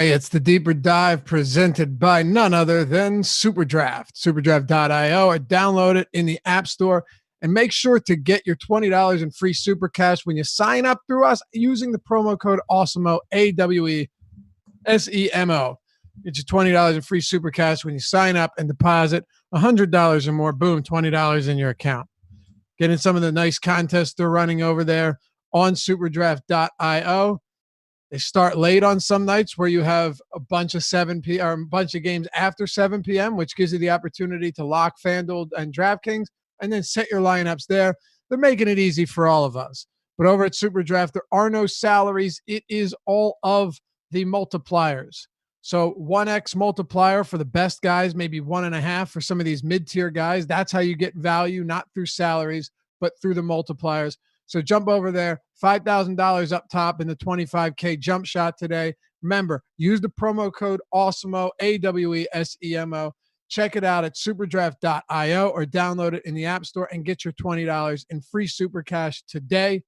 Hey, it's the Deeper Dive presented by none other than SuperDraft. SuperDraft.io, or download it in the App Store. And make sure to get your $20 in free super cash when you sign up through us using the promo code Awesemo, AWESEMO. Get your $20 in free super cash when you sign up and deposit $100 or more. Boom, $20 in your account. Getting some of the nice contests they're running over there on SuperDraft.io. They start late on some nights where you have a bunch of 7 p.m. or a bunch of games after 7 p.m., which gives you the opportunity to lock FanDuel and Draftkings and then set your lineups there. They're making it easy for all of us. But over at SuperDraft, there are no salaries. It is all of the multipliers. So 1x multiplier for the best guys, maybe 1.5 for some of these mid-tier guys. That's how you get value, not through salaries, but through the multipliers. So jump over there, $5,000 up top in the 25K jump shot today. Remember, use the promo code Awesemo, AWESEMO. Check it out at superdraft.io or download it in the App Store and get your $20 in free super cash today.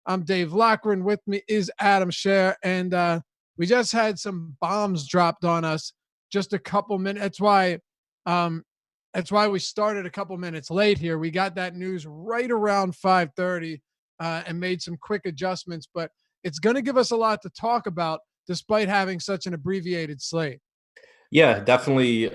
I'm Dave Lochran. With me is Adam Scher, and we just had some bombs dropped on us just a couple minutes. That's why we started a couple minutes late here. We got that news right around 5:30 and made some quick adjustments, but it's going to give us a lot to talk about despite having such an abbreviated slate. Yeah, definitely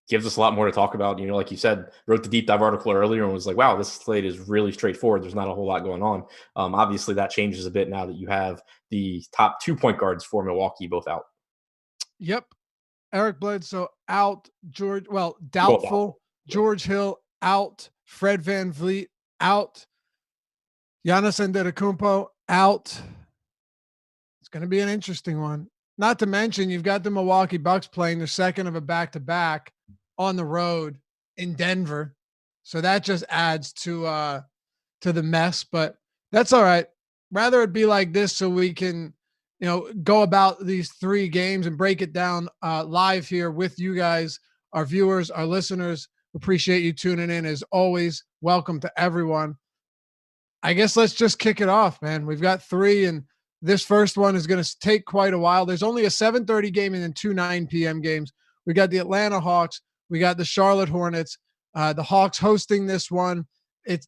gives us a lot more to talk about. You know, like you said, wrote the deep dive article earlier and was like, wow, this slate is really straightforward. There's not a whole lot going on. Obviously, that changes a bit now that you have the top 2 point guards for Milwaukee both out. Yep. Eric Bledsoe out. Doubtful. George Hill out. Fred VanVleet out. Giannis Antetokounmpo out. It's going to be an interesting one. Not to mention, you've got the Milwaukee Bucks playing their second of a back-to-back on the road in Denver. So that just adds to the mess, but that's all right. Rather it be like this so we can, go about these 3 games and break it down live here with you guys, our viewers, our listeners. Appreciate you tuning in as always. Welcome to everyone. I guess let's just kick it off, man. We've got 3, and this first one is going to take quite a while. There's only a 7:30 game and then 2 9 p.m. games. We got the Atlanta Hawks. We got the Charlotte Hornets. The Hawks hosting this one.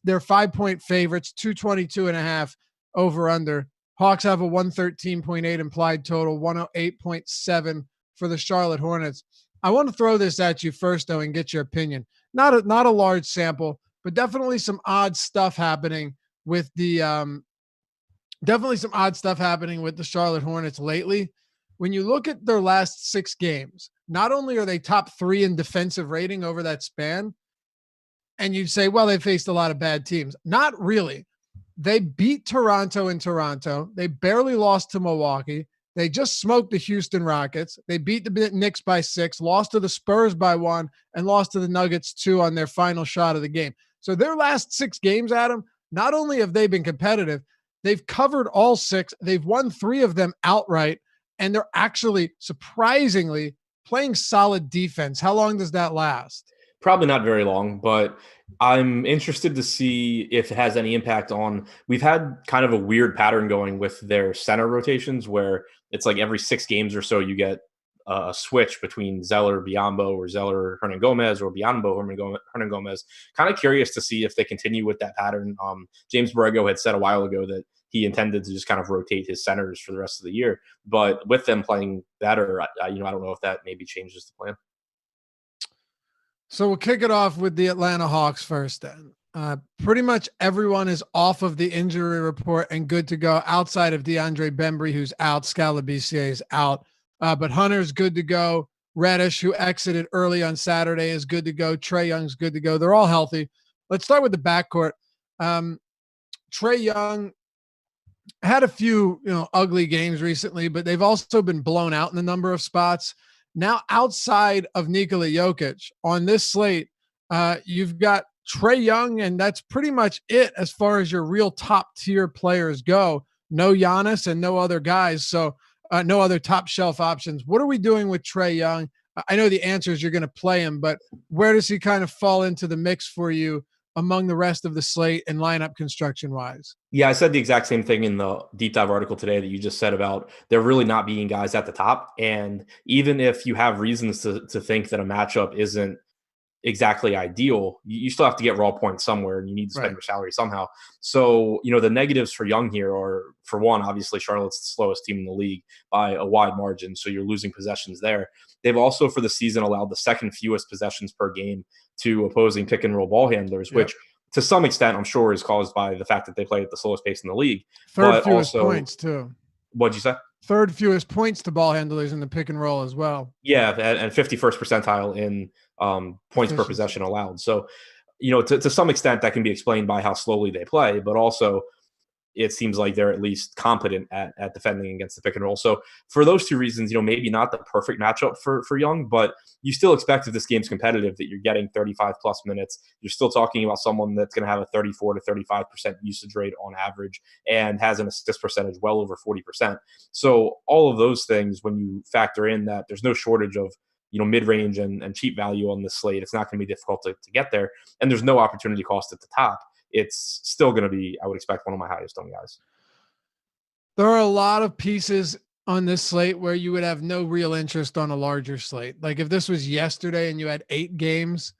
They're 5-point favorites, 222.5 over under. Hawks have a 113.8 implied total, 108.7 for the Charlotte Hornets. I want to throw this at you first, though, and get your opinion. Not a large sample, but definitely some odd stuff happening with the Charlotte Hornets lately. When you look at their last 6 games, not only are they top 3 in defensive rating over that span, and you'd say, well, they faced a lot of bad teams. Not really. They beat Toronto in Toronto. They barely lost to Milwaukee. They just smoked the Houston Rockets. They beat the Knicks by 6, lost to the Spurs by 1, and lost to the Nuggets 2 on their final shot of the game. So their last 6 games, Adam, not only have they been competitive, they've covered all 6. They've won 3 of them outright, and they're actually surprisingly playing solid defense. How long does that last? Probably not very long, but I'm interested to see if it has any impact on – we've had kind of a weird pattern going with their center rotations where it's like every 6 games or so you get a switch between Zeller, Biyombo, or Zeller, Hernangomez, or Biyombo, Hernangomez. Kind of curious to see if they continue with that pattern. James Borrego had said a while ago that he intended to just kind of rotate his centers for the rest of the year. But with them playing better, I don't know if that maybe changes the plan. So we'll kick it off with the Atlanta Hawks first then. Pretty much everyone is off of the injury report and good to go outside of DeAndre Bembry, who's out. Scalabrine is out. But Hunter's good to go. Reddish, who exited early on Saturday, is good to go. Trae Young's good to go. They're all healthy. Let's start with the backcourt. Trae Young had a few, ugly games recently, but they've also been blown out in a number of spots. Now, outside of Nikola Jokic on this slate, you've got Trae Young, and that's pretty much it as far as your real top tier players go. No Giannis and no other guys. So no other top shelf options. What are we doing with Trae Young? I know the answer is you're going to play him, but where does he kind of fall into the mix for you among the rest of the slate and lineup construction wise. Yeah, I said the exact same thing in the deep dive article today that you just said about there really not being guys at the top. And even if you have reasons to think that a matchup isn't exactly ideal, you still have to get raw points somewhere and you need to spend Right. your salary somehow. So, the negatives for Young here are, for one, obviously Charlotte's the slowest team in the league by a wide margin. So you're losing possessions there. They've also for the season allowed the second fewest possessions per game to opposing pick and roll ball handlers, Yep. which to some extent I'm sure is caused by the fact that they play at the slowest pace in the league. Third But fewest also, points too. what'd you say? Third fewest points to ball handlers in the pick and roll as well. Yeah, and 51st percentile in points per Efficiency. possession allowed. So, to some extent that can be explained by how slowly they play, but also it seems like they're at least competent at defending against the pick and roll. So for those two reasons, maybe not the perfect matchup for Young, but you still expect if this game's competitive that you're getting 35 plus minutes. You're still talking about someone that's going to have a 34 to 35% usage rate on average and has an assist percentage well over 40%. So all of those things, when you factor in that there's no shortage of mid-range and cheap value on this slate, it's not going to be difficult to get there. And there's no opportunity cost at the top. It's still going to be, I would expect, one of my highest owned guys. There are a lot of pieces on this slate where you would have no real interest on a larger slate. Like if this was yesterday and you had 8 games,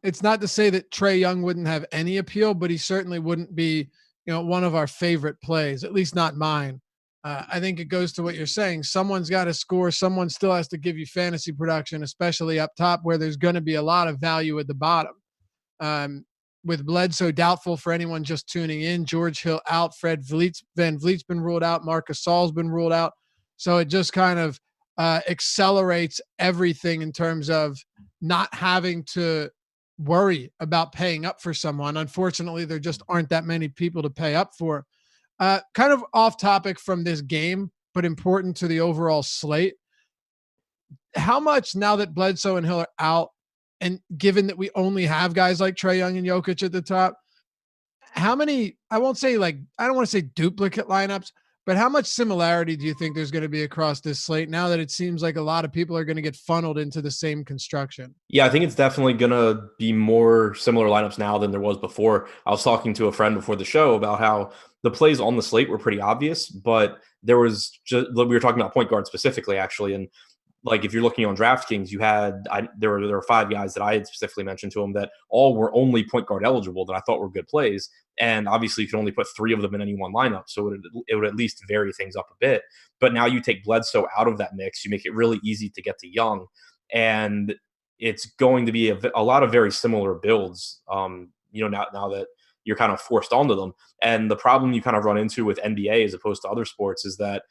it's not to say that Trae Young wouldn't have any appeal, but he certainly wouldn't be, one of our favorite plays, at least not mine. I think it goes to what you're saying. Someone's got to score. Someone still has to give you fantasy production, especially up top where there's going to be a lot of value at the bottom. With Bledsoe doubtful for anyone just tuning in, George Hill out, Van Vliet's been ruled out, Marcus Gasol's been ruled out. So it just kind of accelerates everything in terms of not having to worry about paying up for someone. Unfortunately, there just aren't that many people to pay up for. Kind of off topic from this game, but important to the overall slate. How much, now that Bledsoe and Hill are out, and given that we only have guys like Trae Young and Jokic at the top, how many, I don't want to say duplicate lineups, but how much similarity do you think there's going to be across this slate now that it seems like a lot of people are going to get funneled into the same construction? Yeah, I think it's definitely going to be more similar lineups now than there was before. I was talking to a friend before the show about how the plays on the slate were pretty obvious, but we were talking about point guard specifically, actually. And like if you're looking on DraftKings, there were 5 guys that I had specifically mentioned to him that all were only point guard eligible that I thought were good plays. And obviously you can only put 3 of them in any one lineup. So it would at least vary things up a bit. But now you take Bledsoe out of that mix, you make it really easy to get to Young. And it's going to be a lot of very similar builds, now that you're kind of forced onto them. And the problem you kind of run into with NBA as opposed to other sports is that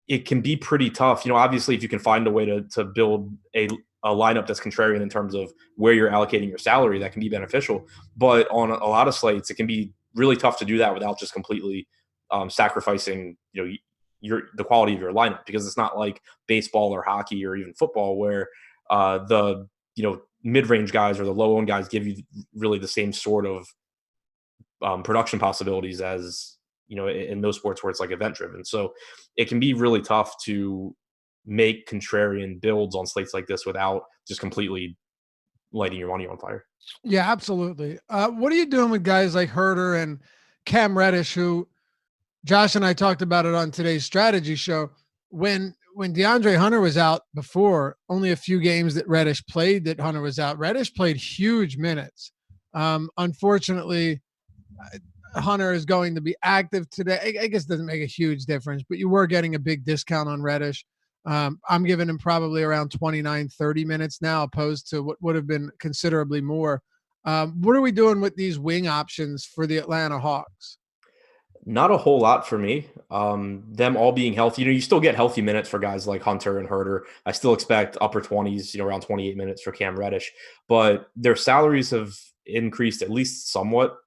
it can be pretty tough. Obviously, if you can find a way to build a lineup that's contrarian in terms of where you're allocating your salary, that can be beneficial. But on a lot of slates, it can be really tough to do that without just completely sacrificing, the quality of your lineup, because it's not like baseball or hockey or even football where the mid-range guys or the low-owned guys give you really the same sort of production possibilities as in those sports where it's like event driven. So it can be really tough to make contrarian builds on slates like this without just completely lighting your money on fire. Yeah, absolutely. What are you doing with guys like Herter and Cam Reddish, who Josh and I talked about it on today's strategy show? When DeAndre Hunter was out before, only a few games that Reddish played that Hunter was out, Reddish played huge minutes. Unfortunately, Hunter is going to be active today. I guess it doesn't make a huge difference, but you were getting a big discount on Reddish. I'm giving him probably around 29, 30 minutes now, opposed to what would have been considerably more. What are we doing with these wing options for the Atlanta Hawks? Not a whole lot for me. Them all being healthy, you still get healthy minutes for guys like Hunter and Herter. I still expect upper 20s, around 28 minutes for Cam Reddish, but their salaries have increased at least somewhat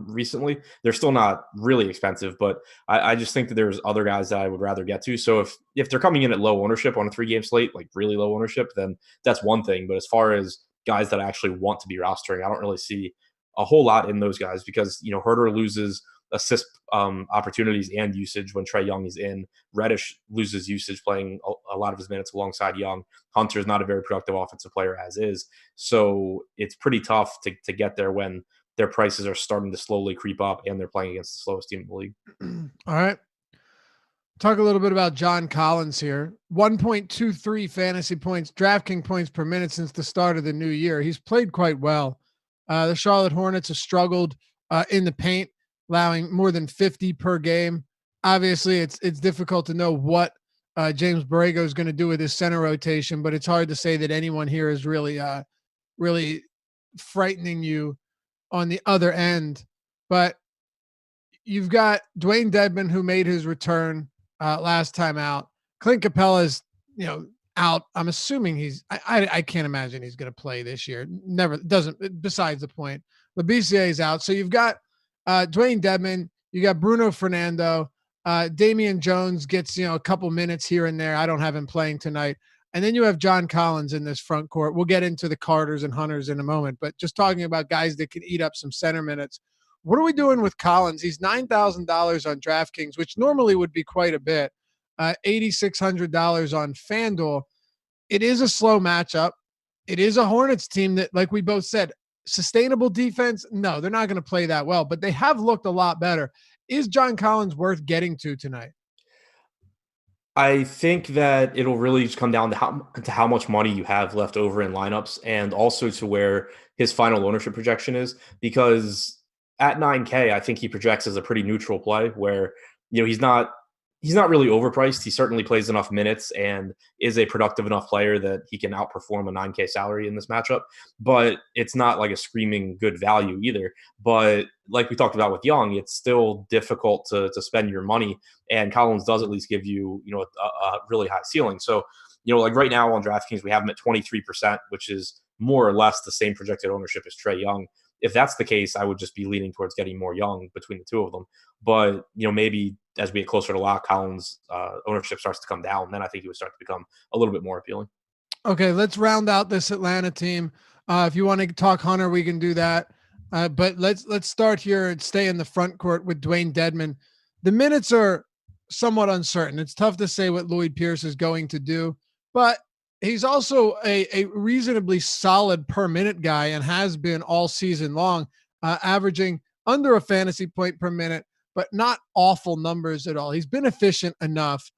recently. They're still not really expensive, but I just think that there's other guys that I would rather get to. So if they're coming in at low ownership on a 3-game slate, like really low ownership, then that's one thing. But as far as guys that I actually want to be rostering, I don't really see a whole lot in those guys because, Herter loses assist opportunities and usage when Trae Young is in. Reddish loses usage playing a lot of his minutes alongside Young. Hunter's not a very productive offensive player as is. So it's pretty tough to get there when their prices are starting to slowly creep up and they're playing against the slowest team in the league. All right. Talk a little bit about John Collins here. 1.23 fantasy points, Draftkings points per minute since the start of the new year. He's played quite well. The Charlotte Hornets have struggled in the paint, allowing more than 50 per game. Obviously, it's difficult to know what James Borrego is going to do with his center rotation, but it's hard to say that anyone here is really frightening you on the other end. But you've got Dwayne Dedmon, who made his return last time out. Clint Capella's, out. I'm assuming I can't imagine he's going to play this year. Never doesn't. Besides the point, Labissiere is out. So you've got Dwayne Dedmon. You got Bruno Fernando. Damian Jones gets, a couple minutes here and there. I don't have him playing tonight. And then you have John Collins in this front court. We'll get into the Carters and Hunters in a moment, but just talking about guys that can eat up some center minutes. What are we doing with Collins? He's $9,000 on DraftKings, which normally would be quite a bit. $8,600 on FanDuel. It is a slow matchup. It is a Hornets team that, like we both said, sustainable defense. No, they're not going to play that well, but they have looked a lot better. Is John Collins worth getting to tonight? I think that it'll really just come down to how much money you have left over in lineups, and also to where his final ownership projection is, because at 9K, I think he projects as a pretty neutral play where, he's not really overpriced. He certainly plays enough minutes and is a productive enough player that he can outperform a 9K salary in this matchup, but it's not like a screaming good value either. But like we talked about with Young, it's still difficult to spend your money, and Collins does at least give you, a really high ceiling. So, like right now on DraftKings, we have him at 23%, which is more or less the same projected ownership as Trae Young. If that's the case, I would just be leaning towards getting more Young between the two of them. But, maybe as we get closer to lock, Collins' ownership starts to come down, then I think he would start to become a little bit more appealing. Okay, let's round out this Atlanta team. If you want to talk Hunter, we can do that. But let's start here and stay in the front court with Dwayne Dedmon. The minutes are somewhat uncertain. It's tough to say what Lloyd Pierce is going to do, but he's also a reasonably solid per minute guy and has been all season long, averaging under a fantasy point per minute, but not awful numbers at all. He's been efficient enough.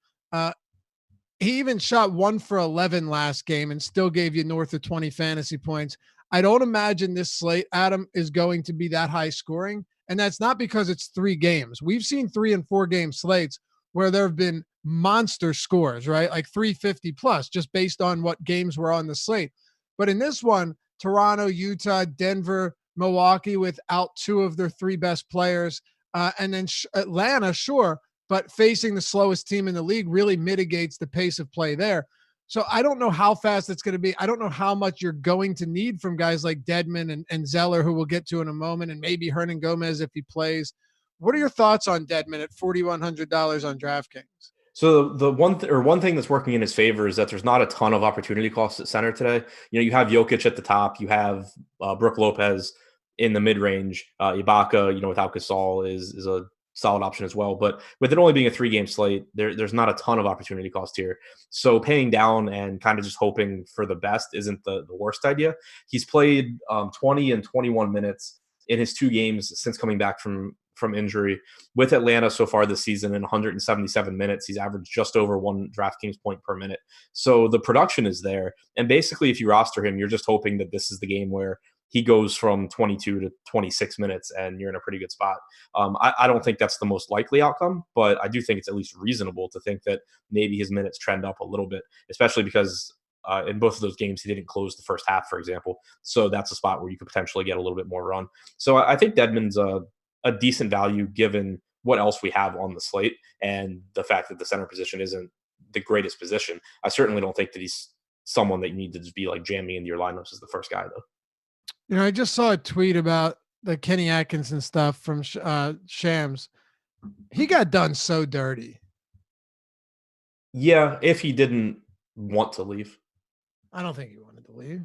He even shot 1 for 11 last game and still gave you north of 20 fantasy points. I don't imagine this slate, Adam, is going to be that high scoring. And that's not because it's 3 games. We've seen 3 and 4 game slates where there have been monster scores, right? Like 350 plus, just based on what games were on the slate. But in this one, Toronto, Utah, Denver, Milwaukee without 2 of their 3 best players. And then Atlanta, sure, but facing the slowest team in the league really mitigates the pace of play there. So I don't know how fast it's going to be. I don't know how much you're going to need from guys like Dedmon and Zeller, who we'll get to in a moment, and maybe Hernan Gomez if he plays. What are your thoughts on Dedmon at $4,100 on DraftKings? So the one thing that's working in his favor is that there's not a ton of opportunity costs at center today. You have Jokic at the top, you have Brook Lopez in the mid range, Ibaka, without Gasol is a solid option as well. But with it only being a 3-game slate, there's not a ton of opportunity cost here. So paying down and kind of just hoping for the best isn't the worst idea. He's played 20 and 21 minutes in his 2 games since coming back from injury. With Atlanta so far this season in 177 minutes, he's averaged just over 1 DraftKings point per minute. So the production is there. And basically, if you roster him, you're just hoping that this is the game where he goes from 22 to 26 minutes and you're in a pretty good spot. I don't think that's the most likely outcome, but I do think it's at least reasonable to think that maybe his minutes trend up a little bit, especially because in both of those games, he didn't close the first half, for example. So that's a spot where you could potentially get a little bit more run. So I think Dedmon's a decent value given what else we have on the slate and the fact that the center position isn't the greatest position. I certainly don't think that he's someone that you need to just be like jamming into your lineups as the first guy, though. I just saw a tweet about the Kenny Atkinson stuff from Shams. He got done so dirty. Yeah, if he didn't want to leave. I don't think he wanted to leave.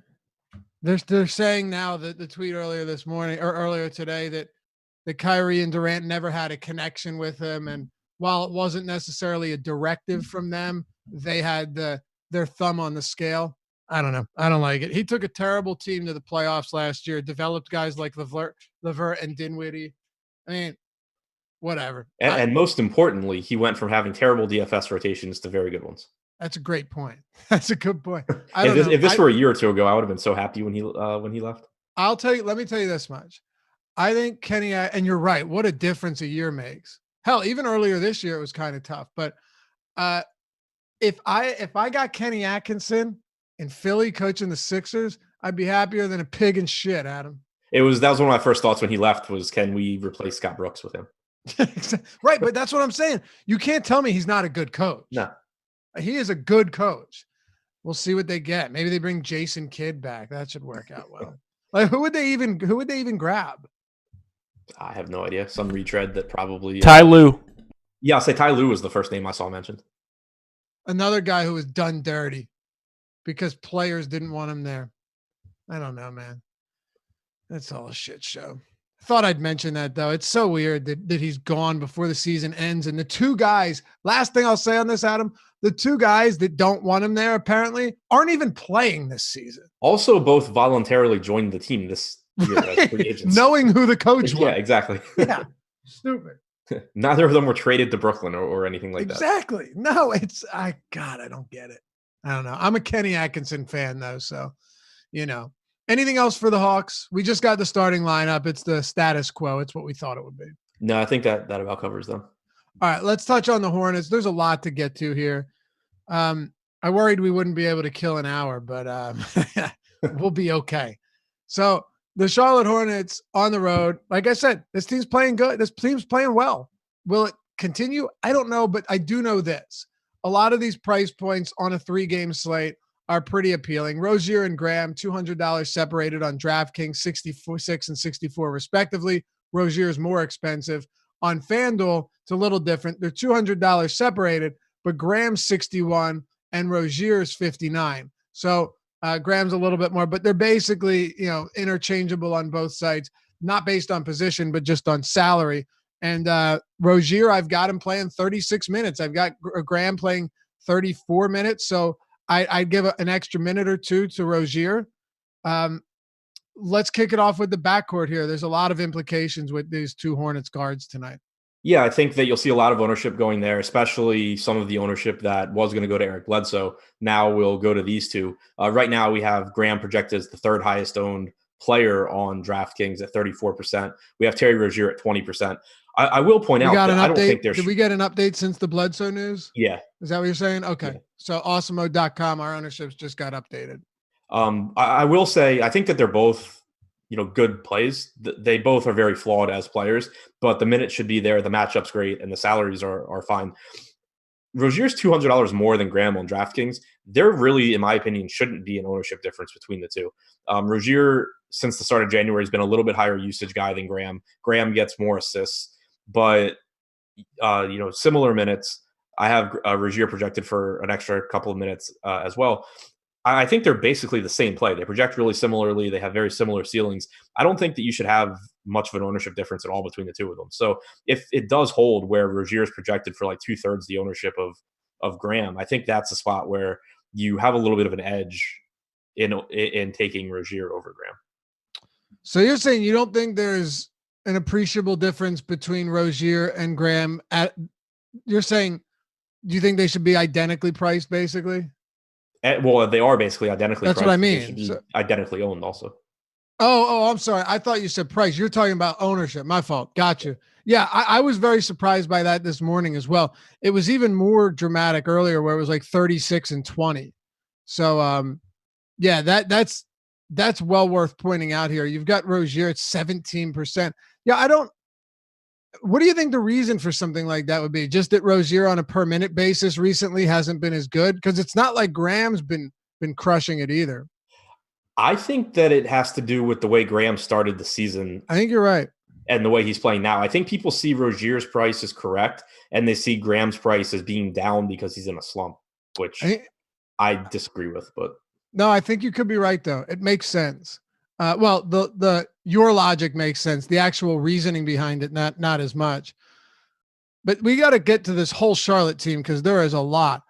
They're saying now that the tweet earlier this morning or earlier today that Kyrie and Durant never had a connection with him. And while it wasn't necessarily a directive from them, they had their thumb on the scale. I don't know. I don't like it. He took a terrible team to the playoffs last year, developed guys like Levert and Dinwiddie. I mean, whatever. And most importantly, he went from having terrible DFS rotations to very good ones. That's a great point. That's a good point. If this were a year or two ago, I would have been so happy when he left. I'll tell you. Let me tell you this much. I think Kenny, and you're right. What a difference a year makes. Hell, even earlier this year, it was kind of tough. But if I got Kenny Atkinson in Philly coaching the Sixers, I'd be happier than a pig in shit, Adam. That was one of my first thoughts when he left was, can we replace Scott Brooks with him? Right, but that's what I'm saying. You can't tell me he's not a good coach. No. He is a good coach. We'll see what they get. Maybe they bring Jason Kidd back. That should work out well. Like who would they even grab? I have no idea. Some retread that probably Ty Lue. Yeah, I'll say Ty Lue was the first name I saw mentioned. Another guy who was done dirty because players didn't want him there. I don't know, man. That's all a shit show. I thought I'd mention that, though. It's so weird that he's gone before the season ends. And the two guys, last thing I'll say on this, Adam, the two guys that don't want him there apparently aren't even playing this season. Also, both voluntarily joined the team this year as free agents. Knowing who the coach was. Yeah, exactly. Yeah, stupid. Neither of them were traded to Brooklyn or anything like that. Exactly. No, I don't get it. I don't know. I'm a Kenny Atkinson fan, though, so, Anything else for the Hawks? We just got the starting lineup. It's the status quo. It's what we thought it would be. No, I think that about covers them. All right, let's touch on the Hornets. There's a lot to get to here. I worried we wouldn't be able to kill an hour, but we'll be okay. So the Charlotte Hornets on the road, like I said, this team's playing good. This team's playing well. Will it continue? I don't know, but I do know this. A lot of these price points on a 3-game slate are pretty appealing. Rozier and Graham, $200 separated on DraftKings, 66 and 64 respectively. Rozier is more expensive. On FanDuel, it's a little different. They're $200 separated, but Graham's 61 and Rozier's 59. So Graham's a little bit more, but they're basically, interchangeable on both sides, not based on position, but just on salary. And Rozier, I've got him playing 36 minutes. I've got Graham playing 34 minutes. So I'd give an extra minute or two to Rozier. Let's kick it off with the backcourt here. There's a lot of implications with these two Hornets guards tonight. Yeah, I think that you'll see a lot of ownership going there, especially some of the ownership that was going to go to Eric Bledsoe. Now will go to these two. Right now we have Graham projected as the third highest owned player on DraftKings at 34%. We have Terry Rozier at 20%. I will point out that I don't think there's... Did we get an update since the Bledsoe news? Yeah. Is that what you're saying? Okay. Yeah. So Awesemo.com, our ownerships just got updated. I will say, I think that they're both, good plays. They both are very flawed as players, but the minutes should be there. The matchup's great and the salaries are fine. Rozier's $200 more than Graham on DraftKings. There really, in my opinion, shouldn't be an ownership difference between the two. Rozier, since the start of January, has been a little bit higher usage guy than Graham. Graham gets more assists, but similar minutes. I have Rozier projected for an extra couple of minutes as well. I think they're basically the same play. They project really similarly. They have very similar ceilings. I don't think that you should have much of an ownership difference at all between the two of them. So if it does hold where Rozier is projected for like 2/3 the ownership of Graham, I think that's a spot where you have a little bit of an edge in taking Rozier over Graham. So you're saying you don't think there's an appreciable difference between Rozier and Graham? You're saying, do you think they should be identically priced, basically? Well, they are basically identically priced. That's what I mean. They should be identically owned also. Oh, I'm sorry. I thought you said price. You're talking about ownership. My fault. Gotcha. Yeah, I was very surprised by that this morning as well. It was even more dramatic earlier where it was like 36 and 20. So, that's well worth pointing out here. You've got Rozier at 17%. Yeah, what do you think the reason for something like that would be? Just that Rozier on a per minute basis recently hasn't been as good? Because it's not like Graham's been crushing it either. I think that it has to do with the way Graham started the season. I think you're right. And the way he's playing now. I think people see Rozier's price as correct, and they see Graham's price as being down because he's in a slump, which I disagree with. But no, I think you could be right, though. It makes sense. Your logic makes sense. The actual reasoning behind it, not as much. But we got to get to this whole Charlotte team because there is a lot.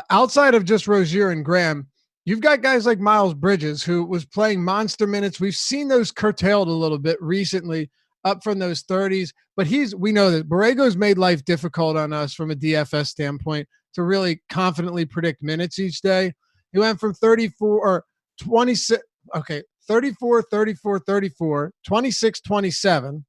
Outside of just Rozier and Graham, you've got guys like Miles Bridges, who was playing monster minutes. We've seen those curtailed a little bit recently, up from those 30s. But we know that Borrego's made life difficult on us from a DFS standpoint to really confidently predict minutes each day. He went from 34 or 26, 34, 34, 34, 26, 27,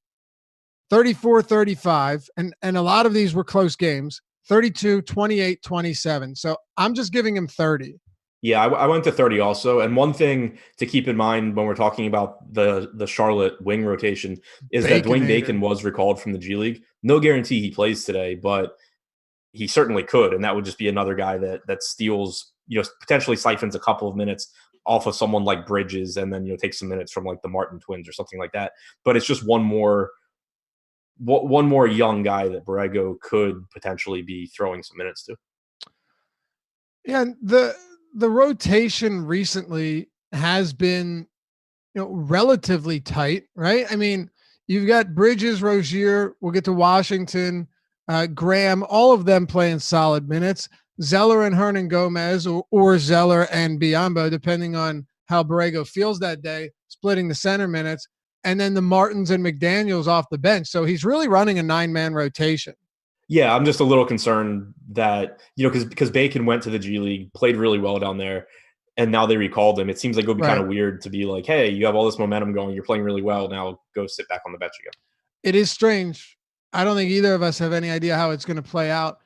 34, 35, and a lot of these were close games, 32, 28, 27. So I'm just giving him 30. Yeah, I went to 30 also. And one thing to keep in mind when we're talking about the Charlotte wing rotation is that Dwayne Bacon was recalled from the G League. No guarantee he plays today, but he certainly could. And that would just be another guy that steals, potentially siphons a couple of minutes off of someone like Bridges and then, takes some minutes from like the Martin twins or something like that. But it's just one more young guy that Borrego could potentially be throwing some minutes to. Yeah, the rotation recently has been, relatively tight, right? I mean, you've got Bridges, Rozier, we'll get to Washington, Graham, all of them playing solid minutes. Zeller and Hernan Gomez, or Zeller and Biyombo, depending on how Borrego feels that day, splitting the center minutes. And then the Martins and McDaniels off the bench. So he's really running a 9-man rotation. Yeah, I'm just a little concerned that, because Bacon went to the G League, played really well down there, and now they recalled him. It seems like it would be kind of weird to be like, hey, you have all this momentum going, you're playing really well, now go sit back on the bench again. It is strange. I don't think either of us have any idea how it's going to play out.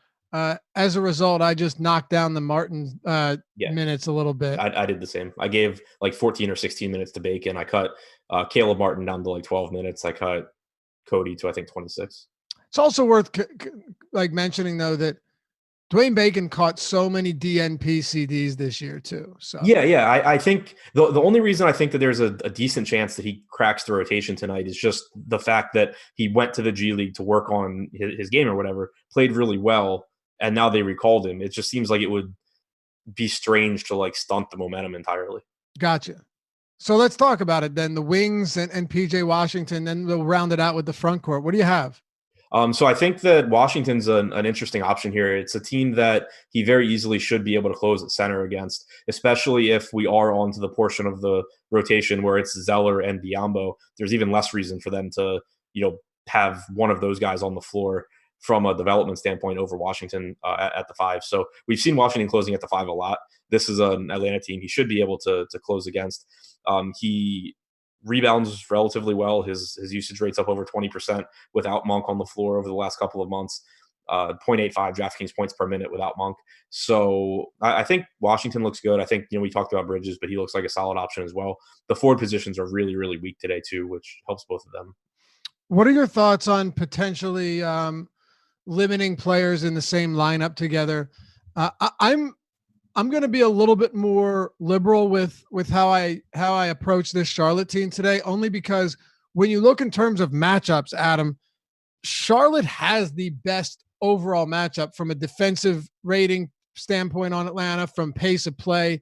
As a result, I just knocked down the Martin minutes a little bit. I did the same. I gave like 14 or 16 minutes to Bacon. I cut Caleb Martin down to like 12 minutes. I cut Cody to, I think, 26. It's also worth mentioning, though, that Dwayne Bacon caught so many DNP CDs this year, too. So yeah. I think the only reason I think that there's a decent chance that he cracks the rotation tonight is just the fact that he went to the G League to work on his game or whatever, played really well, and now they recalled him. It just seems like it would be strange to like stunt the momentum entirely. Gotcha. So let's talk about it then. The wings and PJ Washington, then we'll round it out with the front court. What do you have? So I think that Washington's an interesting option here. It's a team that he very easily should be able to close at center against, especially if we are onto the portion of the rotation where it's Zeller and Biyombo. There's even less reason for them to, have one of those guys on the floor from a development standpoint over Washington at the 5. So we've seen Washington closing at the 5 a lot. This is an Atlanta team he should be able to close against. He rebounds relatively well. His usage rate's up over 20% without Monk on the floor over the last couple of months. 0.85 DraftKings points per minute without Monk. So I think Washington looks good. I think, we talked about Bridges, but he looks like a solid option as well. The forward positions are really, really weak today too, which helps both of them. What are your thoughts on potentially limiting players in the same lineup together? I'm going to be a little bit more liberal with how I approach this Charlotte team today, only because when you look in terms of matchups, Adam, Charlotte has the best overall matchup from a defensive rating standpoint on Atlanta, from pace of play.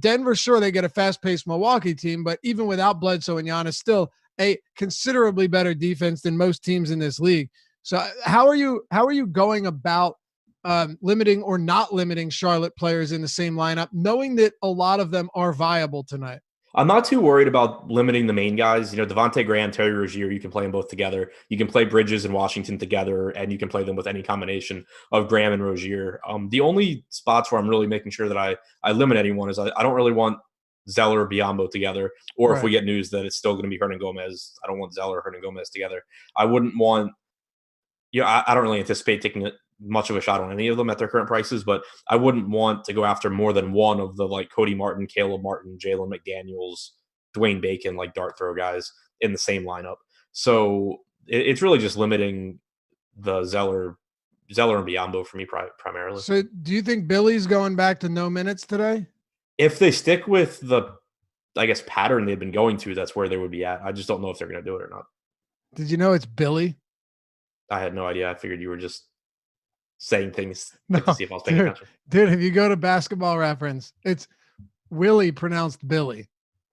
Denver, sure, they get a fast-paced Milwaukee team, but even without Bledsoe and Giannis, still a considerably better defense than most teams in this league. So how are you going about limiting or not limiting Charlotte players in the same lineup, knowing that a lot of them are viable tonight? I'm not too worried about limiting the main guys. Devontae Graham, Terry Rozier, you can play them both together. You can play Bridges and Washington together, and you can play them with any combination of Graham and Rozier. The only spots where I'm really making sure that I limit anyone is I don't really want Zeller or Biyombo together, or if we get news that it's still going to be Hernan Gomez, I don't want Zeller or Hernan Gomez together. I wouldn't want, I don't really anticipate taking much of a shot on any of them at their current prices, but I wouldn't want to go after more than one of the like Cody Martin, Caleb Martin, Jalen McDaniels, Dwayne Bacon, like dart throw guys in the same lineup. So it's really just limiting the Zeller and Biyombo for me primarily. So do you think Billy's going back to no minutes today? If they stick with the, I guess, pattern they've been going to, that's where they would be at. I just don't know if they're going to do it or not. Did you know it's Billy? I had no idea. I figured you were just saying things to see if I was paying attention. Dude, if you go to Basketball Reference, it's Willie pronounced Billy.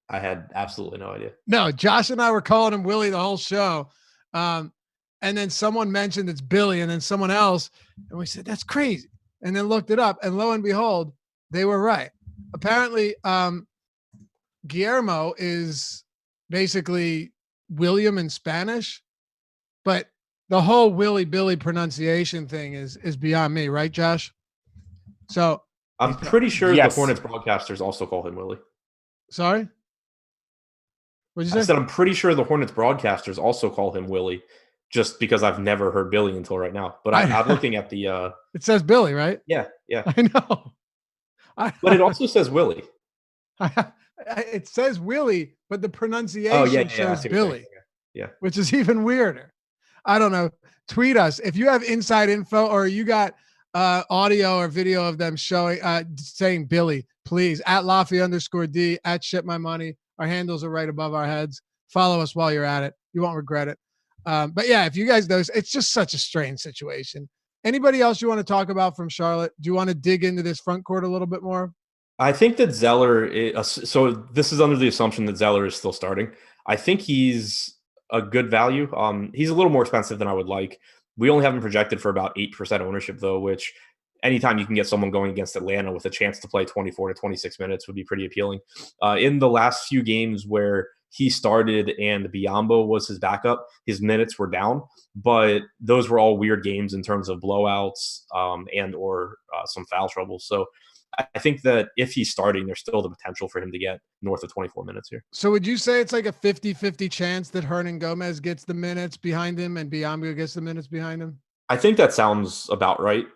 I had absolutely no idea. No, Josh and I were calling him Willie the whole show. And then someone mentioned it's Billy, and then someone else, and we said, that's crazy. and then looked it up, and lo and behold, they were right. Apparently, Guillermo is basically William in Spanish, but the whole Willy Billy pronunciation thing is beyond me, right, Josh? So I'm pretty sure the Hornets broadcasters also call him Willie. Sorry? What'd you say? I said I'm pretty sure the Hornets broadcasters also call him Willie, just because I've never heard Billy until right now. But I'm looking at the it says Billy, right? Yeah. I know. But it also says Willie. It says Willie, but the pronunciation shows Billy. Yeah. Which is even weirder. I don't know. Tweet us if you have inside info or you got audio or video of them showing saying Billy, please, at Laffy_D, at Ship My Money. Our handles are right above our heads. Follow us while you're at it. You won't regret it. But yeah, if you guys know, it's just such a strange situation. Anybody else you want to talk about from Charlotte? Do you want to dig into this front court a little bit more? I think that Zeller so this is under the assumption that Zeller is still starting. I think he's a good value. He's a little more expensive than I would like. We only have him projected for about 8% ownership, though, which anytime you can get someone going against Atlanta with a chance to play 24 to 26 minutes would be pretty appealing. In the last few games where he started and Biyombo was his backup, his minutes were down, but those were all weird games in terms of blowouts and or some foul trouble. So I think that if he's starting, there's still the potential for him to get north of 24 minutes here. So would you say it's like a 50-50 chance that Hernangomez gets the minutes behind him and Biyombo gets the minutes behind him? I think that sounds about right.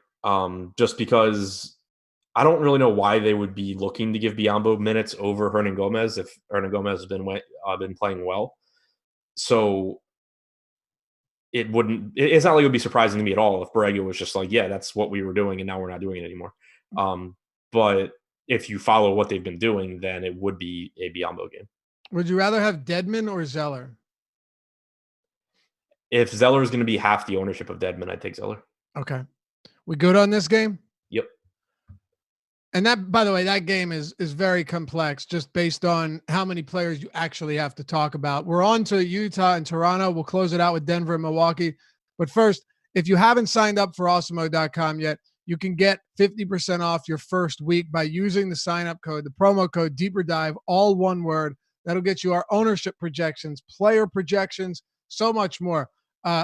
Just because I don't really know why they would be looking to give Biyombo minutes over Hernangomez if Hernangomez has been playing well. So it's not like it would be surprising to me at all if Borrego was just like, yeah, that's what we were doing and now we're not doing it anymore. But if you follow what they've been doing, then it would be a Biyombo game. Would you rather have Dedmon or Zeller? If Zeller is going to be half the ownership of Dedmon, I'd take Zeller. Okay. We good on this game? Yep. And that, by the way, that game is very complex just based on how many players you actually have to talk about. We're on to Utah and Toronto. We'll close it out with Denver and Milwaukee. But first, if you haven't signed up for Awesemo.com yet, you can get 50% off your first week by using the sign-up code, the promo code Deeper Dive, all one word. That'll get you our ownership projections, player projections, so much more.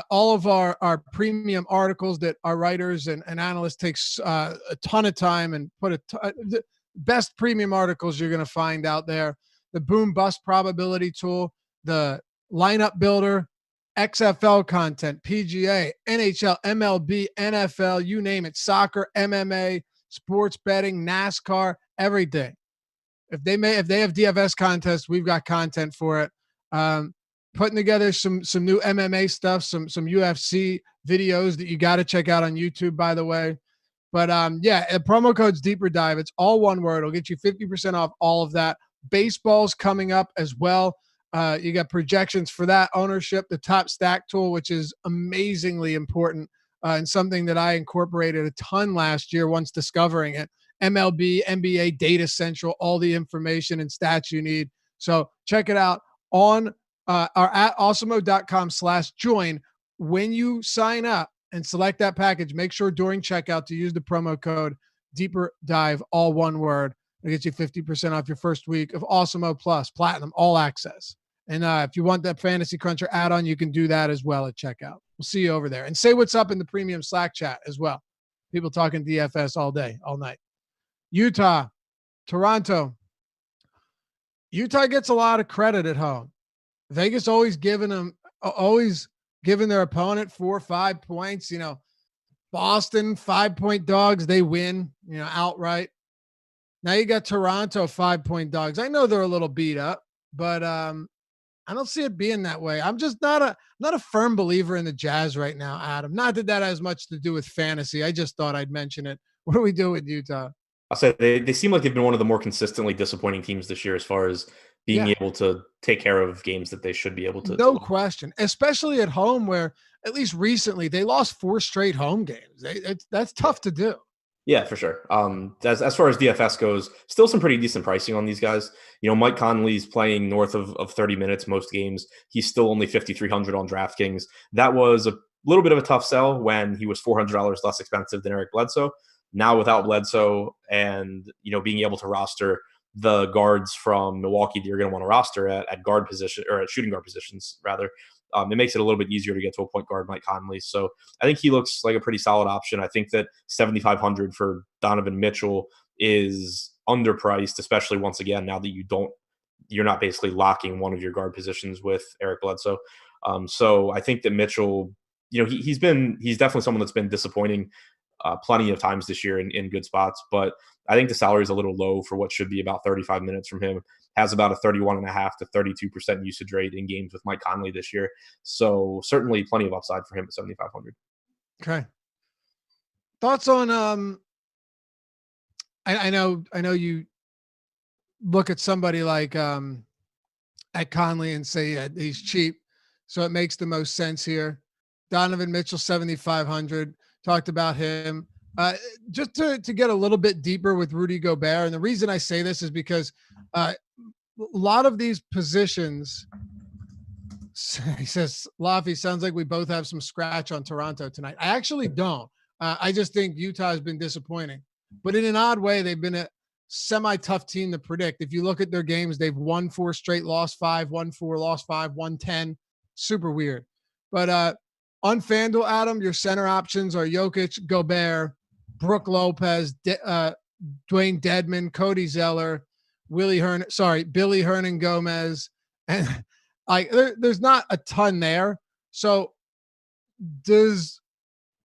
All of our premium articles that our writers and analysts takes a ton of time and put the best premium articles you're going to find out there. The boom bust probability tool, the lineup builder, XFL content, PGA, NHL, MLB, NFL, you name it, soccer, MMA, sports betting, NASCAR, everything. If they have DFS contests, we've got content for it. Putting together some new MMA stuff, some UFC videos that you got to check out on YouTube, by the way. But yeah, promo code's Deeper Dive. It's all one word. It'll get you 50% off all of that. Baseball's coming up as well. You got projections for that, ownership, the top stack tool, which is amazingly important and something that I incorporated a ton last year once discovering it. MLB, NBA, Data Central, all the information and stats you need. So check it out on our at awesemo.com/join. When you sign up and select that package, make sure during checkout to use the promo code Deeper Dive, all one word. It'll get you 50% off your first week of Awesemo Plus, Platinum, all access. And if you want that Fantasy Cruncher add-on, you can do that as well at checkout. We'll see you over there. And say what's up in the premium Slack chat as well. People talking DFS all day, all night. Utah, Toronto. Utah gets a lot of credit at home. Vegas always giving their opponent 4 or 5 points. You know, Boston 5-point dogs, they win, outright. Now you got Toronto 5-point dogs. I know they're a little beat up, but I don't see it being that way. I'm just not a firm believer in the Jazz right now, Adam. Not that has much to do with fantasy. I just thought I'd mention it. What do we do with Utah? I'll say they seem like they've been one of the more consistently disappointing teams this year as far as being able to take care of games that they should be able to. No question, especially at home where at least recently they lost 4 straight home games. That's tough to do. Yeah, for sure. As far as DFS goes, still some pretty decent pricing on these guys. Mike Conley's playing north of 30 minutes most games. He's still only 5,300 on DraftKings. That was a little bit of a tough sell when he was $400 less expensive than Eric Bledsoe. Now without Bledsoe and, being able to roster the guards from Milwaukee that you're going to want to roster at guard position, or at shooting guard positions rather, it makes it a little bit easier to get to a point guard, Mike Conley. So I think he looks like a pretty solid option. I think that 7,500 for Donovan Mitchell is underpriced, especially once again, now that you're not basically locking one of your guard positions with Eric Bledsoe. So I think that Mitchell, he's definitely someone that's been disappointing plenty of times this year in good spots, but I think the salary is a little low for what should be about 35 minutes from him. Has about a 31.5 to 32% usage rate in games with Mike Conley this year. So certainly plenty of upside for him at 7,500. Okay. Thoughts on, I know you look at somebody like at Conley and say, yeah, he's cheap. So it makes the most sense here. Donovan Mitchell, 7,500. Talked about him. Just to get a little bit deeper with Rudy Gobert. And the reason I say this is because a lot of these positions, he says, Laffy, sounds like we both have some scratch on Toronto tonight. I actually don't. I just think Utah has been disappointing. But in an odd way, they've been a semi-tough team to predict. If you look at their games, they've won 4 straight, lost 5, won 4, lost 5, won 10. Super weird. But on FanDuel, Adam, your center options are Jokic, Gobert, Brook Lopez, Dwayne Dedmon, Cody Zeller, Billy Hernan Gomez. And there's not a ton there. So does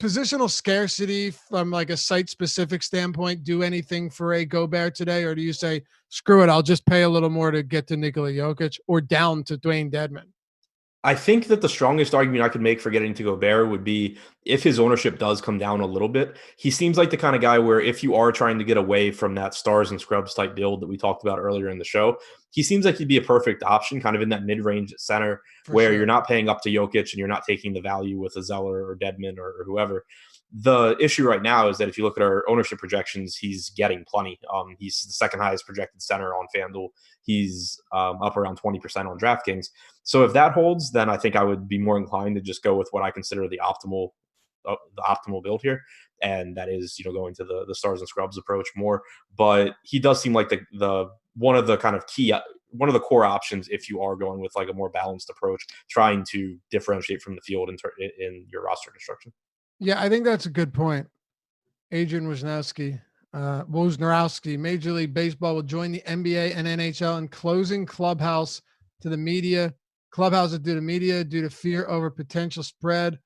positional scarcity from like a site specific standpoint do anything for a Gobert today? Or do you say, screw it, I'll just pay a little more to get to Nikola Jokic or down to Dwayne Dedmon? I think that the strongest argument I could make for getting to Gobert would be if his ownership does come down a little bit. He seems like the kind of guy where if you are trying to get away from that stars and scrubs type build that we talked about earlier in the show, he seems like he'd be a perfect option kind of in that mid-range center where you're not paying up to Jokic and you're not taking the value with a Zeller or Dedmon or whoever. The issue right now is that if you look at our ownership projections, he's getting plenty. He's the second highest projected center on FanDuel. He's up around 20% on DraftKings. So if that holds, then I think I would be more inclined to just go with what I consider the optimal build here, and that is going to the stars and scrubs approach more. But he does seem like the one of the core options if you are going with like a more balanced approach, trying to differentiate from the field in your roster construction. Yeah, I think that's a good point. Adrian Wojnarowski, Major League Baseball will join the NBA and NHL in closing clubhouses due to media due to fear over potential spread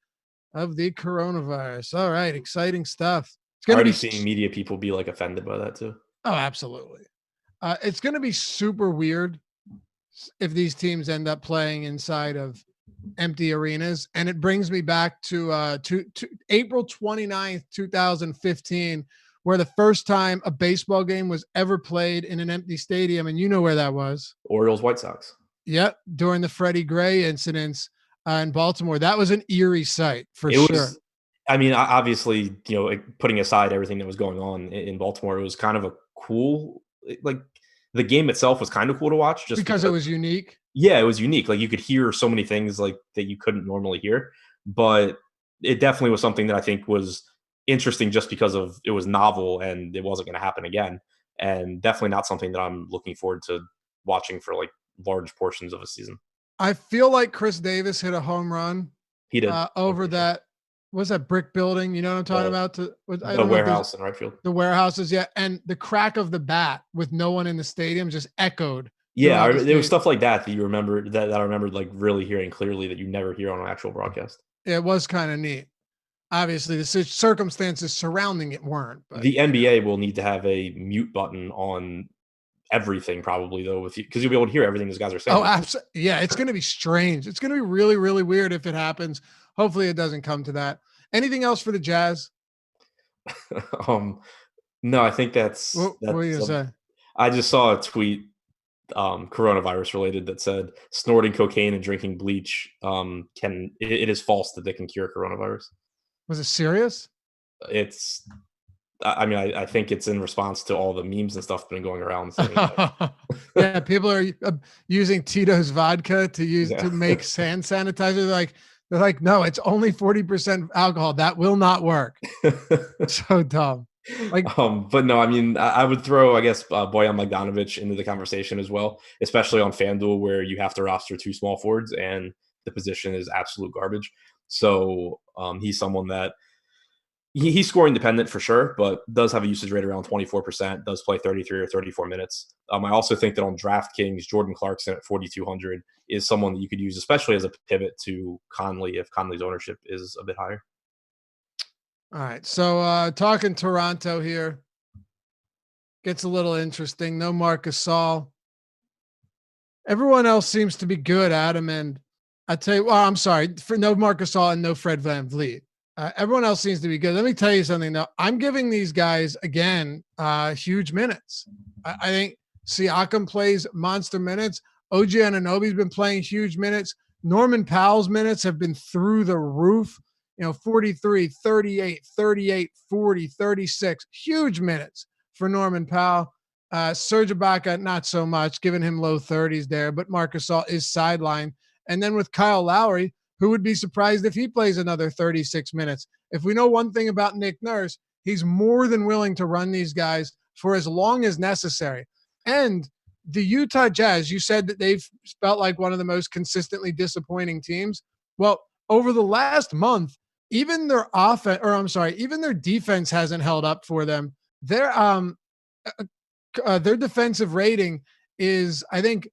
of the coronavirus. All right, exciting stuff. It's going to be seeing media people be like offended by that too. Oh, absolutely. It's going to be super weird if these teams end up playing inside of empty arenas. And it brings me back to April 29th, 2015, where the first time a baseball game was ever played in an empty stadium. And you know where that was. Orioles, White Sox. Yep. During the Freddie Gray incidents in Baltimore. That was an eerie sight for sure. I mean, obviously, putting aside everything that was going on in Baltimore, it was kind of a cool, like the game itself was kind of cool to watch just because it was unique. Yeah, it was unique. Like you could hear so many things like that you couldn't normally hear, but it definitely was something that I think was interesting just because of it was novel and it wasn't going to happen again. And definitely not something that I'm looking forward to watching for like large portions of a season. I feel like Chris Davis hit a home run. He did over that. What's that brick building? You know what I'm talking about? The warehouse in right field. The warehouses, yeah. And the crack of the bat with no one in the stadium just echoed. Yeah, there was stuff like that you remember that I remembered like really hearing clearly that you never hear on an actual broadcast. It was kind of neat. Obviously, the circumstances surrounding it weren't. But the NBA will need to have a mute button on everything probably though, with you because you'll be able to hear everything these guys are saying. Oh, absolutely. Yeah, it's going to be strange. It's going to be really, really weird if it happens. Hopefully, it doesn't come to that. Anything else for the Jazz? No, I think that's. What were you gonna say? I just saw a tweet, coronavirus related, that said snorting cocaine and drinking bleach it is false that they can cure coronavirus. Was it serious? It's. I mean, I think it's in response to all the memes and stuff that have been going around. Yeah, people are using Tito's vodka to make hand sanitizer. They're like, no, it's only 40% alcohol. That will not work. So dumb. Like, But no, I mean, I would throw, I guess, Bojan Bogdanovic into the conversation as well, especially on FanDuel where you have to roster two small forwards and the position is absolute garbage. So he's someone that he's scoring dependent for sure, but does have a usage rate around 24%, does play 33 or 34 minutes. I also think that on DraftKings, Jordan Clarkson at 4,200 is someone that you could use, especially as a pivot to Conley if Conley's ownership is a bit higher. all right. So talking Toronto here gets a little interesting. No Marc Gasol. Everyone else seems to be good, Adam. And I tell you, well, I'm sorry for no Marc Gasol and no Fred VanVleet. Everyone else seems to be good. Let me tell you something though. I'm giving these guys again huge minutes. I think Siakam plays monster minutes. OG Anunoby's been playing huge minutes. Norman Powell's minutes have been through the roof. 43, 38, 38, 40, 36. Huge minutes for Norman Powell. Serge Ibaka, not so much, giving him low 30s there, but Marc Gasol is sidelined. And then with Kyle Lowry, who would be surprised if he plays another 36 minutes? If we know one thing about Nick Nurse, he's more than willing to run these guys for as long as necessary. And the Utah Jazz, you said that they've felt like one of the most consistently disappointing teams. Well, over the last month, even their offense, or I'm sorry, even their defense hasn't held up for them. Their defensive rating is, I think,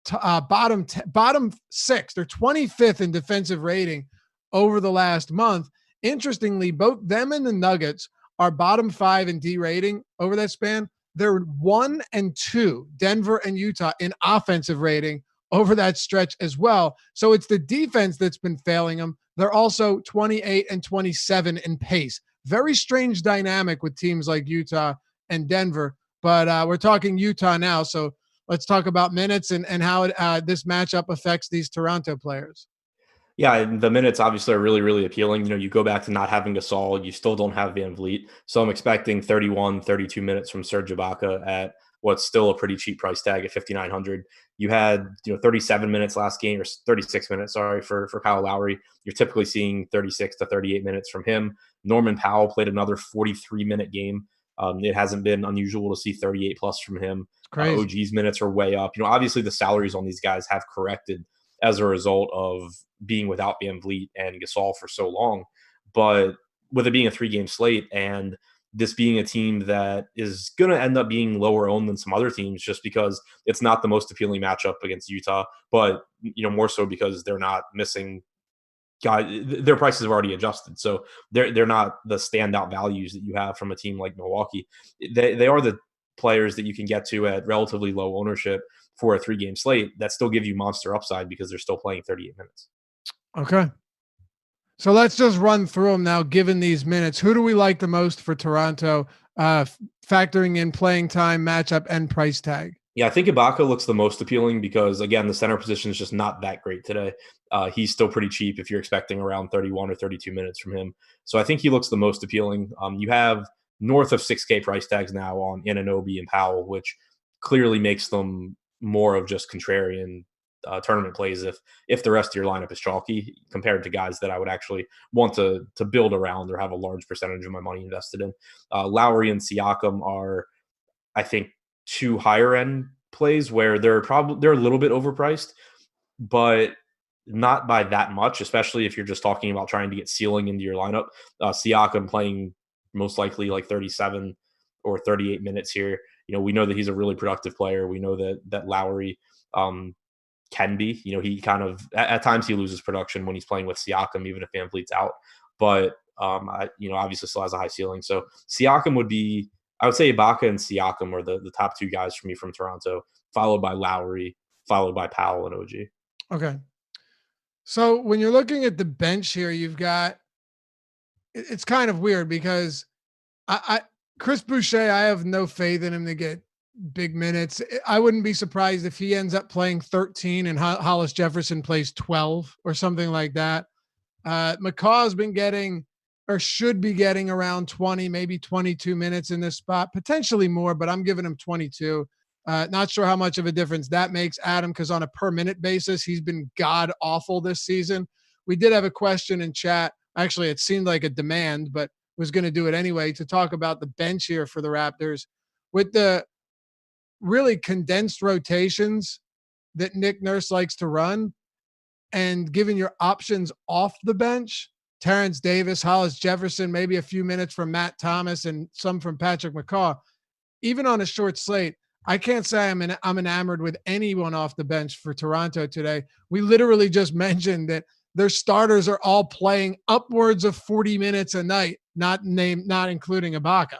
bottom 6. They're 25th in defensive rating over the last month. Interestingly, both them and the Nuggets are bottom 5 in D rating over that span. They're 1 and 2, Denver and Utah, in offensive rating over that stretch as well. So it's the defense that's been failing them. They're also 28 and 27 in pace. Very strange dynamic with teams like Utah and Denver. But we're talking Utah now, so let's talk about minutes and how this matchup affects these Toronto players. Yeah, the minutes obviously are really, really appealing. You go back to not having Gasol, you still don't have VanVleet. So I'm expecting 31, 32 minutes from Serge Ibaka at what's still a pretty cheap price tag at 5,900. You had 37 minutes last game, or 36 minutes, sorry, for Kyle Lowry. You're typically seeing 36 to 38 minutes from him. Norman Powell played another 43-minute game. It hasn't been unusual to see 38 plus from him. OG's minutes are way up. Obviously the salaries on these guys have corrected as a result of being without VanVleet and Gasol for so long. But with it being a 3-game slate and this being a team that is going to end up being lower owned than some other teams just because it's not the most appealing matchup against Utah, but more so because they're not missing guys. Their prices have already adjusted. So they're not the standout values that you have from a team like Milwaukee. They are the players that you can get to at relatively low ownership for a 3-game slate that still give you monster upside because they're still playing 38 minutes. Okay. So let's just run through them now, given these minutes. Who do we like the most for Toronto, factoring in playing time, matchup, and price tag? Yeah, I think Ibaka looks the most appealing because, again, the center position is just not that great today. He's still pretty cheap if you're expecting around 31 or 32 minutes from him. So I think he looks the most appealing. You have north of 6K price tags now on Anunoby and Powell, which clearly makes them more of just contrarian tournament plays if the rest of your lineup is chalky compared to guys that I would actually want to build around or have a large percentage of my money invested in. Lowry and Siakam are, I think, 2 higher end plays where they're a little bit overpriced, but not by that much, especially if you're just talking about trying to get ceiling into your lineup. Siakam playing most likely like 37 or 38 minutes here. We know that he's a really productive player. We know that Lowry can be. He kind of at times he loses production when he's playing with Siakam, even if VanVleet's out. But obviously still has a high ceiling. So Siakam would be, I would say Ibaka and Siakam are the top 2 guys for me from Toronto, followed by Lowry, followed by Powell and OG. Okay. So when you're looking at the bench here, you've got, it's kind of weird because Chris Boucher, I have no faith in him to get big minutes. I wouldn't be surprised if he ends up playing 13 and Hollis Jefferson plays 12 or something like that. McCaw's been getting, or should be getting, around 20, maybe 22 minutes in this spot, potentially more, but I'm giving him 22. Not sure how much of a difference that makes, Adam, because on a per minute basis, he's been god awful this season. We did have a question in chat. Actually, it seemed like a demand, but was going to do it anyway, to talk about the bench here for the Raptors with the really condensed rotations that Nick Nurse likes to run, and giving your options off the bench. Terrence Davis, Hollis Jefferson, maybe a few minutes from Matt Thomas and some from Patrick McCaw. Even on a short slate, I can't say I'm enamored with anyone off the bench for Toronto today. We literally just mentioned that their starters are all playing upwards of 40 minutes a night, not including Ibaka.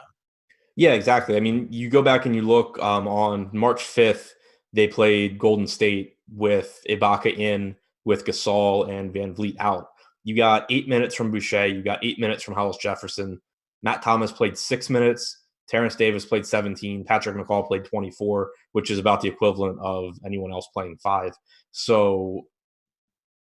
Yeah, exactly. I mean, you go back and you look on March 5th, they played Golden State with Ibaka in, with Gasol and Van Vliet out. You got 8 minutes from Boucher. You got 8 minutes from Hollis Jefferson. Matt Thomas played 6 minutes. Terrence Davis played 17. Patrick McCaw played 24, which is about the equivalent of anyone else playing 5. So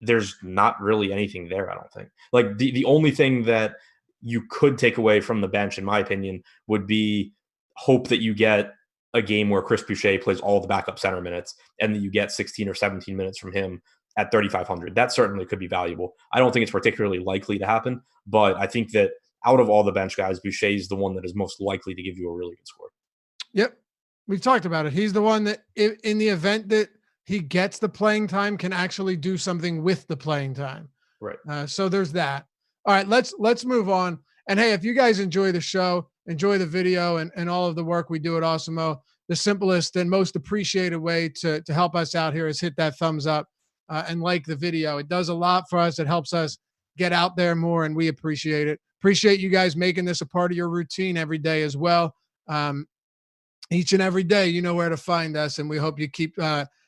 there's not really anything there, I don't think. Like the only thing that you could take away from the bench, in my opinion, would be hope that you get a game where Chris Boucher plays all the backup center minutes and that you get 16 or 17 minutes from him at 3,500. That certainly could be valuable. I don't think it's particularly likely to happen, but I think that out of all the bench guys, Boucher is the one that is most likely to give you a really good score. Yep. We've talked about it. He's the one that in the event that he gets the playing time can actually do something with the playing time. Right. So there's that. All right, let's move on. And hey, if you guys enjoy the show, enjoy the video and all of the work we do at Awesemo, the simplest and most appreciated way to help us out here is hit that thumbs up and like the video. It does a lot for us. It helps us get out there more, and we appreciate it. Appreciate you guys making this a part of your routine every day as well. Each and every day, you know where to find us, and we hope you keep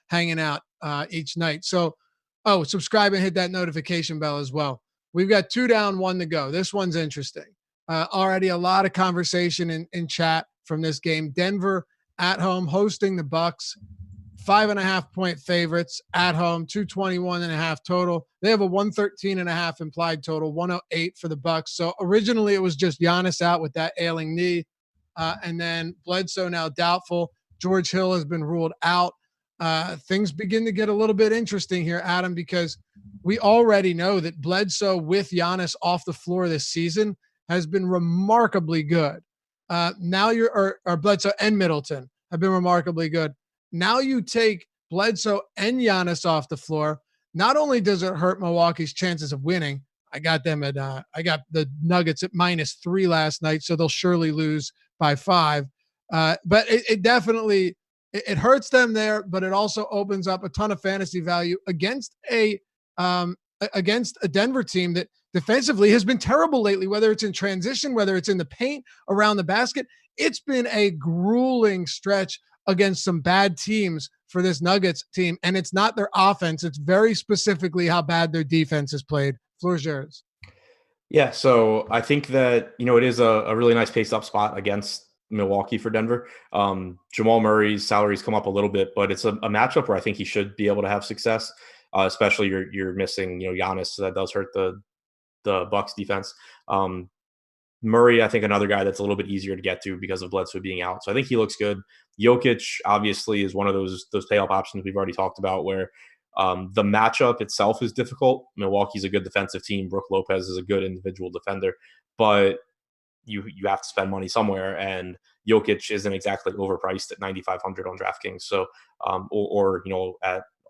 hanging out each night. So, subscribe and hit that notification bell as well. We've got 2 down, 1 to go. This one's interesting. Already a lot of conversation in chat from this game. Denver at home hosting the Bucks. 5.5-point favorites at home, 221.5 total. They have a 113.5 implied total, 108 for the Bucks. So originally it was just Giannis out with that ailing knee. And then Bledsoe now doubtful. George Hill has been ruled out. Things begin to get a little bit interesting here, Adam, because we already know that Bledsoe with Giannis off the floor this season has been remarkably good. Now Bledsoe and Middleton have been remarkably good. Now you take Bledsoe and Giannis off the floor. Not only does it hurt Milwaukee's chances of winning, I got the Nuggets at -3 last night, so they'll surely lose by 5. But it definitely hurts them there, but it also opens up a ton of fantasy value against a Denver team that defensively has been terrible lately, whether it's in transition, whether it's in the paint, around the basket. It's been a grueling stretch against some bad teams for this Nuggets team, and it's not their offense. It's very specifically how bad their defense has played. Floor's yours. Yeah, so I think that, it is a really nice paced up spot against Milwaukee for Denver. Jamal Murray's salary's come up a little bit, but it's a matchup where I think he should be able to have success, especially you're missing, Giannis, so that does hurt the Bucks defense. Murray, I think another guy that's a little bit easier to get to because of Bledsoe being out. So I think he looks good. Jokic obviously is one of those pay-up options we've already talked about where the matchup itself is difficult. Milwaukee's a good defensive team. Brook Lopez is a good individual defender, but you have to spend money somewhere, and Jokic isn't exactly overpriced at 9,500 on DraftKings. So on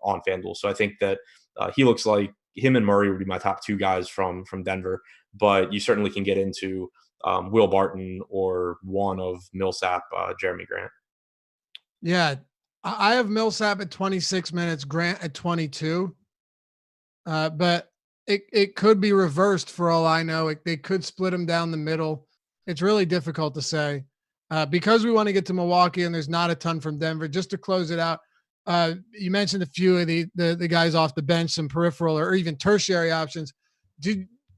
FanDuel. So I think that he looks like him and Murray would be my top 2 guys from Denver, but you certainly can get into Will Barton or one of Millsap, Jeremy Grant. Yeah, I have Millsap at 26 minutes, Grant at 22. But it could be reversed for all I know. They could split them down the middle. It's really difficult to say. Because we want to get to Milwaukee and there's not a ton from Denver, just to close it out, you mentioned a few of the guys off the bench, some peripheral or even tertiary options.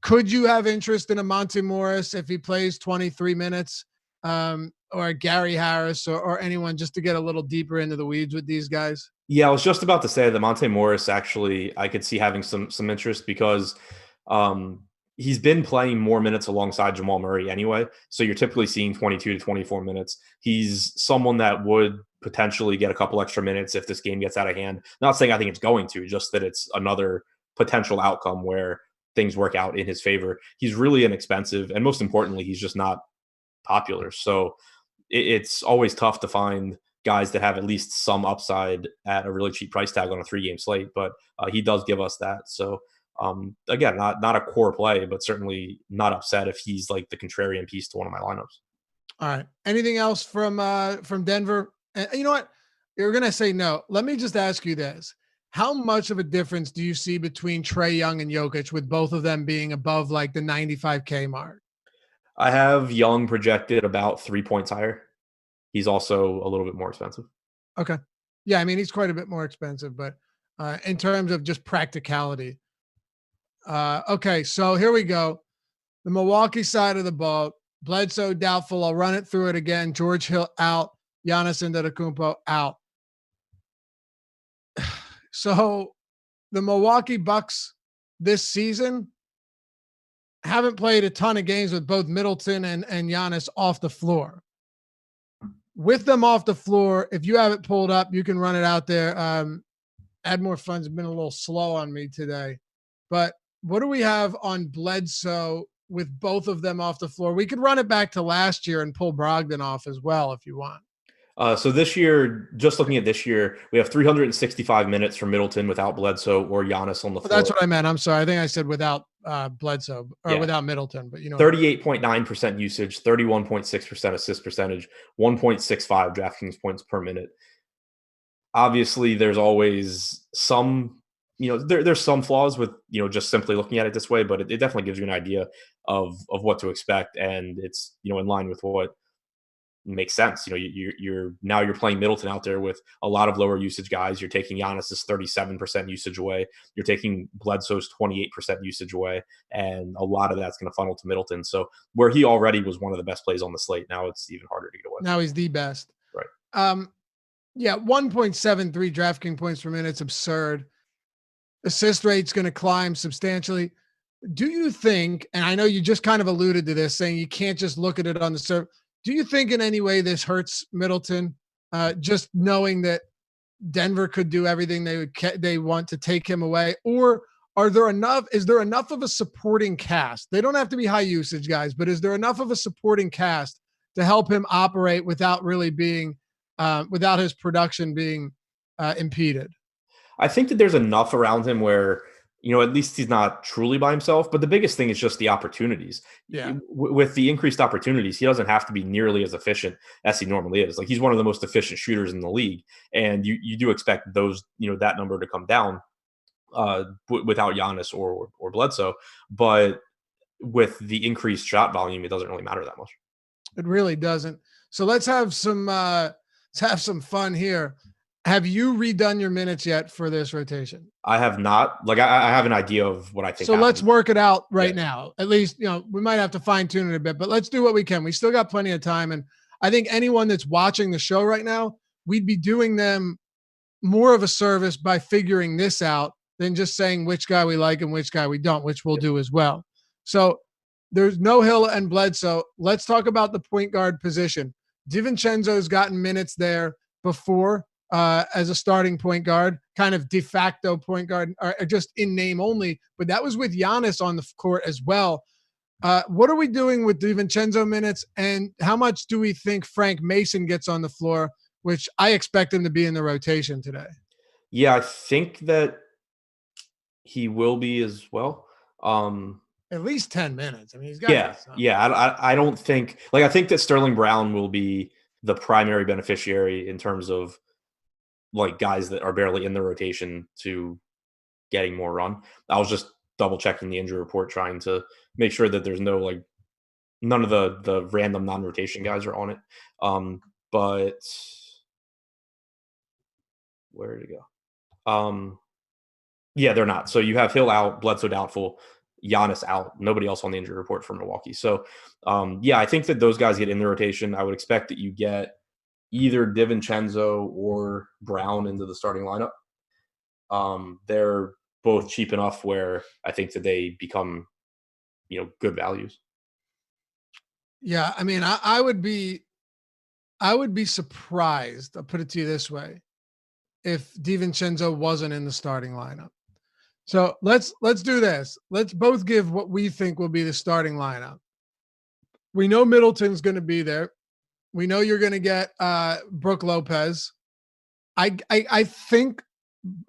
Could you have interest in a Monte Morris if he plays 23 minutes, or Gary Harris or anyone, just to get a little deeper into the weeds with these guys? Yeah, I was just about to say that Monte Morris, actually, I could see having some interest because he's been playing more minutes alongside Jamal Murray anyway. So you're typically seeing 22 to 24 minutes. He's someone that would potentially get a couple extra minutes if this game gets out of hand. Not saying I think it's going to, just that it's another potential outcome where things work out in his favor. He's really inexpensive, and most importantly, he's just not popular. So it's always tough to find guys that have at least some upside at a really cheap price tag on a 3-game slate, but he does give us that. So again, not a core play, but certainly not upset if he's like the contrarian piece to one of my lineups. All right. Anything else from Denver? And you know what? You're gonna say no. Let me just ask you this: how much of a difference do you see between Trae Young and Jokic, with both of them being above like the 95K mark? I have Young projected about 3 points higher. He's also a little bit more expensive. Okay. Yeah, I mean he's quite a bit more expensive, but in terms of just practicality. Okay, so here we go. The Milwaukee side of the ball. Bledsoe doubtful. I'll run it through it again. George Hill out. Giannis Antetokounmpo out. So the Milwaukee Bucks this season haven't played a ton of games with both Middleton and Giannis off the floor. With them off the floor, if you have it pulled up, you can run it out there. Add more funds have been a little slow on me today. But what do we have on Bledsoe with both of them off the floor? We could run it back to last year and pull Brogdon off as well if you want. So this year, just looking at this year, we have 365 minutes for Middleton without Bledsoe or Giannis on the floor. That's what I meant. I'm sorry. I think I said without Bledsoe or without Middleton, but 38.9% usage, 31.6% assist percentage, 1.65 DraftKings points per minute. Obviously, there's always some, there's some flaws with, just simply looking at it this way, but it definitely gives you an idea of what to expect. And it's, in line with what makes sense. You're playing Middleton out there with a lot of lower usage guys. You're taking Giannis's 37% usage away. You're taking Bledsoe's 28% usage away, and a lot of that's going to funnel to Middleton. So where he already was one of the best plays on the slate, now it's even harder to get away. Now he's the best. Right. 1.73 DraftKings points per minute. It's absurd. Assist rate's going to climb substantially. Do you think, and I know you just kind of alluded to this, saying you can't just look at it on the surface. Do you think in any way this hurts Middleton? Just knowing that Denver could do everything they want to take him away, or is there enough of a supporting cast? They don't have to be high usage guys, but is there enough of a supporting cast to help him operate without really being, without his production being impeded? I think that there's enough around him where, at least he's not truly by himself. But the biggest thing is just the opportunities. Yeah. With the increased opportunities, he doesn't have to be nearly as efficient as he normally is. Like, he's one of the most efficient shooters in the league. And you do expect those, that number to come down without Giannis or Bledsoe. But with the increased shot volume, it doesn't really matter that much. It really doesn't. So let's have some fun here. Have you redone your minutes yet for this rotation? I have not. Like, I have an idea of what I think. So let's work it out right now. At least, we might have to fine tune it a bit, but let's do what we can. We still got plenty of time. And I think anyone that's watching the show right now, we'd be doing them more of a service by figuring this out than just saying which guy we like and which guy we don't, which we'll do as well. So there's no Hill and Bledsoe. Let's talk about the point guard position. DiVincenzo's gotten minutes there before as a starting point guard, kind of de facto point guard, or just in name only, but that was with Giannis on the court as well. What are we doing with DiVincenzo minutes, and how much do we think Frank Mason gets on the floor, which I expect him to be in the rotation today? Yeah, I think that he will be as well. At least 10 minutes. I mean, he's got I don't think, I think that Sterling Brown will be the primary beneficiary in terms of guys that are barely in the rotation to getting more run. I was just double checking the injury report, trying to make sure that there's no none of the random non-rotation guys are on it. But where did it go? They're not. So you have Hill out, Bledsoe doubtful, Giannis out, nobody else on the injury report for Milwaukee. So I think that those guys get in the rotation. I would expect that you get either DiVincenzo or Brown into the starting lineup. They're both cheap enough where I think that they become, good values. Yeah. I mean, I would be surprised. I'll put it to you this way. If DiVincenzo wasn't in the starting lineup, So let's do this. Let's both give what we think will be the starting lineup. We know Middleton's going to be there. We know you're going to get Brook Lopez. I think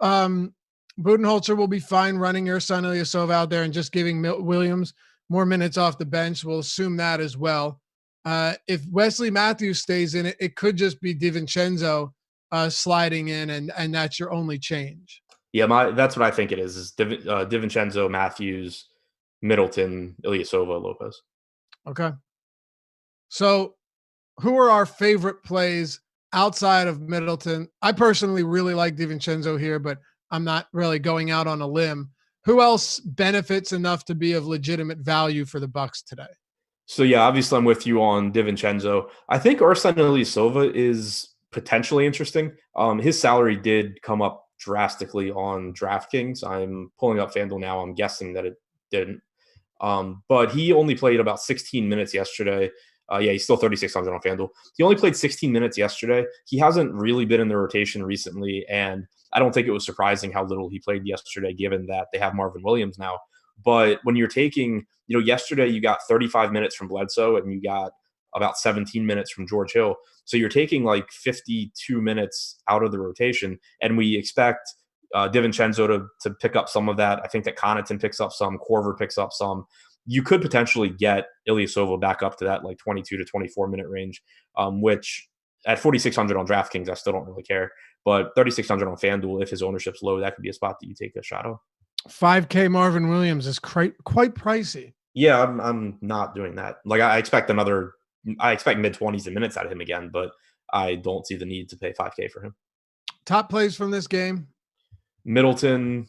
Budenholzer will be fine running your son Ilyasova out there and just giving Williams more minutes off the bench. We'll assume that as well. If Wesley Matthews stays in it, it could just be DiVincenzo sliding in, and that's your only change. Yeah, that's what I think it is DiVincenzo, Matthews, Middleton, Ilyasova, Lopez. Okay. So who are our favorite plays outside of Middleton? I personally really like DiVincenzo here, but I'm not really going out on a limb. Who else benefits enough to be of legitimate value for the Bucks today? So yeah, obviously I'm with you on DiVincenzo. I think Ersan Ilyasova is potentially interesting. His salary did come up drastically on DraftKings. I'm pulling up FanDuel now. I'm guessing that it didn't. But he only played about 16 minutes yesterday. Yeah, he's still 3,600 on FanDuel. He only played 16 minutes yesterday. He hasn't really been in the rotation recently, and I don't think it was surprising how little he played yesterday, given that they have Marvin Williams now. But when you're taking, yesterday you got 35 minutes from Bledsoe and you got about 17 minutes from George Hill. So you're taking like 52 minutes out of the rotation, and we expect DiVincenzo to pick up some of that. I think that Connaughton picks up some, Korver picks up some. You could potentially get Ilyasova back up to that like 22 to 24 minute range, which at 4,600 on DraftKings, I still don't really care. But 3,600 on FanDuel, if his ownership's low, that could be a spot that you take a shot on. 5K Marvin Williams is quite pricey. Yeah, I'm not doing that. Like I expect mid 20s in minutes out of him again, but I don't see the need to pay 5K for him. Top plays from this game: Middleton.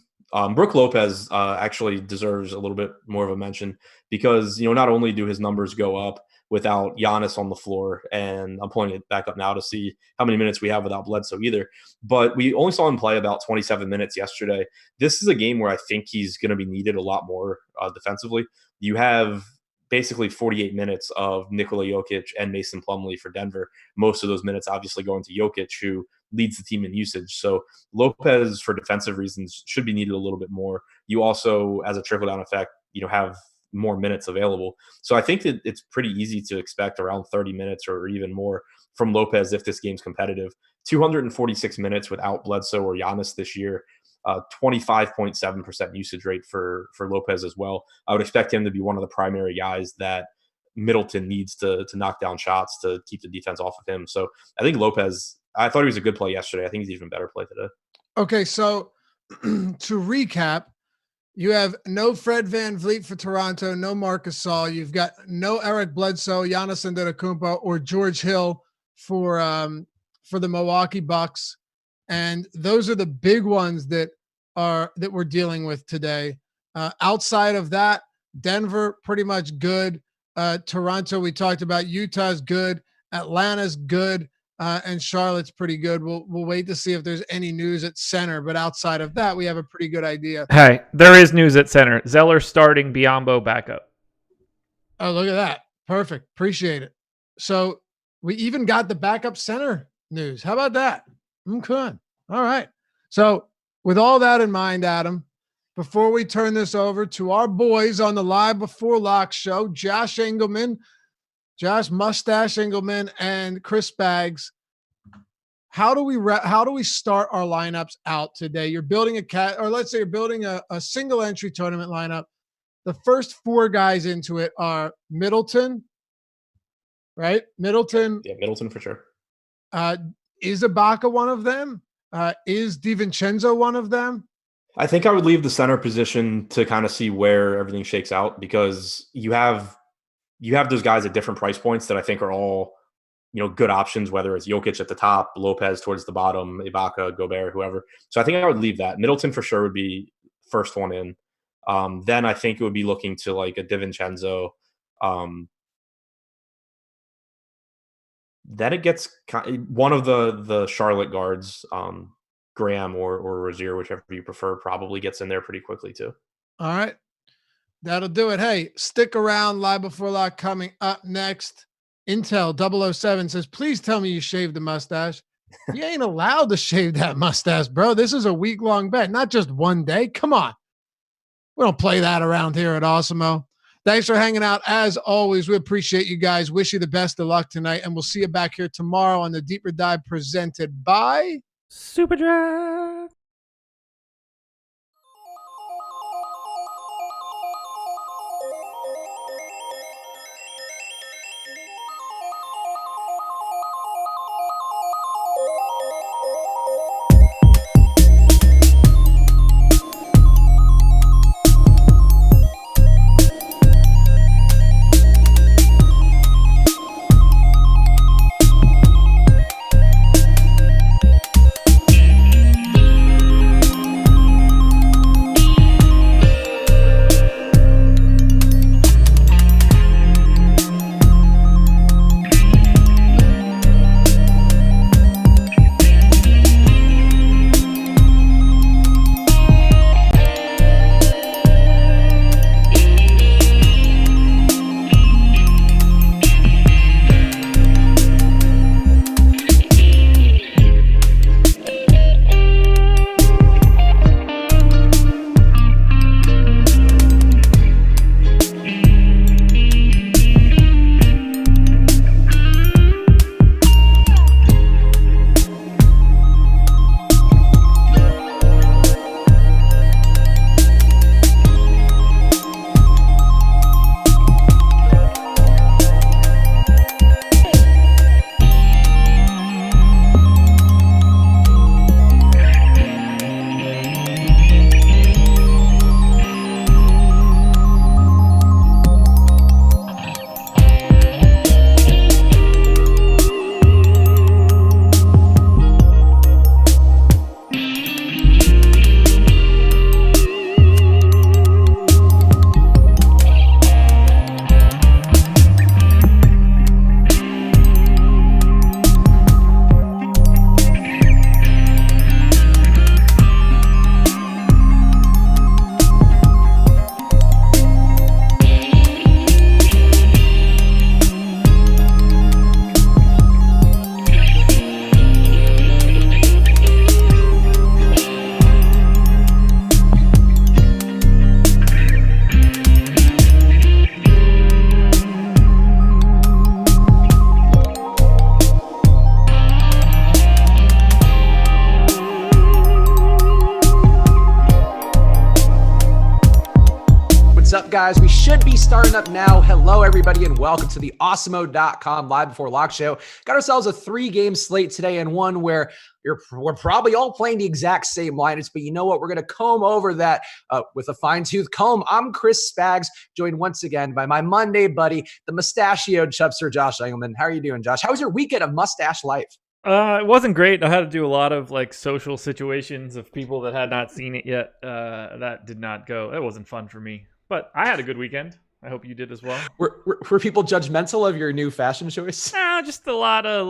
Brook Lopez actually deserves a little bit more of a mention because, not only do his numbers go up without Giannis on the floor, and I'm pulling it back up now to see how many minutes we have without Bledsoe either, but we only saw him play about 27 minutes yesterday. This is a game where I think he's going to be needed a lot more defensively. You have basically 48 minutes of Nikola Jokic and Mason Plumlee for Denver. Most of those minutes obviously going to Jokic, who leads the team in usage. So Lopez, for defensive reasons, should be needed a little bit more. You also, as a trickle-down effect, have more minutes available. So I think that it's pretty easy to expect around 30 minutes or even more from Lopez if this game's competitive. 246 minutes without Bledsoe or Giannis this year. 25.7% usage rate for Lopez as well. I would expect him to be one of the primary guys that Middleton needs to knock down shots to keep the defense off of him. So I think Lopez, I thought he was a good play yesterday. I think he's even better play today. Okay, so to recap, you have no Fred VanVleet for Toronto, no Marc Gasol. You've got no Eric Bledsoe, Giannis Antetokounmpo, or George Hill for the Milwaukee Bucks. And those are the big ones that we're dealing with today. Outside of that, Denver pretty much good. Toronto, we talked about. Utah's good. Atlanta's good. And Charlotte's pretty good. We'll wait to see if there's any news at center. But outside of that, we have a pretty good idea. Hey, there is news at center. Zeller starting, Biyombo backup. Oh, look at that. Perfect. Appreciate it. So we even got the backup center news. How about that? Okay. All right. So with all that in mind, Adam, before we turn this over to our boys on the Live Before Lock show, Josh Mustache Engelman, and Chris Baggs, how do we start our lineups out today? You're building let's say you're building a single entry tournament lineup. The first four guys into it are Middleton, right? Middleton. Yeah, Middleton for sure. Is Ibaka one of them? Is DiVincenzo one of them? I think I would leave the center position to kind of see where everything shakes out, because you have those guys at different price points that I think are all, good options, whether it's Jokic at the top, Lopez towards the bottom, Ibaka, Gobert, whoever. So I think I would leave that. Middleton for sure would be first one in. Then I think it would be looking to like a DiVincenzo. Then it gets one of the Charlotte guards, Graham or Rozier, whichever you prefer, probably gets in there pretty quickly too. All right. That'll do it. Hey, stick around. Live Before Lock coming up next. Intel 007 says, please tell me you shaved the mustache. You ain't allowed to shave that mustache, bro. This is a week-long bet, not just one day. Come on. We don't play that around here at Awesemo. Thanks for hanging out. As always, we appreciate you guys. Wish you the best of luck tonight, and we'll see you back here tomorrow on the Deeper Dive presented by SuperDraft. up, guys? We should be starting up now. Hello, everybody, and welcome to the Awesemo.com Live Before Lock show. Got ourselves a 3-game slate today, and one where we're probably all playing the exact same lineups, but you know what? We're going to comb over that with a fine-tooth comb. I'm Chris Spags, joined once again by my Monday buddy, the mustachioed chubster, Josh Engelman. How are you doing, Josh? How was your weekend of mustache life? It wasn't great. I had to do a lot of social situations of people that had not seen it yet. That did not go. It wasn't fun for me, but I had a good weekend. I hope you did as well. Were people judgmental of your new fashion choice? No, just a lot of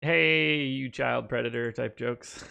hey, you child predator type jokes.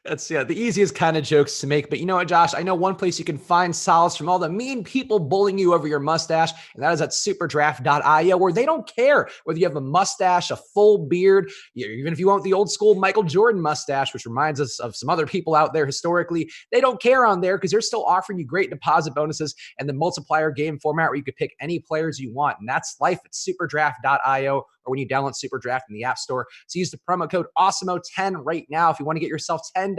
That's the easiest kind of jokes to make. But you know what, Josh? I know one place you can find solace from all the mean people bullying you over your mustache, and that is at SuperDraft.io, where they don't care whether you have a mustache, a full beard, even if you want the old school Michael Jordan mustache, which reminds us of some other people out there historically. They don't care on there because they're still offering you great deposit bonuses and the multiplier game format where you could pick any players you want. And that's life at SuperDraft.io, or when you download SuperDraft in the App Store. So use the promo code Awesemo10 right now if you want to get yourself $10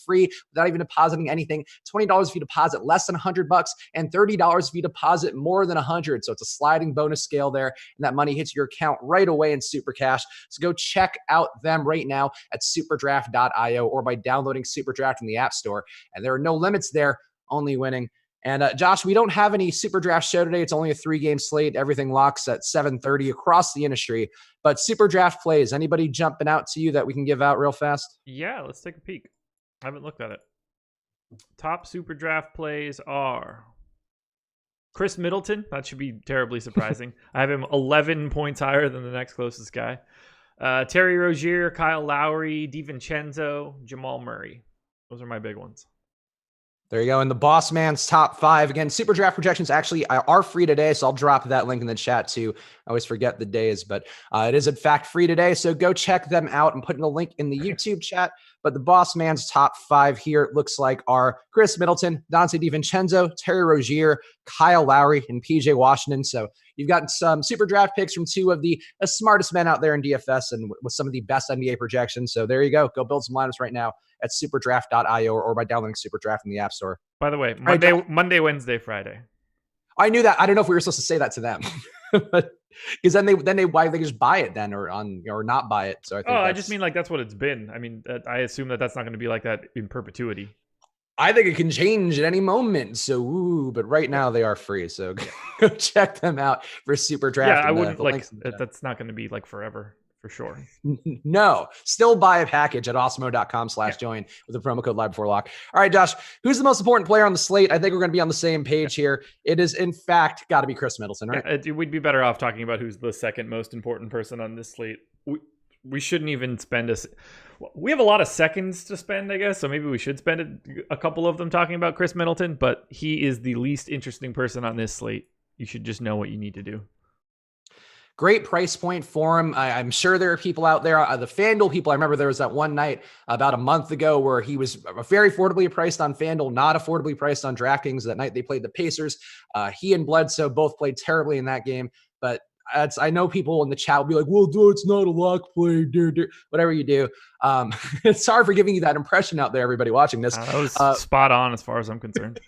free without even depositing anything. $20 if you deposit less than $100, and $30 if you deposit more than $100. So it's a sliding bonus scale there, and that money hits your account right away in Super Cash. So go check out them right now at SuperDraft.io or by downloading SuperDraft in the App Store. And there are no limits there, only winning. And Josh, we don't have any Super Draft show today. It's only a 3-game slate. Everything locks at 7:30 across the industry. But Super Draft plays, anybody jumping out to you that we can give out real fast? Yeah, let's take a peek. I haven't looked at it. Top Super Draft plays are Chris Middleton. That should be terribly surprising. I have him 11 points higher than the next closest guy. Terry Rozier, Kyle Lowry, DiVincenzo, Jamal Murray. Those are my big ones. There you go. And the Boss Man's top 5. Again, Super Draft projections actually are free today, so I'll drop that link in the chat too. I always forget the days, but it is in fact free today. So go check them out and put in the link in the YouTube chat. But the boss man's top 5 here, it looks like, are Chris Middleton, Dante DiVincenzo, Terry Rozier, Kyle Lowry, and PJ Washington. So you've gotten some super draft picks from 2 of the smartest men out there in DFS and with some of the best NBA projections. So there you go. Go build some lineups right now at superdraft.io or by downloading SuperDraft in the App Store. By the way, Monday, Wednesday, Friday. I knew that. I don't know if we were supposed to say that to them, but because then they why they just buy it then or not buy it. So I just mean like that's what it's been. I mean, I assume that's not going to be like that in perpetuity. I think it can change at any moment. So, but right now they are free. So go check them out for SuperDraft. Yeah, I wouldn't like that's not going to be like forever. For sure. No, still buy a package at awesemo.com/join with the promo code LiveBeforeLock. All right, Josh, who's the most important player on the slate? I think we're going to be on the same page here. It is, in fact, got to be Chris Middleton, right? We'd be better off talking about who's the second most important person on this slate. We shouldn't even spend we have a lot of seconds to spend, I guess, so maybe we should spend a couple of them talking about Chris Middleton, but he is the least interesting person on this slate. You should just know what you need to do. Great price point for him. I'm sure there are people out there, the FanDuel people. I remember there was that one night about a month ago where he was very affordably priced on FanDuel, not affordably priced on DraftKings. That night they played the Pacers. He and Bledsoe both played terribly in that game. But I know people in the chat will be like, well, dude, it's not a lock play, dude. Whatever you do. Sorry for giving you that impression out there, everybody watching this. That was spot on as far as I'm concerned.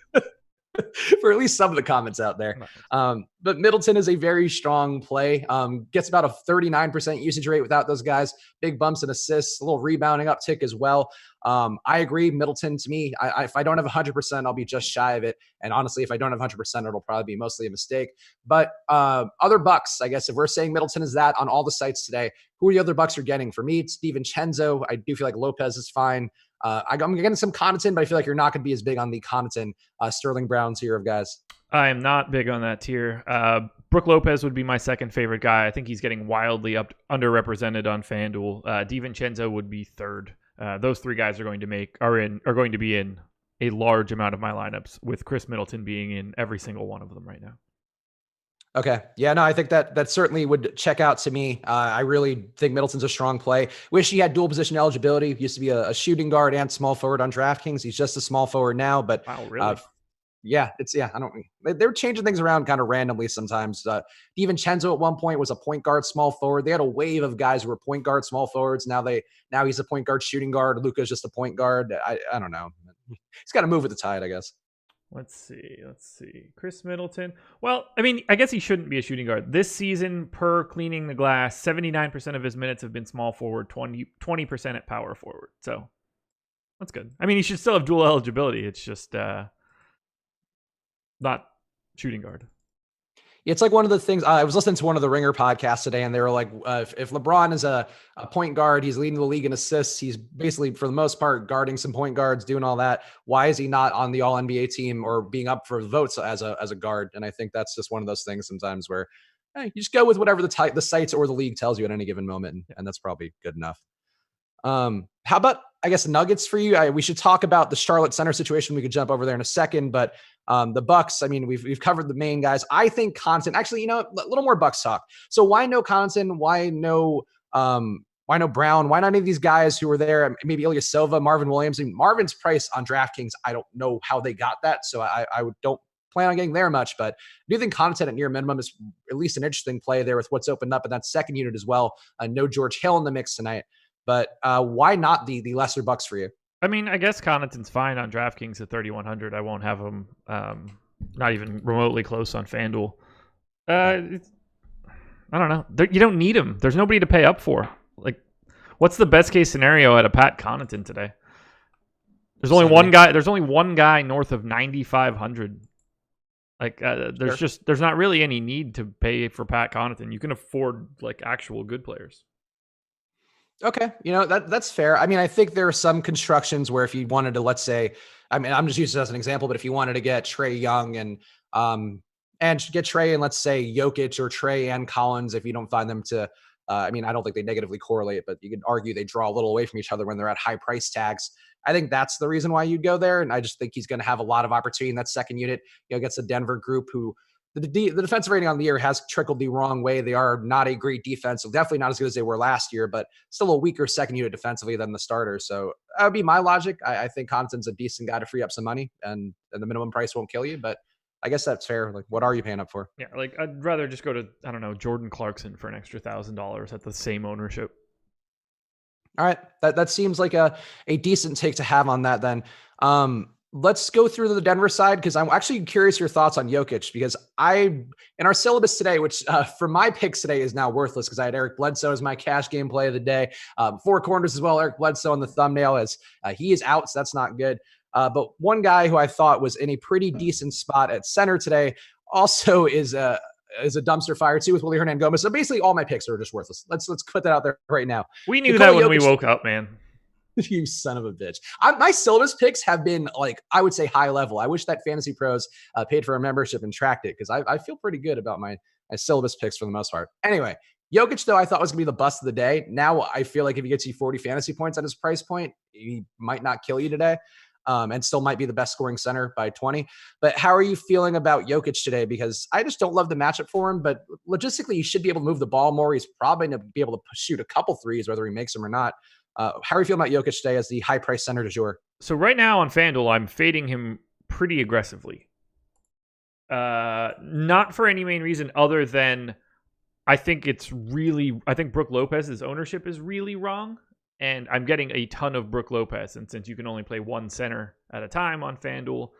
For at least some of the comments out there. But Middleton is a very strong play. Gets about a 39% usage rate without those guys. Big bumps and assists, a little rebounding uptick as well. I agree. Middleton, to me, if I don't have 100%, I'll be just shy of it. And honestly, if I don't have 100%, it'll probably be mostly a mistake. But other bucks, I guess, if we're saying Middleton is that on all the sites today, who are the other bucks you're getting? For me, it's DiVincenzo. I do feel like Lopez is fine. I'm getting some Connaughton, but I feel like you're not going to be as big on the Connaughton, Sterling Brown tier of guys. I am not big on that tier. Brook Lopez would be my second favorite guy. I think he's getting wildly underrepresented on FanDuel. DiVincenzo would be third. Those 3 guys are going to be in a large amount of my lineups, with Chris Middleton being in every single one of them right now. Okay. Yeah, no, I think that certainly would check out to me. I really think Middleton's a strong play. Wish he had dual position eligibility. He used to be a shooting guard and small forward on DraftKings. He's just a small forward now, but wow, really? They're changing things around kind of randomly sometimes. DiVincenzo at one point was a point guard, small forward. They had a wave of guys who were point guard, small forwards. Now he's a point guard, shooting guard. Luka's just a point guard. I don't know. He's got to move with the tide, I guess. Let's see. Chris Middleton. Well, I mean, I guess he shouldn't be a shooting guard. This season, per Cleaning the Glass, 79% of his minutes have been small forward, 20% at power forward. So that's good. I mean, he should still have dual eligibility. It's just not shooting guard. It's like one of the things I was listening to one of the Ringer podcasts today, and they were like, if LeBron is a point guard, he's leading the league in assists. He's basically, for the most part, guarding some point guards, doing all that. Why is he not on the All NBA team or being up for votes as a guard? And I think that's just one of those things sometimes where you just go with whatever the sites or the league tells you at any given moment, and that's probably good enough. How about, I guess, Nuggets for you? We should talk about the Charlotte center situation. We could jump over there in a second, but the Bucks, I mean, we've covered the main guys. I think Connaughton, actually, a little more Bucks talk. So why no Connaughton? Why no Brown? Why not any of these guys who were there? Maybe Ilya Silva, Marvin Williams. I mean, Marvin's price on DraftKings, I don't know how they got that. So I don't plan on getting there much, but I do think Connaughton at near minimum is at least an interesting play there with what's opened up in that second unit as well. No George Hill in the mix tonight, but why not the lesser Bucks for you? I mean, I guess Connaughton's fine on DraftKings at 3,100. I won't have him not even remotely close on FanDuel. I don't know. You don't need him. There's nobody to pay up for. Like, what's the best case scenario at a Pat Connaughton today? There's only one guy. There's only one guy north of 9,500. Like, there's not really any need to pay for Pat Connaughton. You can afford like actual good players. Okay. That's fair. I mean, I think there are some constructions where if you wanted to, let's say, I mean, I'm just using it as an example, but if you wanted to get Trae Young and get Trae and let's say Jokic or Trae and Collins, if you don't find them to, I mean, I don't think they negatively correlate, but you could argue they draw a little away from each other when they're at high price tags. I think that's the reason why you'd go there. And I just think he's going to have a lot of opportunity in that second unit, against the Denver group who the defensive rating on the year has trickled the wrong way. They are not a great defense, so definitely not as good as they were last year, but still a weaker second unit defensively than the starters. So that would be my logic. I think Connaughton's a decent guy to free up some money, and the minimum price won't kill you, but I guess that's fair. Like, what are you paying up for? Yeah, like I'd rather just go to, I don't know, Jordan Clarkson for an extra $1,000 at the same ownership. All right. That seems like a decent take to have on that then. Let's go through the Denver side, because I'm actually curious your thoughts on Jokic, because in our syllabus today, which for my picks today is now worthless because I had Eric Bledsoe as my cash game play of the day. 4 corners as well, Eric Bledsoe on the thumbnail, as he is out, so that's not good. But one guy who I thought was in a pretty decent spot at center today also is a dumpster fire too, with Willie Hernangomez. So basically all my picks are just worthless. Let's put that out there right now. We knew that when we woke up, man. You son of a bitch. My syllabus picks have been, like, I would say high level. I wish that Fantasy Pros paid for a membership and tracked it, because I feel pretty good about my syllabus picks for the most part. Anyway, Jokic, though, I thought was going to be the bust of the day. Now I feel like if he gets you 40 fantasy points at his price point, he might not kill you today. And still might be the best scoring center by 20. But how are you feeling about Jokic today? Because I just don't love the matchup for him, but logistically, he should be able to move the ball more. He's probably going to be able to shoot a couple threes, whether he makes them or not. How are you feeling about Jokic today as the high price center du jour? So right now on FanDuel, I'm fading him pretty aggressively. Not for any main reason other than I think Brook Lopez's ownership is really wrong. And I'm getting a ton of Brook Lopez. And since you can only play one center at a time on FanDuel,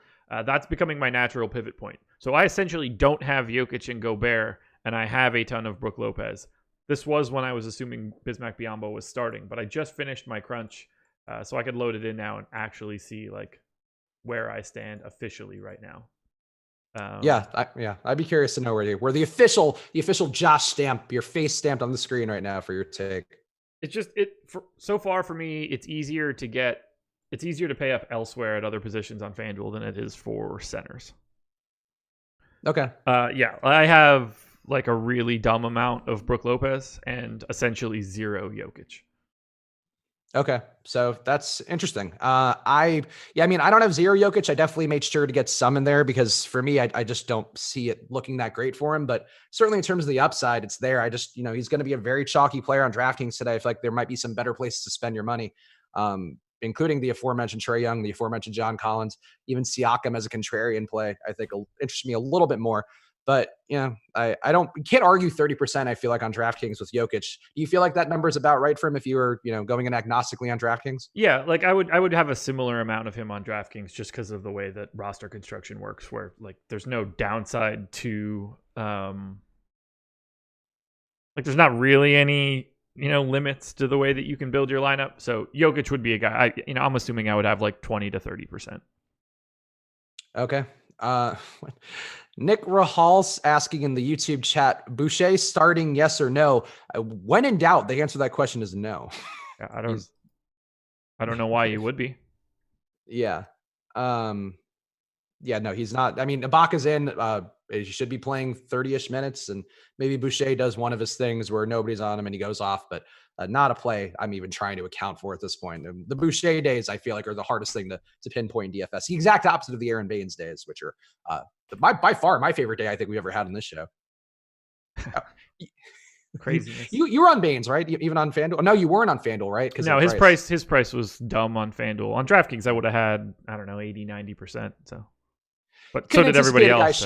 that's becoming my natural pivot point. So I essentially don't have Jokic and Gobert, and I have a ton of Brook Lopez. This was when I was assuming Bismack Biyombo was starting, but I just finished my crunch, so I could load it in now and actually see like where I stand officially right now. I'd be curious to know where the official Josh stamp, your face stamped on the screen right now for your take. So far for me, it's easier to pay up elsewhere at other positions on FanDuel than it is for centers. Okay. I have like a really dumb amount of Brook Lopez and essentially 0 Jokic. Okay, so that's interesting. I don't have 0 Jokic. I definitely made sure to get some in there because for me, I just don't see it looking that great for him. But certainly in terms of the upside, it's there. I just, he's going to be a very chalky player on DraftKings today. I feel like there might be some better places to spend your money, including the aforementioned Trae Young, the aforementioned John Collins, even Siakam as a contrarian play. I think will interest me a little bit more. But I can't argue 30%. I feel like on DraftKings with Jokic. Do you feel like that number is about right for him if you were going in agnostically on DraftKings? Yeah, like I would have a similar amount of him on DraftKings just because of the way that roster construction works, where like there's no downside to like there's not really any limits to the way that you can build your lineup. So Jokic would be a guy. I'm assuming I would have like 20 to 30%. Okay. Nick Rahal's asking in the YouTube chat, Boucher starting, yes or no? When in doubt, the answer to that question is no. I don't know why you would be. Yeah. No, he's not. I mean, Ibaka's in. He should be playing 30-ish minutes, and maybe Boucher does one of his things where nobody's on him and he goes off, but not a play I'm even trying to account for at this point. The Boucher days, I feel like, are the hardest thing to pinpoint in DFS. The exact opposite of the Aaron Baines days, which are by far my favorite day I think we've ever had on this show. Craziness. You were on Baines, right? Even on FanDuel? No, you weren't on FanDuel, right? No, his price was dumb on FanDuel. On DraftKings, I would have had, 80-90%. So, but so did everybody else.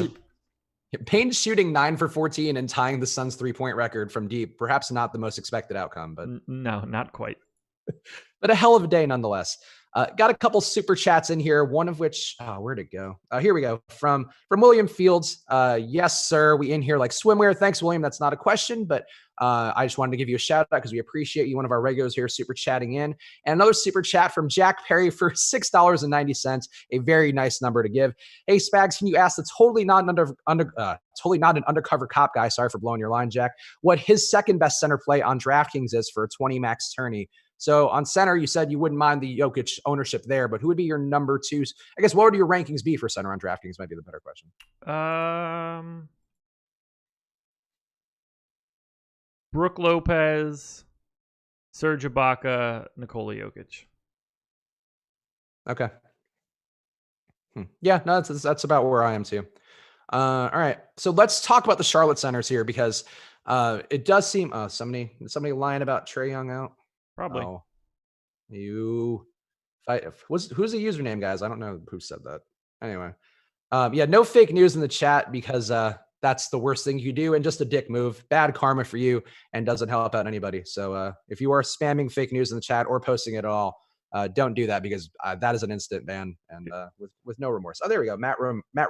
Baines shooting 9 for 14 and tying the Suns 3-point record from deep. Perhaps not the most expected outcome, but no, not quite. But a hell of a day nonetheless. Got a couple super chats in here, one of which, where'd it go? Here we go. From William Fields. Yes, sir. We in here like swimwear. Thanks, William. That's not a question, but I just wanted to give you a shout out because we appreciate you. One of our regulars here super chatting in. And another super chat from Jack Perry for $6.90. A very nice number to give. Hey, Spags, can you ask the totally not an undercover cop guy, sorry for blowing your line, Jack, what his second best center play on DraftKings is for a 20 max tourney? So on center, you said you wouldn't mind the Jokic ownership there, but who would be your number 2? I guess what would your rankings be for center on DraftKings might be the better question. Brook Lopez, Serge Ibaka, Nikola Jokic. Okay. Yeah, no, that's about where I am too. All right. So let's talk about the Charlotte centers here because it does seem somebody lying about Trae Young out. Probably. Oh, you fight. Who's the username, guys? I don't know who said that. Anyway, yeah, no fake news in the chat because that's the worst thing you do and just a dick move. Bad karma for you and doesn't help out anybody. So if you are spamming fake news in the chat or posting it at all, don't do that because that is an instant ban and with no remorse. Oh, there we go. Matt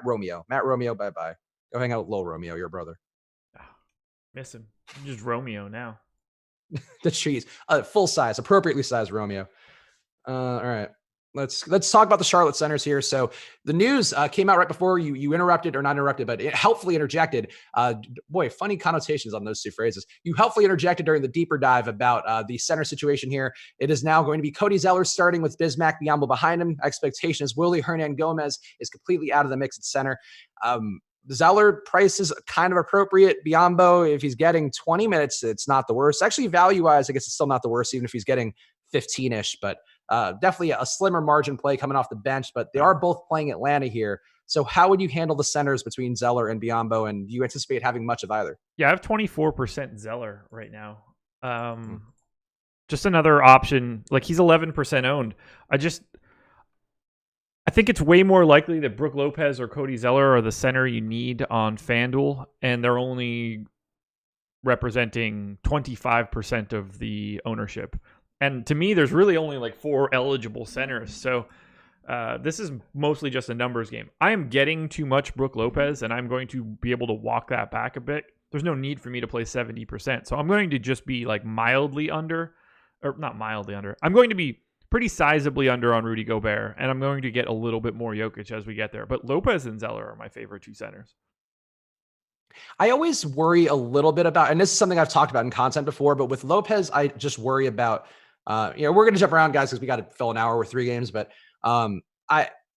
Romeo. Bye bye. Go hang out with Lil Romeo, your brother. Miss him. Just Romeo now. The cheese, full size, appropriately sized Romeo. All right. Let's talk about the Charlotte centers here. So the news came out right before you interrupted, or not interrupted, but it helpfully interjected. Boy, funny connotations on those two phrases. You helpfully interjected during the deeper dive about the center situation here. It is now going to be Cody Zeller starting with Bismack Biyombo behind him. Expectation is Willie Hernan-Gomez is completely out of the mix at center. Zeller price is kind of appropriate. Biyombo, if he's getting 20 minutes, it's not the worst. Actually, value-wise, I guess it's still not the worst, even if he's getting 15-ish, but definitely a slimmer margin play coming off the bench, but they are both playing Atlanta here. So how would you handle the centers between Zeller and Biyombo, and do you anticipate having much of either? Yeah, I have 24% Zeller right now. Just another option. Like, he's 11% owned. I think it's way more likely that Brook Lopez or Cody Zeller are the center you need on FanDuel, and they're only representing 25% of the ownership. And to me, there's really only like 4 eligible centers. So this is mostly just a numbers game. I am getting too much Brook Lopez, and I'm going to be able to walk that back a bit. There's no need for me to play 70%. So I'm going to just be like mildly under, or not mildly under. I'm going to be pretty sizably under on Rudy Gobert, and I'm going to get a little bit more Jokic as we get there. But Lopez and Zeller are my favorite 2 centers. I always worry a little bit about, and this is something I've talked about in content before, but with Lopez, I just worry about, we're going to jump around, guys, because we got to fill an hour with 3 games. But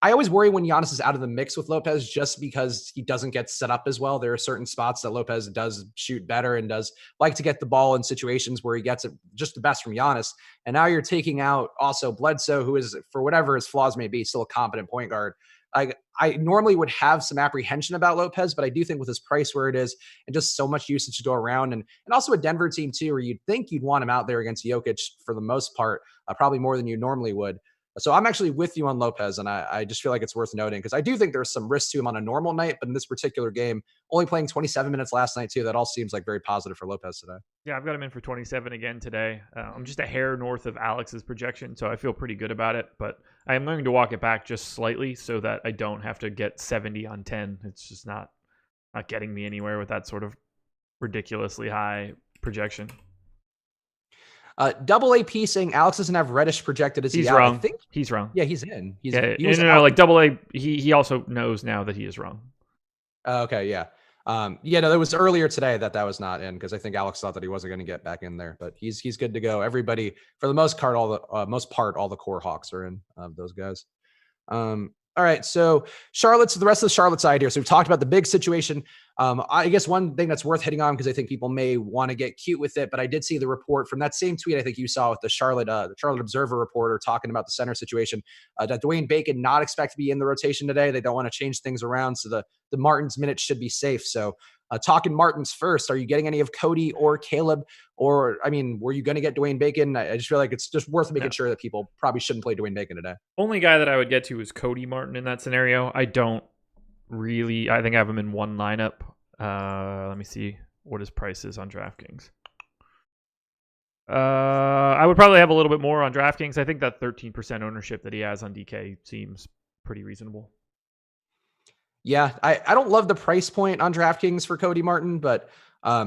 I always worry when Giannis is out of the mix with Lopez just because he doesn't get set up as well. There are certain spots that Lopez does shoot better and does like to get the ball in situations where he gets it just the best from Giannis. And now you're taking out also Bledsoe, who is, for whatever his flaws may be, still a competent point guard. I normally would have some apprehension about Lopez, but I do think with his price where it is and just so much usage to go around, and also a Denver team too, where you'd think you'd want him out there against Jokic for the most part, probably more than you normally would. So I'm actually with you on Lopez, and I just feel like it's worth noting because I do think there's some risk to him on a normal night, but in this particular game, only playing 27 minutes last night too, that all seems like very positive for Lopez today. Yeah, I've got him in for 27 again today. I'm just a hair north of Alex's projection, so I feel pretty good about it, but I am going to walk it back just slightly so that I don't have to get 70 on 10. It's just not getting me anywhere with that sort of ridiculously high projection. Double AP saying Alex doesn't have Reddish projected as he's out. wrong. I think he's wrong. Yeah, he's in. No, like Double A. He also knows now that he is wrong. Okay, yeah. No, that was earlier today that was not in because I think Alex thought that he wasn't going to get back in there, but he's good to go. Everybody, for the most part, all the core Hawks are in those guys. All right, so Charlotte's the rest of the Charlotte side here. So we've talked about the big situation. I guess one thing that's worth hitting on because I think people may want to get cute with it, but I did see the report from that same tweet I think you saw with the Charlotte Observer reporter talking about the center situation. That Dwayne Bacon not expect to be in the rotation today. They don't want to change things around, so the Martins minutes should be safe. So talking Martins first, are you getting any of Cody or Caleb? Or, I mean, were you going to get Dwayne Bacon? I just feel like it's just worth making sure that people probably shouldn't play Dwayne Bacon today. Only guy that I would get to is Cody Martin in that scenario. I think I have him in one lineup. Let me see what his price is on DraftKings. I would probably have a little bit more on DraftKings. I think that 13% ownership that he has on DK seems pretty reasonable. Yeah, I don't love the price point on DraftKings for Cody Martin, but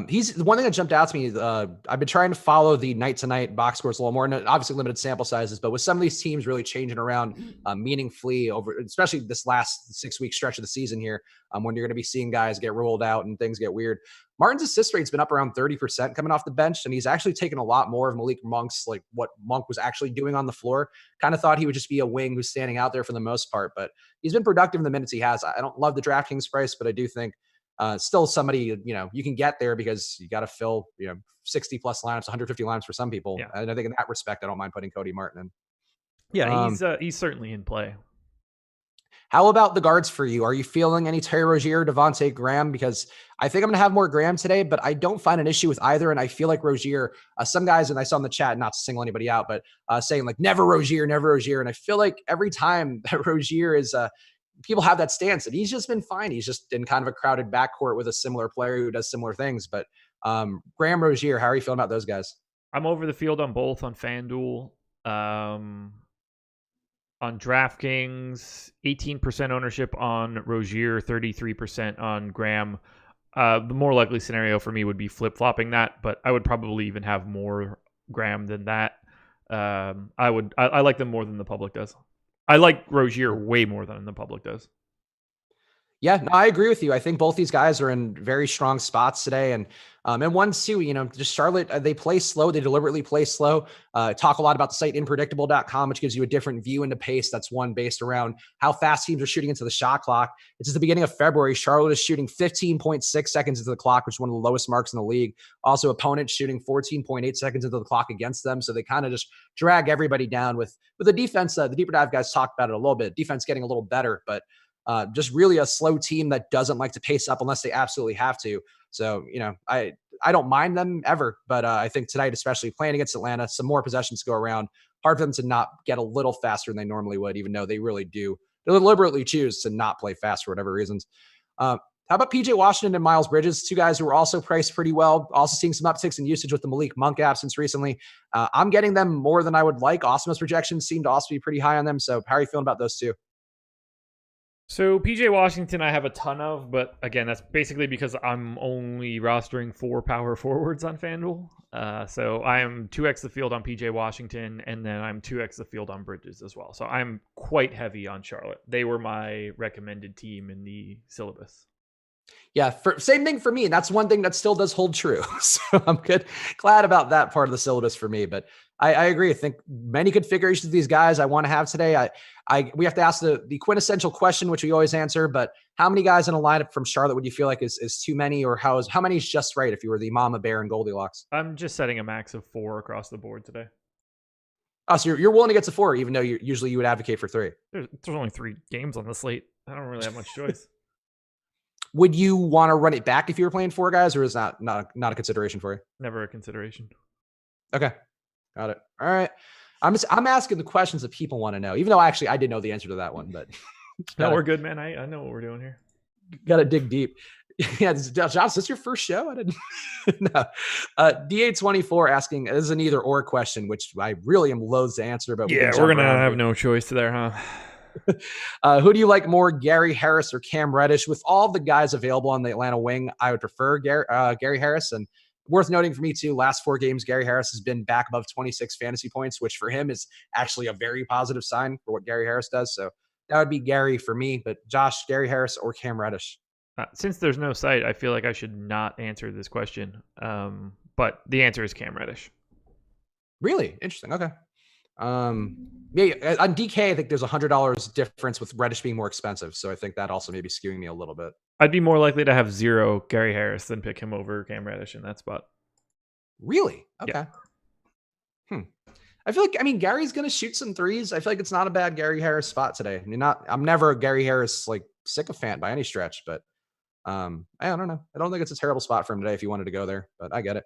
he's the one thing that jumped out to me. I've been trying to follow the night-to-night box scores a little more, and obviously limited sample sizes, but with some of these teams really changing around meaningfully over, especially this last 6-week stretch of the season here, when you're going to be seeing guys get ruled out and things get weird. Martin's assist rate's been up around 30% coming off the bench, and he's actually taken a lot more of Malik Monk's, like what Monk was actually doing on the floor. Kind of thought he would just be a wing who's standing out there for the most part, but he's been productive in the minutes he has. I don't love the DraftKings price, but I do think still somebody, you can get there because you got to fill, 60 plus lineups, 150 lineups for some people. Yeah. And I think in that respect, I don't mind putting Cody Martin in. Yeah, he's certainly in play. How about the guards for you? Are you feeling any Terry Rozier, Devontae Graham? Because I think I'm going to have more Graham today, but I don't find an issue with either. And I feel like Rozier, some guys, and I saw in the chat, not to single anybody out, but saying like never Rozier, never Rozier. And I feel like every time that Rozier is, people have that stance and he's just been fine. He's just in kind of a crowded backcourt with a similar player who does similar things. But Graham, Rozier, how are you feeling about those guys? I'm over the field on both on FanDuel. On DraftKings, 18% ownership on Rozier, 33% on Graham. The more likely scenario for me would be flip-flopping that, but I would probably even have more Graham than that. I like them more than the public does. I like Rozier way more than the public does. Yeah, no, I agree with you. I think both these guys are in very strong spots today. And one, too, just Charlotte, they play slow. They deliberately play slow. Talk a lot about the site inpredictable.com, which gives you a different view into pace. That's one based around how fast teams are shooting into the shot clock. It's just the beginning of February. Charlotte is shooting 15.6 seconds into the clock, which is one of the lowest marks in the league. Also, opponents shooting 14.8 seconds into the clock against them. So they kind of just drag everybody down with the defense. The deeper dive guys talked about it a little bit. Defense getting a little better, but just really a slow team that doesn't like to pace up unless they absolutely have to. So, I don't mind them ever, but I think tonight, especially playing against Atlanta, some more possessions go around. Hard for them to not get a little faster than they normally would, even though they really do. They deliberately choose to not play fast for whatever reasons. How about PJ Washington and Miles Bridges, two guys who were also priced pretty well, also seeing some upticks in usage with the Malik Monk absence recently. I'm getting them more than I would like. Awesemo's projections seem to also be pretty high on them. So how are you feeling about those two? So PJ Washington, I have a ton of, but again, that's basically because I'm only rostering 4 power forwards on FanDuel. So I am 2x the field on PJ Washington, and then I'm 2x the field on Bridges as well. So I'm quite heavy on Charlotte. They were my recommended team in the syllabus. Yeah, same thing for me. And that's one thing that still does hold true. So I'm glad about that part of the syllabus for me. But I agree. I think many configurations of these guys I want to have today. We have to ask the quintessential question, which we always answer. But how many guys in a lineup from Charlotte would you feel like is too many, or how many is just right if you were the Mama Bear and Goldilocks? I'm just setting a max of 4 across the board today. Oh, so you're willing to get to 4, even though usually you would advocate for 3. There's only 3 games on the slate. I don't really have much choice. Would you want to run it back if you were playing 4 guys, or is that not a consideration for you? Never a consideration. Okay. Got it. All right. I'm asking the questions that people want to know, even though I did know the answer to that one, but no, we're good, man. I know what we're doing here. Got to dig deep. Yeah. Josh, is this your first show? I didn't no. DA24 asking, this is an either or question, which I really am loath to answer, but yeah, we're going to have no choice there, huh? Who do you like more, Gary Harris or Cam Reddish? With all the guys available on the Atlanta wing, I would prefer Gary Harris. And worth noting for me too, last 4 games, Gary Harris has been back above 26 fantasy points, which for him is actually a very positive sign for what Gary Harris does. So that would be Gary for me. But Josh, Gary Harris or Cam Reddish? Since there's no site, I feel like I should not answer this question. But the answer is Cam Reddish. Really? Interesting. Okay. Yeah, on DK, I think there's $100 difference with Reddish being more expensive. So I think that also may be skewing me a little bit. I'd be more likely to have 0 Gary Harris than pick him over Cam Reddish in that spot. Really? Okay. Yeah. I feel like, Gary's going to shoot some threes. I feel like it's not a bad Gary Harris spot today. I'm never a Gary Harris sycophant by any stretch, but I don't know. I don't think it's a terrible spot for him today if you wanted to go there, but I get it.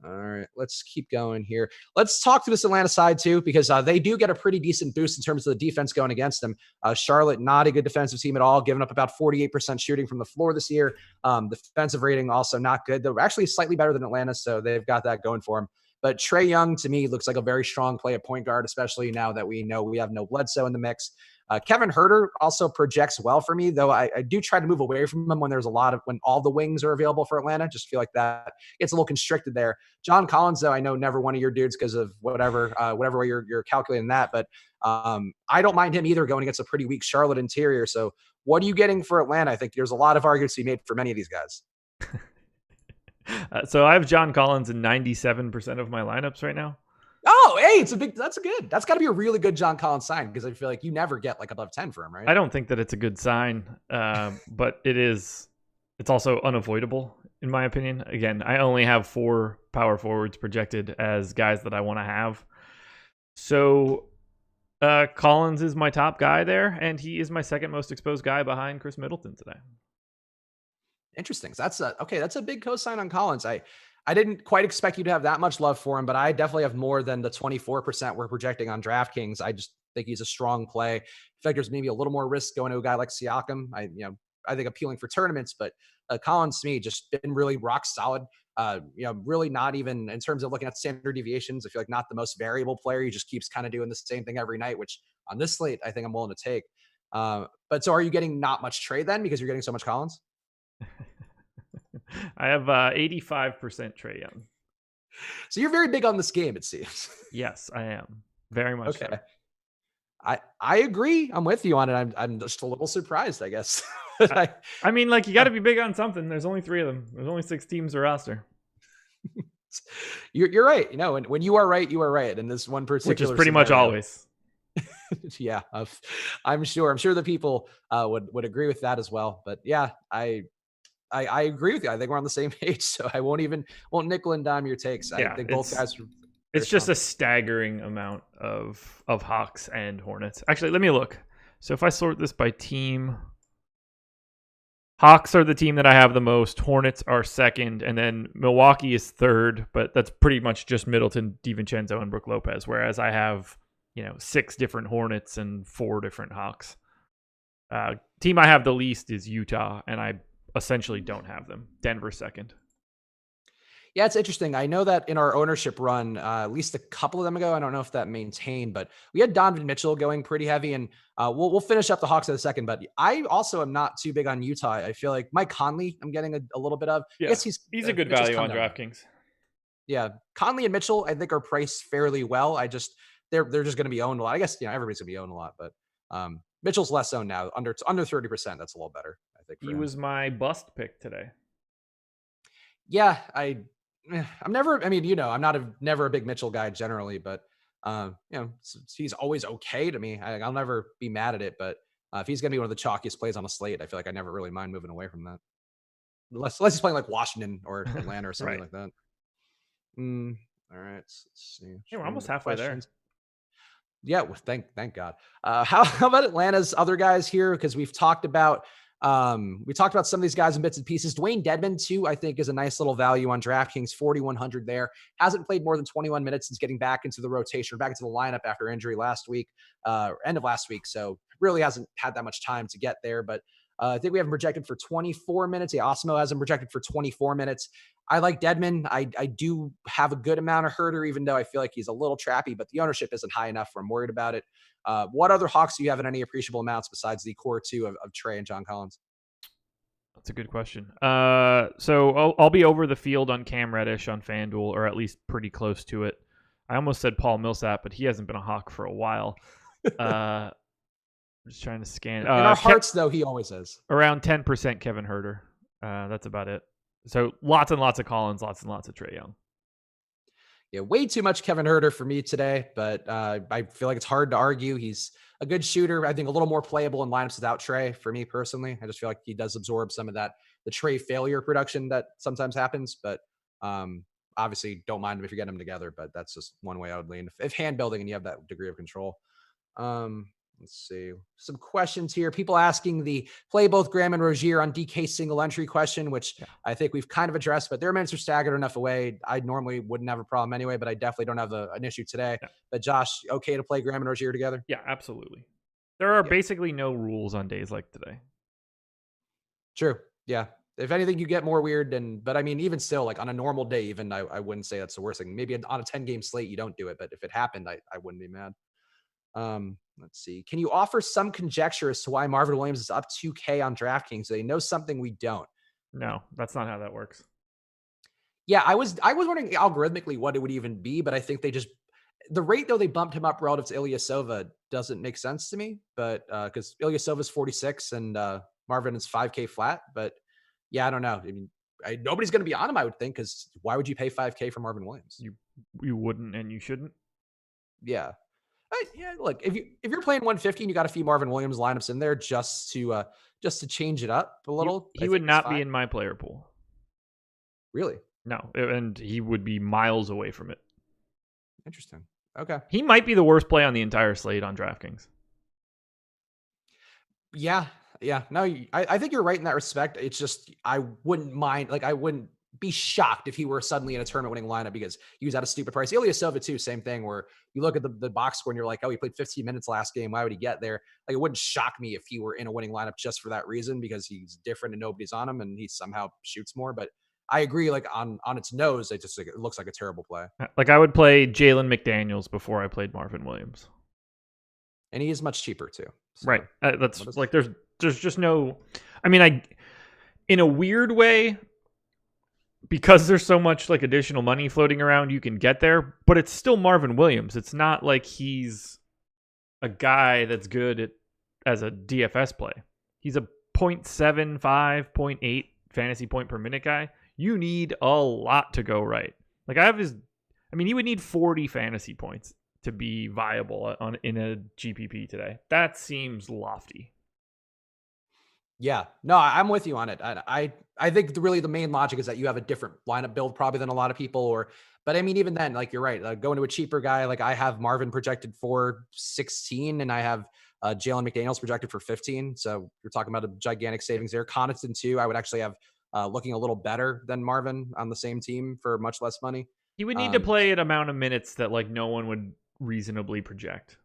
All right, let's keep going here. Let's talk to this Atlanta side too, because they do get a pretty decent boost in terms of the defense going against them. Charlotte, not a good defensive team at all, giving up about 48% shooting from the floor this year. Defensive rating also not good. They're actually slightly better than Atlanta, so they've got that going for them. But Trae Young, to me, looks like a very strong play at point guard, especially now that we know we have no Bledsoe in the mix. Kevin Huerter also projects well for me, though I do try to move away from him when all the wings are available for Atlanta. Just feel like that gets a little constricted there. John Collins, though, I know never one of your dudes because of whatever way you're calculating that, but I don't mind him either going against a pretty weak Charlotte interior. So what are you getting for Atlanta? I think there's a lot of arguments to be made for many of these guys. So I have John Collins in 97% of my lineups right now. Oh, hey, that's got to be a really good John Collins sign, because I feel like you never get above 10 for him, right? I don't think that it's a good sign, but it's also unavoidable in my opinion. Again, I only have 4 power forwards projected as guys that I want to have. So Collins is my top guy there, and he is my second most exposed guy behind Chris Middleton today. Interesting. So that's a big cosign on Collins. I didn't quite expect you to have that much love for him, but I definitely have more than the 24% we're projecting on DraftKings. I just think he's a strong play. I feel like there's maybe a little more risk going to a guy like Siakam. I think appealing for tournaments, but Collins to me just been really rock solid. Really not even in terms of looking at standard deviations. I feel like not the most variable player. He just keeps kind of doing the same thing every night, which on this slate, I think I'm willing to take. But so are you getting not much trade then because you're getting so much Collins? I have 85% Trae Young. So you're very big on this game, it seems. Yes, I am. Very much okay. So. I agree. I'm with you on it. I'm just a little surprised, I guess. I mean, like, you got to be big on something. There's only 3 of them. There's only 6 teams to roster. You're right. When you are right, you are right. And this one particular, which is pretty much always. Yeah, I'm sure the people would agree with that as well. But yeah, I agree with you. I think we're on the same page. So I won't nickel and dime your takes. Yeah, I think both guys. It's just a staggering amount of Hawks and Hornets. Actually, let me look. So if I sort this by team, Hawks are the team that I have the most. Hornets are second, and then Milwaukee is third. But that's pretty much just Middleton, DiVincenzo, and Brook Lopez. Whereas I have 6 different Hornets and 4 different Hawks. Team I have the least is Utah, and I essentially don't have them. Denver second. Yeah, it's interesting. I know that in our ownership run, at least a couple of them ago, I don't know if that maintained, but we had Donovan Mitchell going pretty heavy, and we'll finish up the Hawks in a second. But I also am not too big on Utah. I feel like Mike Conley, I'm getting a little bit of. Yeah, I guess he's a good value on DraftKings. Yeah, Conley and Mitchell, I think, are priced fairly well. They're just going to be owned a lot. I guess everybody's going to be owned a lot, but Mitchell's less owned now, under 30%. That's a little better, I think. He was my bust pick today. Yeah, I'm never. I mean, I'm never a big Mitchell guy generally, but he's always okay to me. I'll never be mad at it. But if he's going to be one of the chalkiest plays on the slate, I feel like I never really mind moving away from that, unless he's playing like Washington or Atlanta or something like that. All right, let's see. Hey, we're almost halfway there. Yeah, well, thank God. How about Atlanta's other guys here? Because we've talked about some of these guys in bits and pieces. Dwayne Dedmon too, I think, is a nice little value on DraftKings, 4,100 there. Hasn't played more than 21 minutes since getting back into the rotation, or back into the lineup after injury end of last week. So really hasn't had that much time to get there. But I think we have him projected for 24 minutes. Yeah, Awesemo has him projected for 24 minutes. I like Dedmon. I do have a good amount of Herder, even though I feel like he's a little trappy, but the ownership isn't high enough where I'm worried about it. What other Hawks do you have in any appreciable amounts besides the core 2 of Trae and John Collins? That's a good question. So I'll be over the field on Cam Reddish on FanDuel, or at least pretty close to it. I almost said Paul Millsap, but he hasn't been a Hawk for a while. I'm just trying to scan. In our hearts, though, he always is. Around 10% Kevin Herder. That's about it. So lots and lots of Collins, lots and lots of Trae Young. Yeah, way too much Kevin Herder for me today, but I feel like it's hard to argue. He's a good shooter. I think a little more playable in lineups without Trae for me personally. I just feel like he does absorb some of the Trae failure production that sometimes happens, but obviously don't mind him if you get them together, but that's just one way I would lean. If hand building and you have that degree of control. Let's see some questions here. People asking the play both Graham and Rozier on DK single entry question, which I think we've kind of addressed, but their minutes are staggered enough away. I normally wouldn't have a problem anyway, but I definitely don't have an issue today. Yeah. But Josh, okay to play Graham and Rozier together? Yeah, absolutely. There are basically no rules on days like today. True. Yeah. If anything, you get more weird, but I mean, even still, like on a normal day, even I wouldn't say that's the worst thing. Maybe on a 10-game slate, you don't do it, but if it happened, I wouldn't be mad. Let's see. Can you offer some conjecture as to why Marvin Williams is up 2K on DraftKings? So they know something we don't. No, that's not how that works. Yeah, I was wondering algorithmically what it would even be, but I think the rate though they bumped him up relative to Ilyasova doesn't make sense to me. But because Ilyasova's 46 and Marvin is 5K flat. But yeah, I don't know. I mean, nobody's going to be on him, I would think, because why would you pay 5K for Marvin Williams? You wouldn't, and you shouldn't. Yeah. Yeah, look, if you're playing 150 and you got a few Marvin Williams lineups in there just to change it up a little, he would not be in my player pool. Really? No, and he would be miles away from it. Interesting. Okay. He might be the worst play on the entire slate on DraftKings. Yeah. Yeah. No, I think you're right in that respect. It's just, I wouldn't mind, like, I wouldn't be shocked if he were suddenly in a tournament winning lineup because he was at a stupid price. Ilyasova too, same thing, where you look at the box score and you're like, oh, he played 15 minutes last game. Why would he get there? Like, it wouldn't shock me if he were in a winning lineup just for that reason, because he's different and nobody's on him and he somehow shoots more. But I agree, like on its nose, it just like, it looks like a terrible play. Like, I would play Jalen McDaniels before I played Marvin Williams. And he is much cheaper too. So Right. That's like, there's just no, I mean, in a weird way, because there's so much like additional money floating around, you can get there, but it's still Marvin Williams. It's not like he's a guy that's good as a DFS play. He's a 0.75, 0.8 fantasy point per minute guy. You need a lot to go right. Like, he would need 40 fantasy points to be viable in a GPP today. That seems lofty. Yeah, no, I'm with you on it. I think really the main logic is that you have a different lineup build probably than a lot of people, but I mean, even then, like, you're right. Going to a cheaper guy, like I have Marvin projected for 16 and I have Jalen McDaniels projected for 15. So you're talking about a gigantic savings there. Connaughton too, I would actually have looking a little better than Marvin on the same team for much less money. He would need to play an amount of minutes that like no one would reasonably project.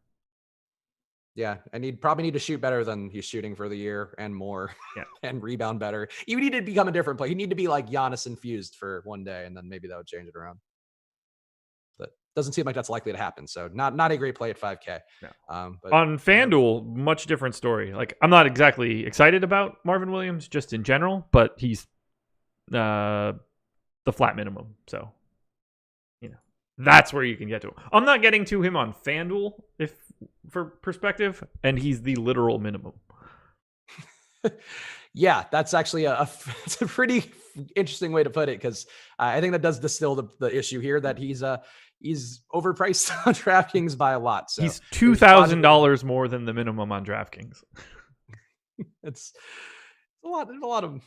Yeah, and he'd probably need to shoot better than he's shooting for the year and more. Yeah. And rebound better. He would need to become a different player. He'd need to be like Giannis infused for one day, and then maybe that would change it around. But doesn't seem like that's likely to happen. So not a great play at 5K. No. But on FanDuel, much different story. Like, I'm not exactly excited about Marvin Williams just in general, but he's the flat minimum. So, that's where you can get to him. I'm not getting to him on FanDuel for perspective, and he's the literal minimum. Yeah, that's actually it's a pretty interesting way to put it, because I think that does distill the issue here that he's overpriced on DraftKings by a lot. So he's $2,000 more than the minimum on DraftKings. It's a lot. There's a lot of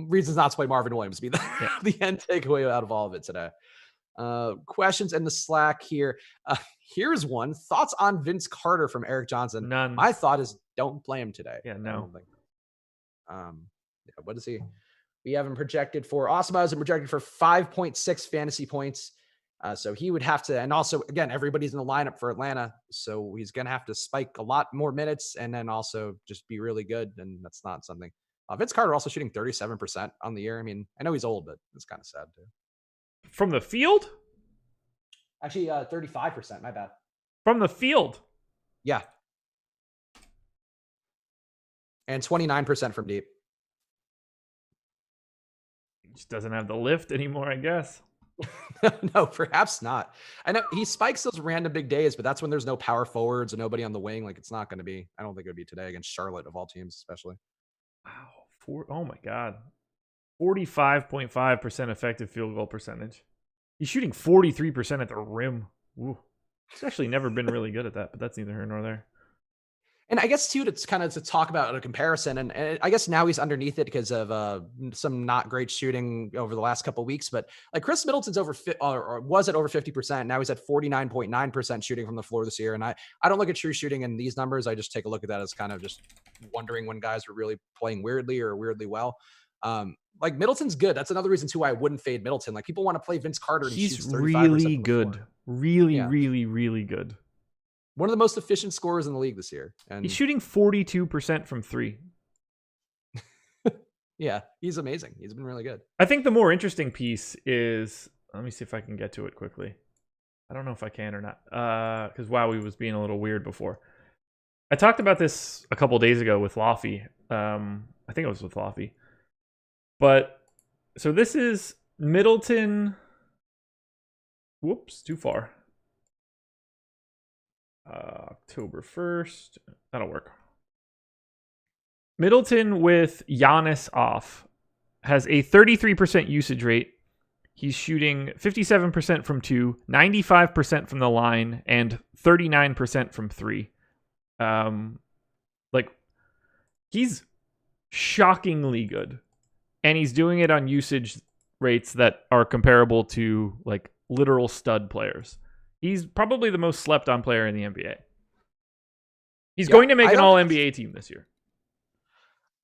reasons not to play Marvin Williams. Be the end takeaway out of all of it today. Questions in the Slack here. Here's one. Thoughts on Vince Carter from Eric Johnson? None. My thought is don't play him today. Yeah, no. What is he? We have him projected for Awesemo has him projected for 5.6 fantasy points. So he would have to, and also again, everybody's in the lineup for Atlanta, so he's gonna have to spike a lot more minutes and then also just be really good. And that's not something. Vince Carter also shooting 37% on the year. I mean, I know he's old, but it's kind of sad too. From the field? Actually, 35%. My bad. From the field? Yeah. And 29% from deep. He just doesn't have the lift anymore, I guess. No, perhaps not. I know he spikes those random big days, but that's when there's no power forwards and nobody on the wing. Like, it's not going to be. I don't think it would be today against Charlotte of all teams, especially. Wow. Oh my God. 45.5% effective field goal percentage. He's shooting 43% at the rim. Ooh. He's actually never been really good at that, but that's neither here nor there. And I guess too, it's kind of to talk about a comparison, and I guess now he's underneath it because of some not great shooting over the last couple of weeks. But like Chris Middleton's was at over 50%. Now he's at 49.9% shooting from the floor this year. And I don't look at true shooting in these numbers. I just take a look at that as kind of just wondering when guys are really playing weirdly or weirdly well. Like Middleton's good. That's another reason too why I wouldn't fade Middleton. Like people want to play Vince Carter. And he's really good. Really good. One of the most efficient scorers in the league this year. And he's shooting 42% from three. Yeah, he's amazing. He's been really good. I think the more interesting piece is, let me see if I can get to it quickly. I don't know if I can or not. Because Wowie was being a little weird before. I talked about this a couple days ago with Laffy. I think it was with Laffy. But, so this is Middleton. Whoops, too far. October 1st. That'll work. Middleton with Giannis off has a 33% usage rate. He's shooting 57% from two, 95% from the line, and 39% from three. Like, he's shockingly good. And he's doing it on usage rates that are comparable to like literal stud players. He's probably the most slept on player in the NBA. He's going to make an all NBA team this year.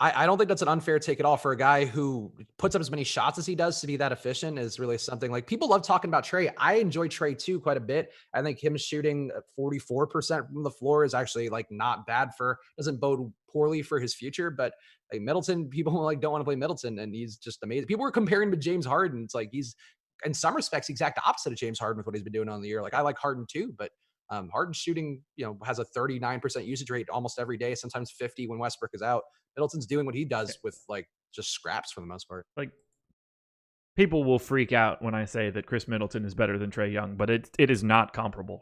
I don't think that's an unfair take at all for a guy who puts up as many shots as he does to be that efficient is really something. Like, people love talking about Trey. I enjoy Trey too quite a bit. I think him shooting 44% from the floor is actually like not bad doesn't bode poorly for his future. But like Middleton, people like don't want to play Middleton, and he's just amazing. People were comparing him to James Harden. It's like he's in some respects the exact opposite of James Harden with what he's been doing on the year. Like, I like Harden too, but Harden's shooting, has a 39% usage rate almost every day, sometimes 50 when Westbrook is out. Middleton's doing what he does with like just scraps for the most part. Like, people will freak out when I say that Chris Middleton is better than Trae Young, but it is not comparable.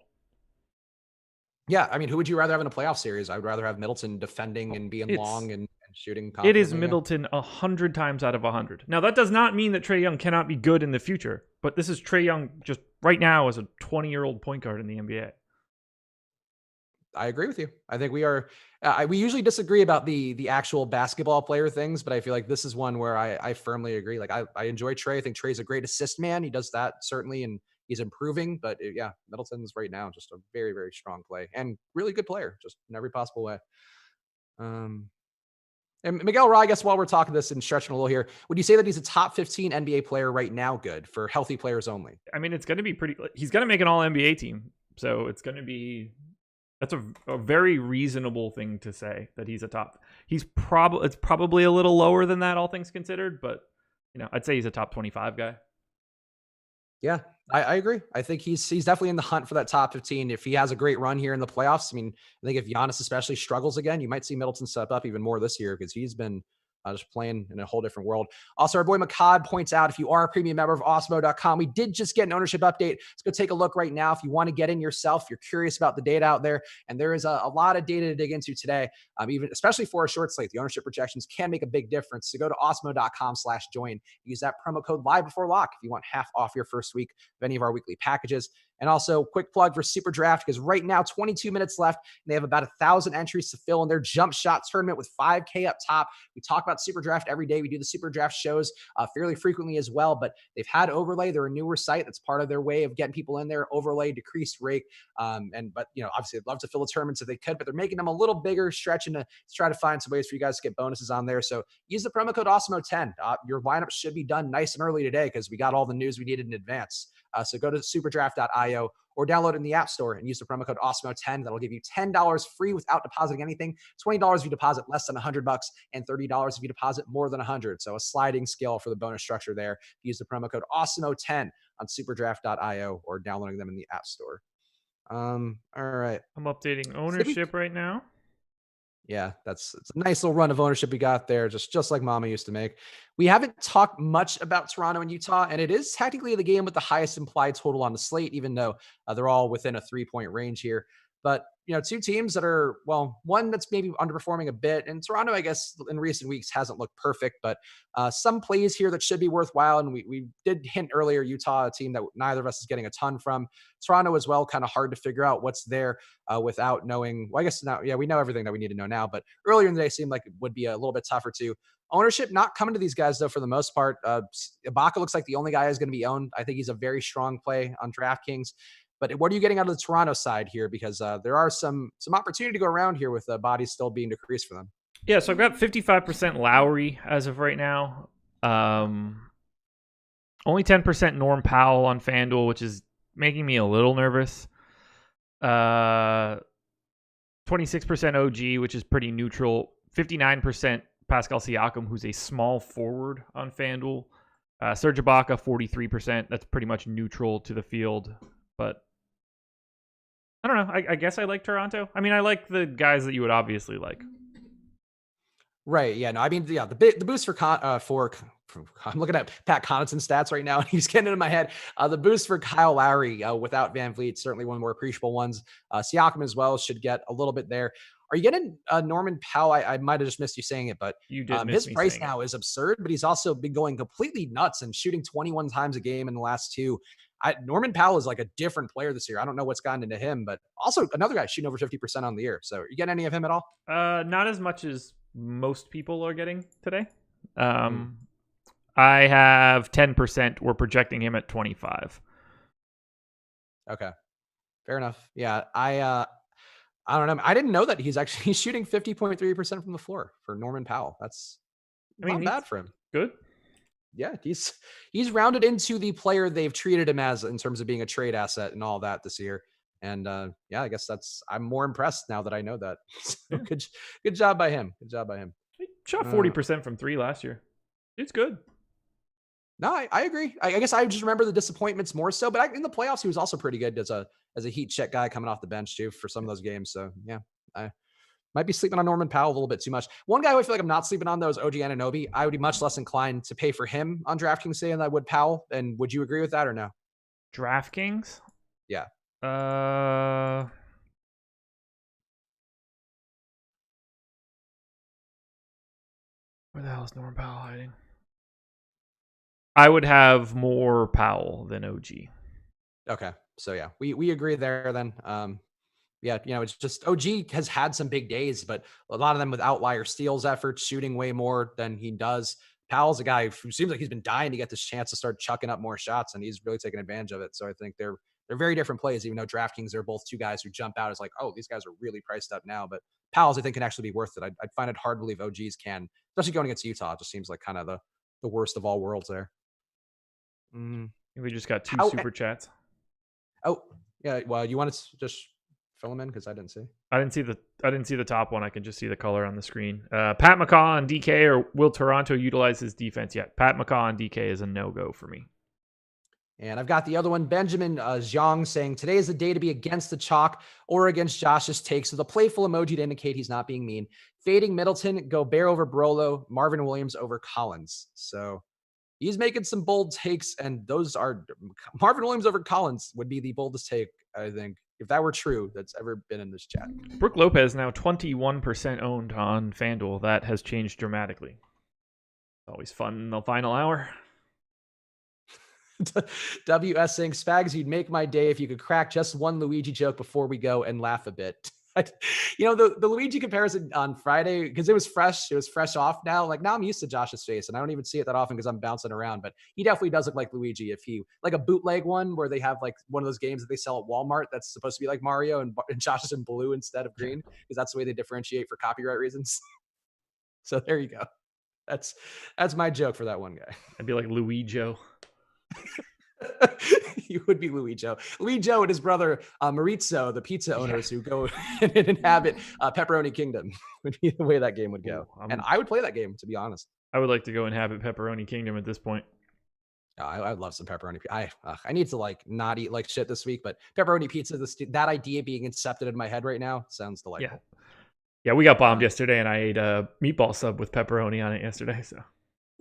Yeah, I mean, who would you rather have in a playoff series? I would rather have Middleton defending and being long and shooting. It is Middleton 100 times out of 100. Now, that does not mean that Trae Young cannot be good in the future, but this is Trae Young just right now as a 20-year-old point guard in the NBA. I agree with you. I think we are. We usually disagree about the actual basketball player things, but I feel like this is one where I firmly agree. Like, I enjoy Trey. I think Trey's a great assist man. He does that certainly, and he's improving. But Middleton's right now just a very, very strong play and really good player, just in every possible way. And Miguel Ra, I guess while we're talking this and stretching a little here, would you say that he's a top 15 NBA player right now? Good for healthy players only. I mean, it's going to be he's going to make an all NBA team, so it's going to be. That's a very reasonable thing to say that he's a top. It's probably a little lower than that, all things considered, but I'd say he's a top 25 guy. Yeah, I agree. I think he's definitely in the hunt for that top 15. If he has a great run here in the playoffs, I mean, I think if Giannis especially struggles again, you might see Middleton step up even more this year because he's been just playing in a whole different world. Also, our boy Makad points out, if you are a premium member of Awesemo.com, we did just get an ownership update. Let's go take a look right now. If you want to get in yourself, you're curious about the data out there, and there is a lot of data to dig into today, even especially for a short slate. The ownership projections can make a big difference. So go to Awesemo.com/join. Use that promo code live before lock if you want half off your first week of any of our weekly packages. And also, quick plug for SuperDraft, because right now, 22 minutes left, and they have about 1,000 entries to fill in their jump shot tournament with $5K up top. We talk about SuperDraft every day. We do the SuperDraft shows fairly frequently as well, but they've had Overlay. They're a newer site. That's part of their way of getting people in there. Overlay, decreased rake. But obviously, they'd love to fill the tournaments if they could, but they're making them a little bigger, stretching to try to find some ways for you guys to get bonuses on there. So use the promo code Awesemo10. Your lineup should be done nice and early today because we got all the news we needed in advance. So go to superdraft.io or download it in the App Store and use the promo code Awesemo10. That'll give you $10 free without depositing anything, $20 if you deposit less than $100, and $30 if you deposit more than $100. So a sliding scale for the bonus structure there. Use the promo code Awesemo10 on superdraft.io or downloading them in the App Store. All right. I'm updating ownership right now. Yeah, it's a nice little run of ownership we got there, just like Mama used to make. We haven't talked much about Toronto and Utah, and it is technically the game with the highest implied total on the slate, even though they're all within a 3-point range here. But, two teams that are, one that's maybe underperforming a bit. And Toronto, I guess, in recent weeks hasn't looked perfect, but some plays here that should be worthwhile. And we did hint earlier, Utah, a team that neither of us is getting a ton from. Toronto as well, kind of hard to figure out what's there without knowing. Well, I guess now, we know everything that we need to know now, but earlier in the day seemed like it would be a little bit tougher too. Ownership not coming to these guys, though, for the most part. Ibaka looks like the only guy who's going to be owned. I think he's a very strong play on DraftKings. But what are you getting out of the Toronto side here? Because there are some opportunity to go around here with bodies still being decreased for them. Yeah, so I've got 55% Lowry as of right now. Only 10% Norm Powell on FanDuel, which is making me a little nervous. 26% OG, which is pretty neutral. 59% Pascal Siakam, who's a small forward on FanDuel. Serge Ibaka, 43%. That's pretty much neutral to the field. But I don't know. I guess I like Toronto. I mean, I like the guys that you would obviously like. Right. Yeah. No, I mean, the boost for I'm looking at Pat Connaughton's stats right now, and he's getting into my head. The boost for Kyle Lowry without Van Vliet, certainly one of the more appreciable ones. Siakam as well should get a little bit there. Are you getting Norman Powell? I might have just missed you saying it, but you did his price now is absurd, but he's also been going completely nuts and shooting 21 times a game in the last two. Norman Powell is like a different player this year. I don't know what's gotten into him, but also another guy shooting over 50% on the year. So you get any of him at all? Not as much as most people are getting today. I have 10%. We're projecting him at 25. Okay. Fair enough. Yeah, I don't know. I didn't know that he's shooting 50.3% from the floor for Norman Powell. That's not bad for him. Good. Yeah, he's rounded into the player they've treated him as in terms of being a trade asset and all that this year. And yeah, I guess I'm more impressed now that I know that. So Yeah. good job by him. Good job by him. He shot 40% from 3 last year. It's good. No, I agree. I guess I just remember the disappointments more so, but in the playoffs, he was also pretty good as a heat check guy coming off the bench too for some of those games. So yeah, I might be sleeping on Norman Powell a little bit too much. One guy who I feel like I'm not sleeping on though is OG Anunoby. I would be much less inclined to pay for him on DraftKings today than I would Powell. And would you agree with that or no? DraftKings? Yeah. Where the hell is Norman Powell hiding? I would have more Powell than OG. Okay. So yeah, we agree there then. Yeah, it's just OG has had some big days, but a lot of them with outlier steals efforts, shooting way more than he does. Powell's a guy who seems like he's been dying to get this chance to start chucking up more shots, and he's really taken advantage of it. So I think they're very different plays, even though DraftKings are both two guys who jump out as like, oh, these guys are really priced up now. But Powell's, I think, can actually be worth it. I'd find it hard to believe OGs can, especially going against Utah. It just seems like kind of the worst of all worlds there. We just got 2 super chats. Oh, yeah. Well, you want to just fill them in because I didn't see. I didn't see the top one. I can just see the color on the screen. Pat McCaw on DK, or will Toronto utilize his defense yet? Pat McCaw on DK is a no-go for me. And I've got the other one, Benjamin Zhang, saying, today is the day to be against the chalk or against Josh's takes with a playful emoji to indicate he's not being mean. Fading Middleton, Gobert over Brolo, Marvin Williams over Collins. So he's making some bold takes, and those are Marvin Williams over Collins would be the boldest take, I think, if that were true, that's ever been in this chat. Brook Lopez now 21% owned on FanDuel. That has changed dramatically. Always fun in the final hour. WS saying, Spags, you'd make my day if you could crack just one Luigi joke before we go and laugh a bit. The Luigi comparison on Friday, because it was fresh off now. Like now I'm used to Josh's face and I don't even see it that often because I'm bouncing around, but he definitely does look like Luigi if he like a bootleg one where they have like one of those games that they sell at Walmart that's supposed to be like Mario and Josh is in blue instead of green because that's the way they differentiate for copyright reasons. So there you go. That's my joke for that one guy. I'd be like Luigi. You would be Luigi and his brother Maurizio, the pizza owners who go and inhabit Pepperoni Kingdom would be the way that game would go. And I would play that game, to be honest. I would like to go inhabit Pepperoni Kingdom at this point. I would love some pepperoni. I need to like not eat like shit this week, but pepperoni pizza, that idea being incepted in my head right now sounds delightful. Yeah, we got bombed yesterday, and I ate a meatball sub with pepperoni on it yesterday. So.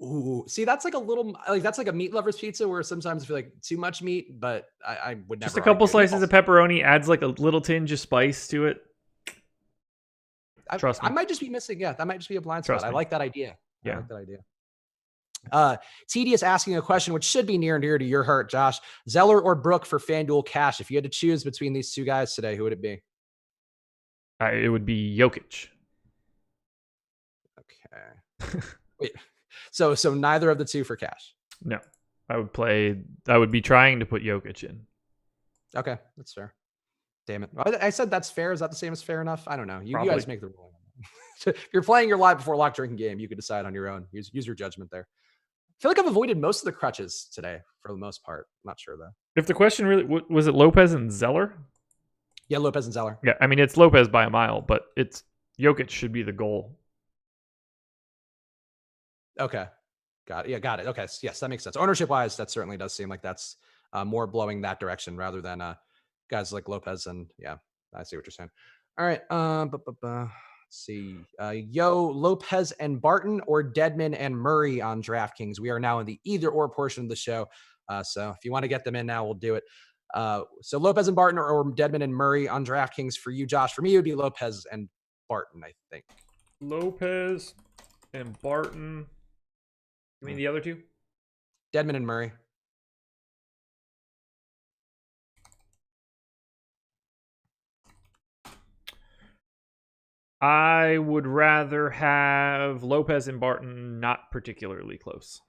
Ooh, see, that's like a little, like that's like a meat lover's pizza where sometimes I feel like too much meat, but I would never. Just a couple slices of pepperoni adds like a little tinge of spice to it. Trust me. I might just be missing. Yeah, that might just be a blind spot. I like that idea. Yeah. I like that idea. TD is asking a question which should be near and dear to your heart, Josh. Zeller or Brook for FanDuel cash? If you had to choose between these two guys today, who would it be? It would be Jokic. Okay. Wait. So neither of the two for cash. No, I would be trying to put Jokic in. Okay, that's fair. Damn it! I said that's fair. Is that the same as fair enough? I don't know. You guys make the rule. If you're playing your live before lock drinking game, you could decide on your own. Use your judgment there. I feel like I've avoided most of the crutches today for the most part. I'm not sure though. If the question really was it Lopez and Zeller? Yeah, Lopez and Zeller. Yeah, I mean it's Lopez by a mile, but it's Jokic should be the goal. Okay. Got it. Yeah, got it. Okay. Yes, that makes sense. Ownership wise, that certainly does seem like that's more blowing that direction rather than guys like Lopez. And yeah, I see what you're saying. All right. Let's see. Lopez and Barton or Dedmon and Murray on DraftKings. We are now in the either or portion of the show. So if you want to get them in now, we'll do it. So Lopez and Barton or Dedmon and Murray on DraftKings for you, Josh. For me, it would be Lopez and Barton, I think. Lopez and Barton. You mean the other two? Dedmon and Murray. I would rather have Lopez and Barton not particularly close.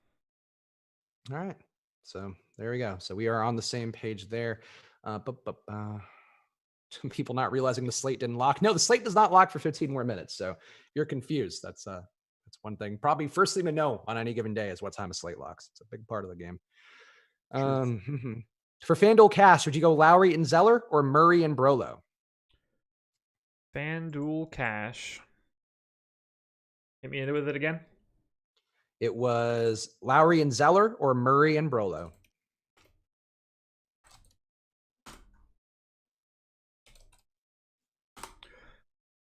All right. So there we go. So we are on the same page there. people not realizing the slate didn't lock. No, the slate does not lock for 15 more minutes. So you're confused. That's one thing. Probably first thing to know on any given day is what time a slate locks. It's a big part of the game. For FanDuel Cash, would you go Lowry and Zeller or Murray and Brolo? FanDuel Cash. Hit me with it again. It was Lowry and Zeller or Murray and Brolo.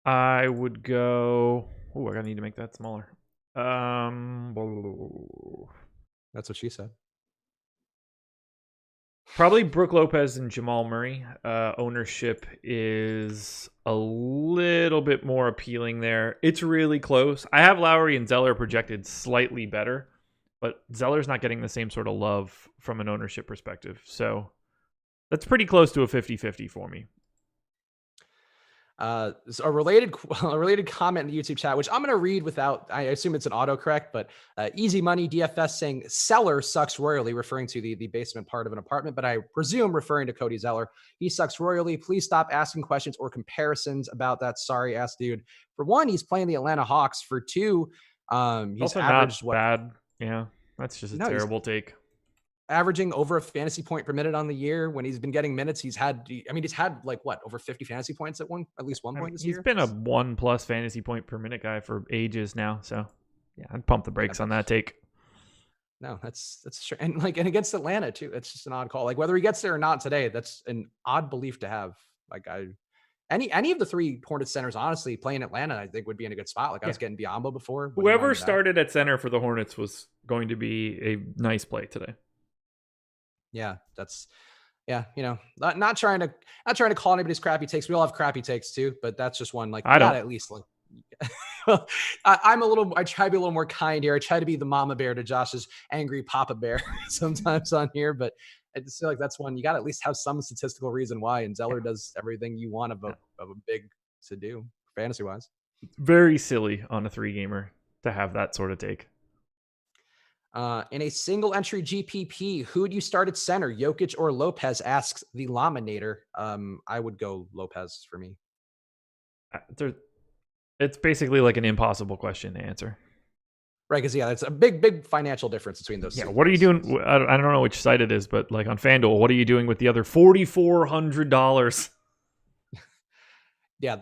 I would go. Oh, I need to make that smaller. That's what she said. Probably Brook Lopez and Jamal Murray. Ownership is a little bit more appealing there. It's really close. I have Lowry and Zeller projected slightly better, but Zeller's not getting the same sort of love from an ownership perspective. So that's pretty close to a 50-50 for me. A related comment in the YouTube chat, which I'm going to read without, I assume it's an autocorrect, but Easy Money DFS saying seller sucks royally, referring to the basement part of an apartment, but I presume referring to Cody Zeller. He sucks royally. Please stop asking questions or comparisons about that sorry ass dude. For one, he's playing the Atlanta Hawks. For two, he's also averaged not bad. Yeah, that's just a terrible take. Averaging over a fantasy point per minute on the year. When he's been getting minutes, he's had like over 50 fantasy points at least one point this year. He's been a 1+ fantasy point per minute guy for ages now. So yeah, I'd pump the brakes on that take. No, that's sure. And against Atlanta too, it's just an odd call. Like whether he gets there or not today, that's an odd belief to have. Like any of the three Hornets centers, honestly, playing Atlanta, I think would be in a good spot. Like I was getting Biombo before. Whoever started at center for the Hornets was going to be a nice play today. Yeah, not trying to call anybody's crappy takes. We all have crappy takes too, but that's just one. Like I don't at least like. I try to be a little more kind here. I try to be the mama bear to Josh's angry papa bear sometimes on here, but I just feel like that's one you got to at least have some statistical reason why. And Zeller does everything you want of a big to do fantasy wise. Very silly on a 3-gamer to have that sort of take. In a single entry GPP, who would you start at center, Jokic or Lopez? Asks the Laminator. I would go Lopez for me. It's basically like an impossible question to answer. Right, because it's a big financial difference between those. Yeah, what are you doing? I don't know which site it is, but like on FanDuel, what are you doing with the other $4,400? Yeah,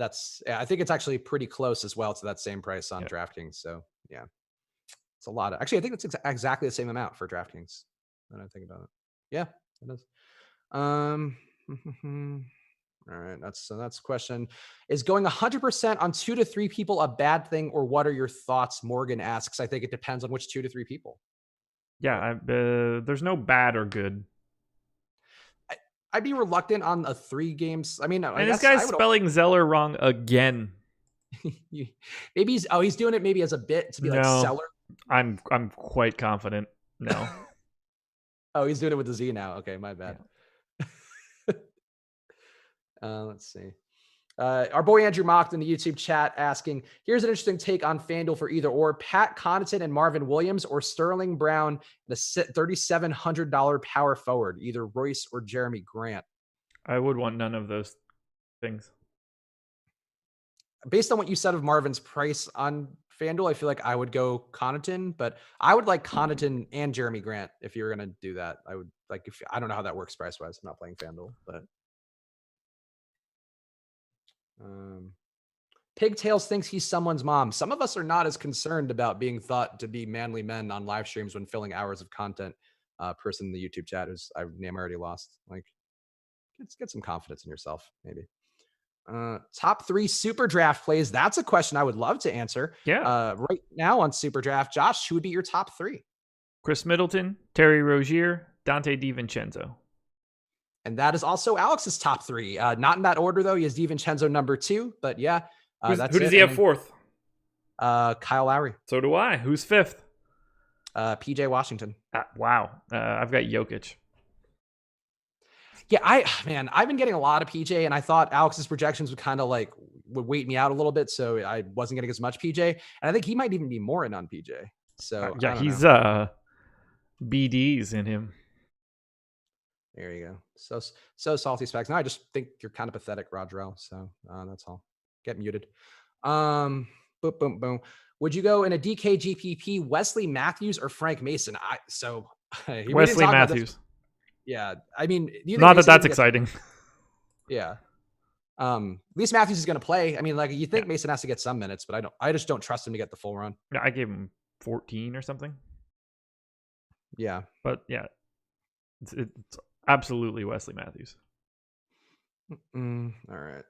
I think it's actually pretty close as well to that same price on DraftKings. So yeah. It's a lot. Actually, I think it's exactly the same amount for DraftKings. When I think about it, yeah, it is. All right, that's the question. Is going 100% on 2 to 3 people a bad thing, or what are your thoughts? Morgan asks. I think it depends on which 2 to 3 people. Yeah, there's no bad or good. I'd be reluctant on a 3 games. I mean, this guy's spelling Zeller wrong again. Maybe he's doing it maybe as a bit to be like Zeller. I'm quite confident. No. Oh, he's doing it with the Z now. Okay, my bad. Yeah. Let's see. Our boy Andrew Mocked in the YouTube chat asking, here's an interesting take on FanDuel for either or Pat Connaughton and Marvin Williams or Sterling Brown, the $3,700 power forward, either Royce or Jeremy Grant. I would want none of those things. Based on what you said of Marvin's price on FanDuel, I feel like I would go Connaughton, but I would like Connaughton and Jeremy Grant if you were going to do that. I would like I don't know how that works price wise. I'm not playing FanDuel, but Pigtails thinks he's someone's mom. Some of us are not as concerned about being thought to be manly men on live streams when filling hours of content. Person in the YouTube chat whose name already lost. Like, let's get some confidence in yourself, maybe. Top 3 super draft plays. That's a question I would love to answer. Yeah. Right now on super draft, Josh, who would be your top 3? Chris Middleton, Terry Rozier, Dante DiVincenzo. And that is also Alex's top 3. Not in that order though. He has DiVincenzo number 2, but yeah. Who does he have 4th? Kyle Lowry. So do I. Who's 5th? PJ Washington. Wow. I've got Jokic. Yeah, I've been getting a lot of PJ, and I thought Alex's projections would kind of would weight me out a little bit, so I wasn't getting as much PJ. And I think he might even be more in on PJ. So yeah, he's BDs in him. There you go. So salty specs. Now I just think you're kind of pathetic, Rodrell. So that's all. Get muted. Boom, boom, boom. Would you go in a DK GPP, Wesley Matthews or Frank Mason? Wesley Matthews. Yeah, I mean, not that that's exciting. Yeah. At least Matthews is going to play. I mean, like you think Mason has to get some minutes, but I just don't trust him to get the full run. Yeah, I gave him 14 or something. Yeah, but yeah, it's absolutely Wesley Matthews. All right,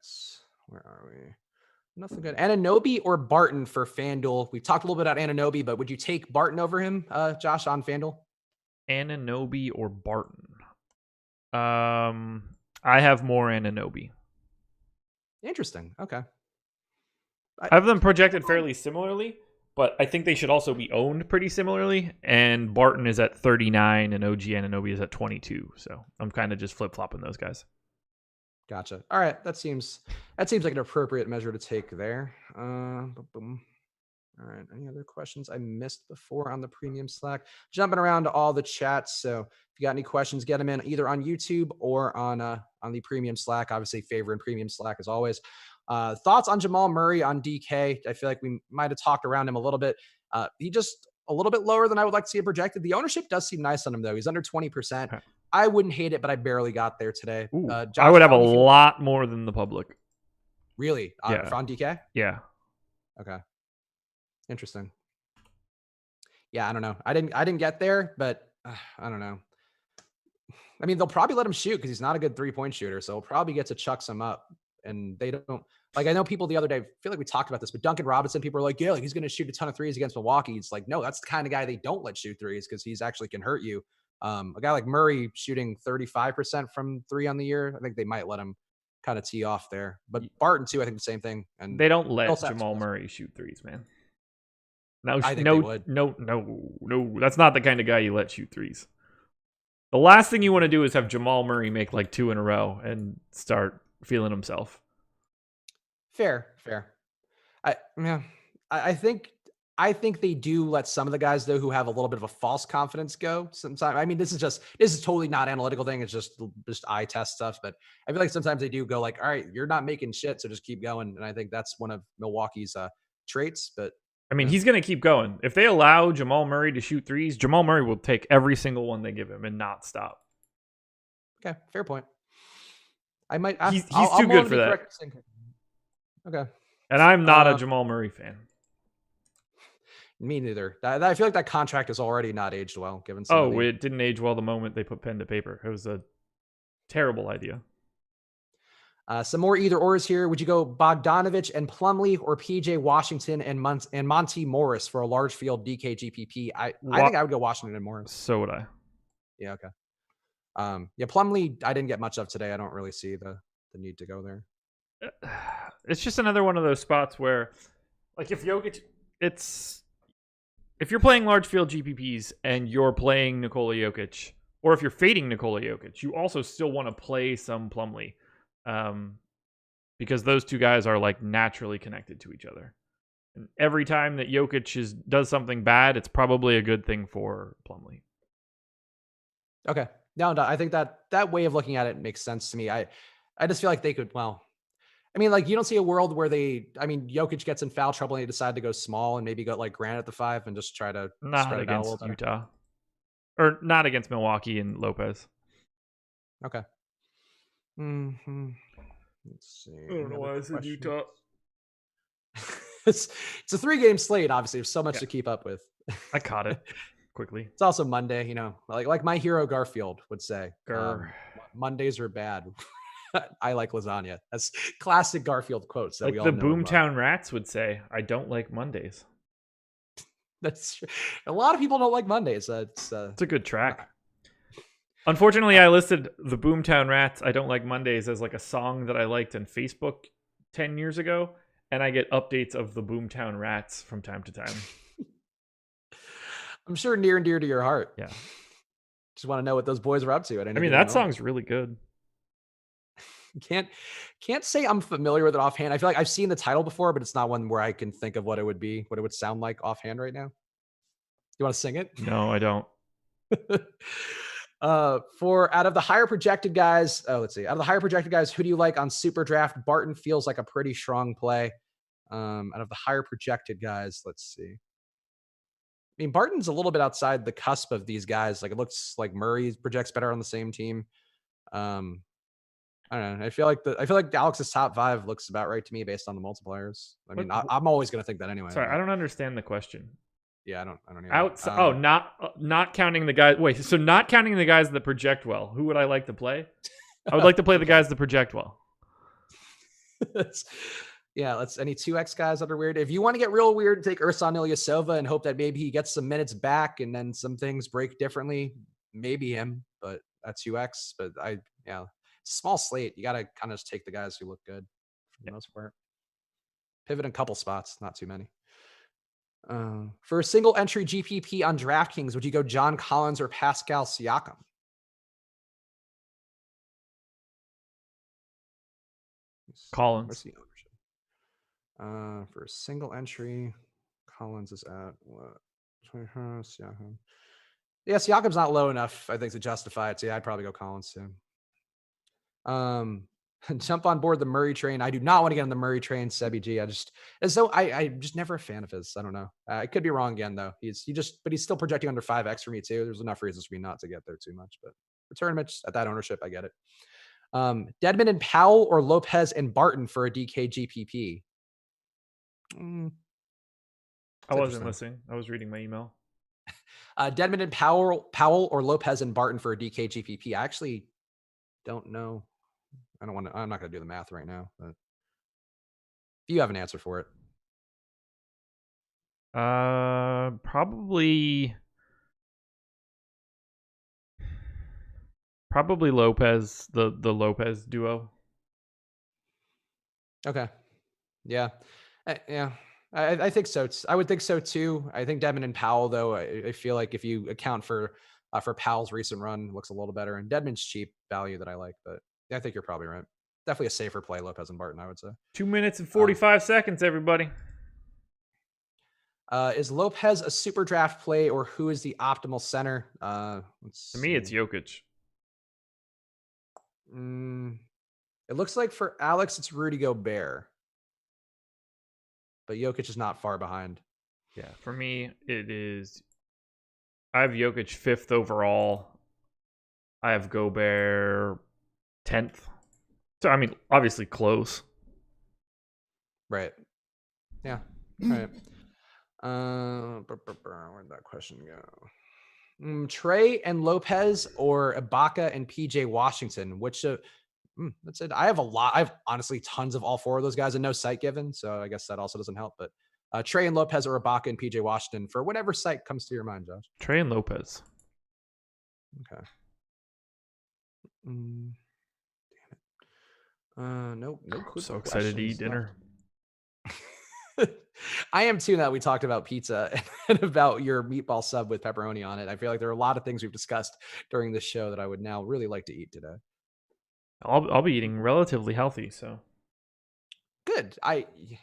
where are we? Nothing good. Anunoby or Barton for FanDuel? We've talked a little bit about Anunoby, but would you take Barton over him, Josh, on FanDuel? Anunoby or Barton? I have more Anunoby. Interesting. Okay. I have them projected fairly similarly, but I think they should also be owned pretty similarly. And Barton is at 39 and OG Anunoby is at 22. So I'm kind of just flip-flopping those guys. Gotcha. All right. That seems like an appropriate measure to take there. Boom. All right. Any other questions I missed before on the premium Slack? Jumping around to all the chats. So if you got any questions, get them in either on YouTube or on the premium Slack. Obviously, favor and premium Slack as always. Thoughts on Jamal Murray on DK? I feel like we might have talked around him a little bit. He just a little bit lower than I would like to see it projected. The ownership does seem nice on him, though. He's under 20%. I wouldn't hate it, but I barely got there today. Josh, I would have a lot more than the public. Really? On DK? Yeah. Okay. Interesting. Yeah, I don't know. I didn't get there, but I don't know. I mean, they'll probably let him shoot because he's not a good 3-point shooter. So he'll probably get to chuck some up. And they don't like, I know people the other day, I feel like we talked about this, but Duncan Robinson, people are like, yeah, like he's going to shoot a ton of threes against Milwaukee. It's like, no, that's the kind of guy they don't let shoot threes because he's actually can hurt you. A guy like Murray shooting 35% from three on the year. I think they might let him kind of tee off there, but Barton too, I think the same thing. And they don't let Jamal Murray shoot threes, man. No, no, that's not the kind of guy you let shoot threes. The last thing you want to do is have Jamal Murray make like 2 in a row and start feeling himself. Fair. I think they do let some of the guys though who have a little bit of a false confidence go sometimes. I mean, this is totally not analytical thing. It's just eye test stuff. But I feel like sometimes they do go like, all right, you're not making shit, so just keep going. And I think that's one of Milwaukee's traits. But I mean, he's going to keep going. If they allow Jamal Murray to shoot threes, Jamal Murray will take every single one they give him and not stop. Okay, fair point. He's too good for that. Okay. And I'm not a Jamal Murray fan. Me neither. I feel like that contract is already not aged well, given some it didn't age well the moment they put pen to paper. It was a terrible idea. Some more either ors here. Would you go Bogdanovich and Plumlee or PJ Washington and Monty Morris for a large field DK GPP? I think I would go Washington and Morris. So would I. Yeah, okay. Plumlee, I didn't get much of today. I don't really see the need to go there. It's just another one of those spots where, like, if you're playing large field GPPs and you're playing Nikola Jokic, or if you're fading Nikola Jokic, you also still want to play some Plumlee, because those two guys are like naturally connected to each other. And every time that Jokic does something bad, it's probably a good thing for Plumlee. Okay. No, I think that way of looking at it makes sense to me. I just feel like they could, I mean, like, you don't see a world where Jokic gets in foul trouble and they decide to go small and maybe go like Grant at the 5 and just try to not against Utah, or not against Milwaukee and Lopez. Okay. Mm-hmm. Let's see. I don't know why I said Utah. It's a 3-game slate. Obviously, there's so much to keep up with. I caught it quickly. It's also Monday, like my hero Garfield would say. Mondays are bad. I like lasagna. That's classic Garfield quotes that we all know. Like the Boomtown Rats would say, I don't like Mondays. That's true. A lot of people don't like Mondays. It's a good track. Unfortunately, I listed the Boomtown Rats, I don't like Mondays, as like a song that I liked on Facebook 10 years ago. And I get updates of the Boomtown Rats from time to time. I'm sure near and dear to your heart. Yeah. Just want to know what those boys are up to. I mean, that song's really good. Can't say I'm familiar with it offhand. I feel like I've seen the title before, but it's not one where I can think of what it would sound like offhand right now. You want to sing it? No, I don't. For out of the higher projected guys, let's see. Out of the higher projected guys, who do you like on SuperDraft? Barton feels like a pretty strong play. Out of the higher projected guys, let's see. I mean, Barton's a little bit outside the cusp of these guys. Like, it looks like Murray projects better on the same team. I don't know. I feel like Alex's top 5 looks about right to me based on the multipliers. I mean, I'm always going to think that anyway. Sorry, I don't understand the question. Yeah, I don't either. Not counting the guys. Wait, so not counting the guys that project well. Who would I like to play? I would like to play the guys that project well. Yeah, any 2x guys that are weird. If you want to get real weird, take Ersan Ilyasova and hope that maybe he gets some minutes back and then some things break differently. Maybe him, but that's 2x. But it's a small slate. You got to kind of just take the guys who look good for the most part. Pivot in a couple spots, not too many. For a single entry GPP on DraftKings, would you go John Collins or Pascal Siakam? Collins. Where's the ownership? For a single entry, Collins is at what? Siakam. Yeah, Siakam's not low enough, I think, to justify it. So yeah, I'd probably go Collins too. Jump on board the Murray train. I do not want to get on the Murray train, Sebi G. I'm just never a fan of his. I don't know. I could be wrong again though. But he's still projecting under 5x for me too. There's enough reasons for me not to get there too much. But for tournaments at that ownership, I get it. Dedmon and Powell or Lopez and Barton for a DK GPP. I wasn't listening. I was reading my email. Dedmon and Powell or Lopez and Barton for a DK GPP. I actually don't know. I'm not going to do the math right now, but if you have an answer for it. Probably Lopez, the Lopez duo. Okay. Yeah. I think so. I would think so too. I think Dedmon and Powell, though, I feel like if you account for Powell's recent run, it looks a little better. And Dedmon's cheap value that I like, but yeah, I think you're probably right. Definitely a safer play, Lopez and Barton, I would say. 2 minutes and 45 seconds, everybody. Is Lopez a super draft play, or who is the optimal center? To me, it's Jokic. It looks like for Alex, it's Rudy Gobert. But Jokic is not far behind. Yeah, for me, it is. I have Jokic 5th overall. I have Gobert 10th. So, I mean, obviously close. Right. Yeah. Right. Where'd that question go? Trey and Lopez or Ibaka and PJ Washington? Which that's it. I have honestly tons of all 4 of those guys and no site given. So I guess that also doesn't help. But Trey and Lopez or Ibaka and PJ Washington for whatever site comes to your mind, Josh. Trey and Lopez. Okay. Damn it. No. I'm so excited to eat dinner. I am too. Now we talked about pizza and about your meatball sub with pepperoni on it. I feel like there are a lot of things we've discussed during this show that I would now really like to eat today. I'll be eating relatively healthy, so good.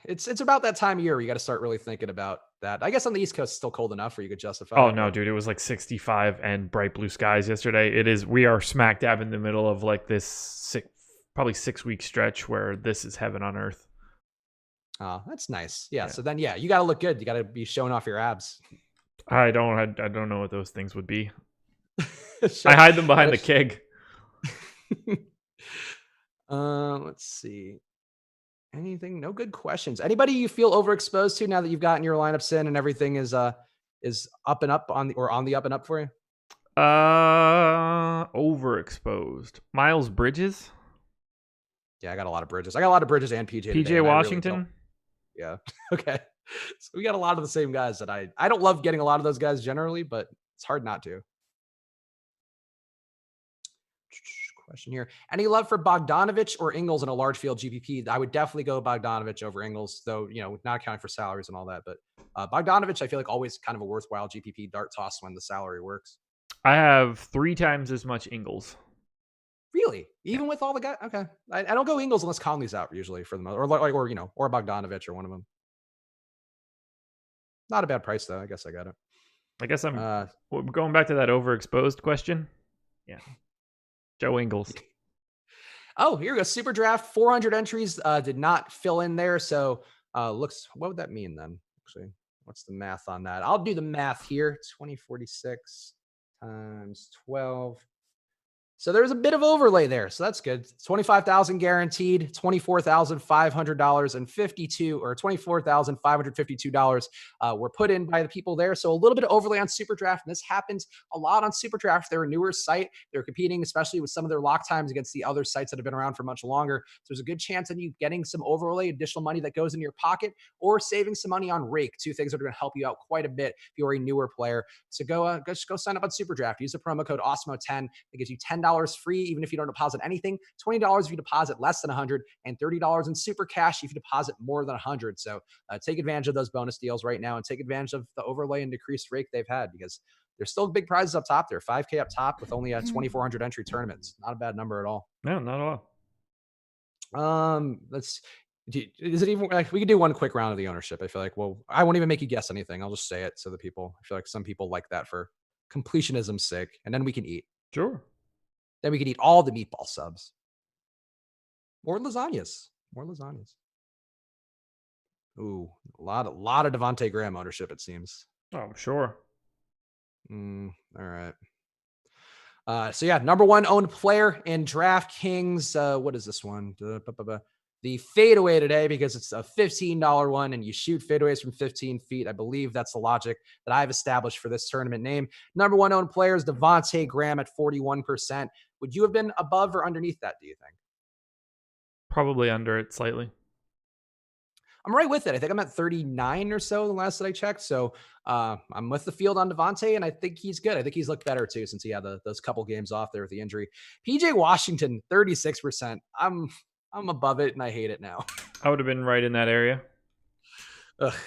It's about that time of year where you got to start really thinking about that. I guess on the East Coast, it's still cold enough where you could justify. Oh no, dude! It was like 65 and bright blue skies yesterday. We are smack dab in the middle of like this probably 6-week stretch where this is heaven on earth. Oh, that's nice. Yeah. So then, you got to look good. You got to be showing off your abs. I don't know what those things would be. I hide them behind the keg. Let's see. Anything? No good questions. Anybody you feel overexposed to now that you've gotten your lineups in and everything is up and up on the up and up for you? Overexposed. Miles Bridges. Yeah, I got a lot of Bridges. I got a lot of Bridges and PJ. PJ Washington. Yeah. Okay. So we got a lot of the same guys that I don't love getting a lot of those guys generally, but it's hard not to. Question here. Any love for Bogdanovich or Ingles in a large field GPP? I would definitely go Bogdanovich over Ingles, though, not accounting for salaries and all that. But Bogdanovich, I feel like always kind of a worthwhile GPP dart toss when the salary works. I have 3 times as much Ingles. Really? Even with all the guys? Okay. I don't go Ingles unless Conley's out usually for the most, or Bogdanovich or one of them. Not a bad price though. I guess I got it. I guess I'm going back to that overexposed question. Yeah. Joe Ingles. Oh, here we go. Super Draft, 400 entries did not fill in there. So what would that mean then? Actually, what's the math on that? I'll do the math here. 2046 times 12. So there's a bit of overlay there. So that's good. 25,000 guaranteed, $24,500 and $24,552 were put in by the people there. So a little bit of overlay on SuperDraft. And this happens a lot on SuperDraft. They're a newer site. They're competing, especially with some of their lock times against the other sites that have been around for much longer. So there's a good chance of you getting some overlay, additional money that goes into your pocket, or saving some money on rake. Two things that are going to help you out quite a bit if you're a newer player. So go sign up on SuperDraft. Use the promo code Awesemo10. It gives you $10 free, even if you don't deposit anything, $20 if you deposit less than 100, and $30 in super cash if you deposit more than 100. So take advantage of those bonus deals right now and take advantage of the overlay and decreased rake they've had, because there's still big prizes up top there. 5K up top with only a 2,400 entry tournaments. Not a bad number at all. No, not at all. Is it even like we could do one quick round of the ownership? I feel like, well, I won't even make you guess anything. I'll just say it so the people, I feel like some people like that for completionism's sake, and then we can eat. Sure. Then we could eat all the meatball subs. More lasagnas. Ooh, a lot of Devontae Graham ownership, it seems. Oh, sure. All right. So yeah, number one owned player in DraftKings. What is this one? The fadeaway today, because it's a $15 one and you shoot fadeaways from 15 feet. I believe that's the logic that I've established for this tournament name. Number one owned player is Devontae Graham at 41%. Would you have been above or underneath that, do you think? Probably under it slightly. I'm right with it. I think I'm at 39 or so the last that I checked. So I'm with the field on Devontae, and I think he's good. I think he's looked better too since he had those couple games off there with the injury. PJ Washington, 36%. I'm above it, and I hate it now. I would have been right in that area.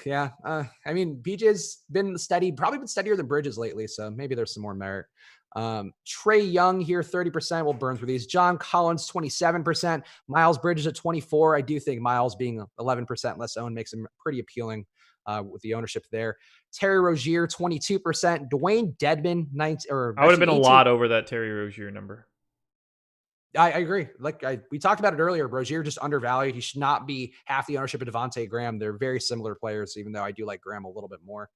Yeah. I mean, PJ's been steady, probably been steadier than Bridges lately, so maybe there's some more merit. Trey Young here, 30%. We'll burn through these. John Collins, 27%. Miles Bridges at 24%. I do think Miles being 11% less owned makes him pretty appealing with the ownership there. Terry Rozier, 22%. Dwayne Dedman, 19. I would have been 18. A lot over that Terry Rozier number. I agree. We talked about it earlier. Rozier just undervalued. He should not be half the ownership of Devontae Graham. They're very similar players, even though I do like Graham a little bit more.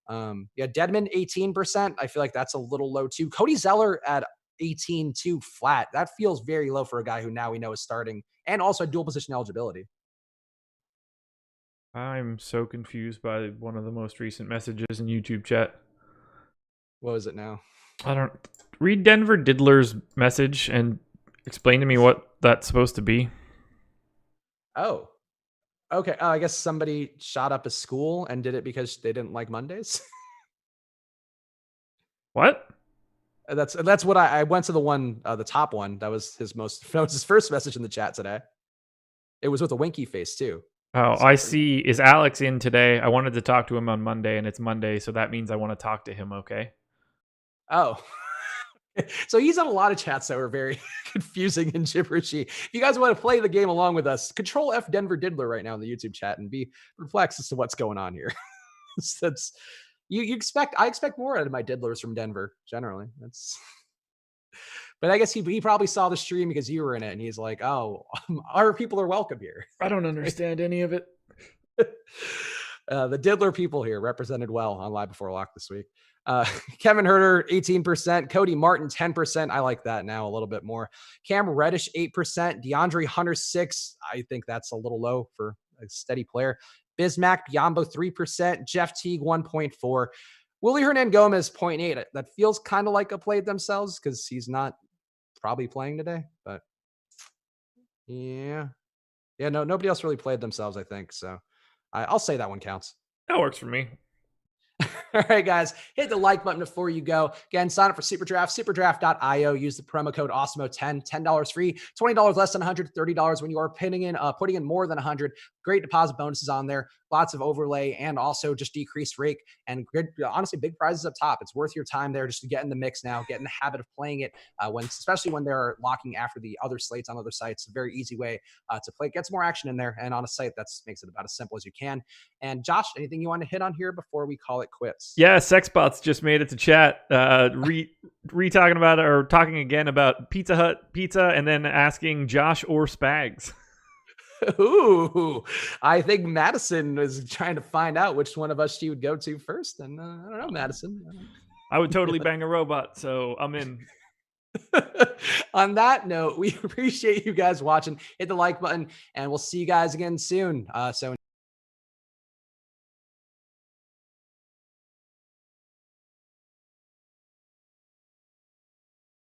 Dedman, 18%. I feel like that's a little low too. Cody Zeller at 18 too flat. That feels very low for a guy who now we know is starting and also had dual position eligibility. I'm so confused by one of the most recent messages in YouTube chat. What is it now? Read Denver Diddler's message and explain to me what that's supposed to be. Oh, okay. I guess somebody shot up a school and did it because they didn't like Mondays. What? That's what I went to the top one. That was his first message in the chat today. It was with a winky face too. Oh, I see. Is Alex in today? I wanted to talk to him on Monday, and it's Monday, so that means I want to talk to him, okay? Oh. So he's on a lot of chats that were very confusing and gibberishy. If you guys want to play the game along with us, Control F Denver Diddler right now in the YouTube chat and be perplexed as to what's going on here. That's I expect more out of my Diddlers from Denver generally. But I guess he probably saw the stream because you were in it, and he's like, "Oh, our people are welcome here." I don't understand any of it. The Diddler people here represented well on Live Before Lock this week. Kevin Herter, 18%. Cody Martin, 10%. I like that now a little bit more. Cam Reddish, 8%. DeAndre Hunter, 6%. I think that's a little low for a steady player. Bismack Biyombo, 3%. Jeff Teague, 1.4%. Willie Hernangomez, 0.8%. That feels kind of like a play themselves because he's not probably playing today. But yeah, no, nobody else really played themselves, I think. So I'll say that one counts. That works for me. All right, guys, hit the like button before you go. Again, sign up for SuperDraft, superdraft.io. Use the promo code Awesemo10, $10 free, $20 less than $100, $30 when you are putting in more than 100. Great deposit bonuses on there, lots of overlay, and also just decreased rake and good, honestly, big prizes up top. It's worth your time there just to get in the mix now, get in the habit of playing it especially when they're locking after the other slates on other sites. A very easy way to play. Get some more action in there, and on a site that makes it about as simple as you can. And Josh, anything you want to hit on here before we call it quits? Hornets. Yeah, Sexbots just made it to chat. Talking about it, or talking again about Pizza Hut pizza, and then asking Josh or Spags. Ooh, I think Madison was trying to find out which one of us she would go to first. And I don't know, Madison. I would totally bang a robot, so I'm in. On that note, we appreciate you guys watching. Hit the like button, and we'll see you guys again soon. So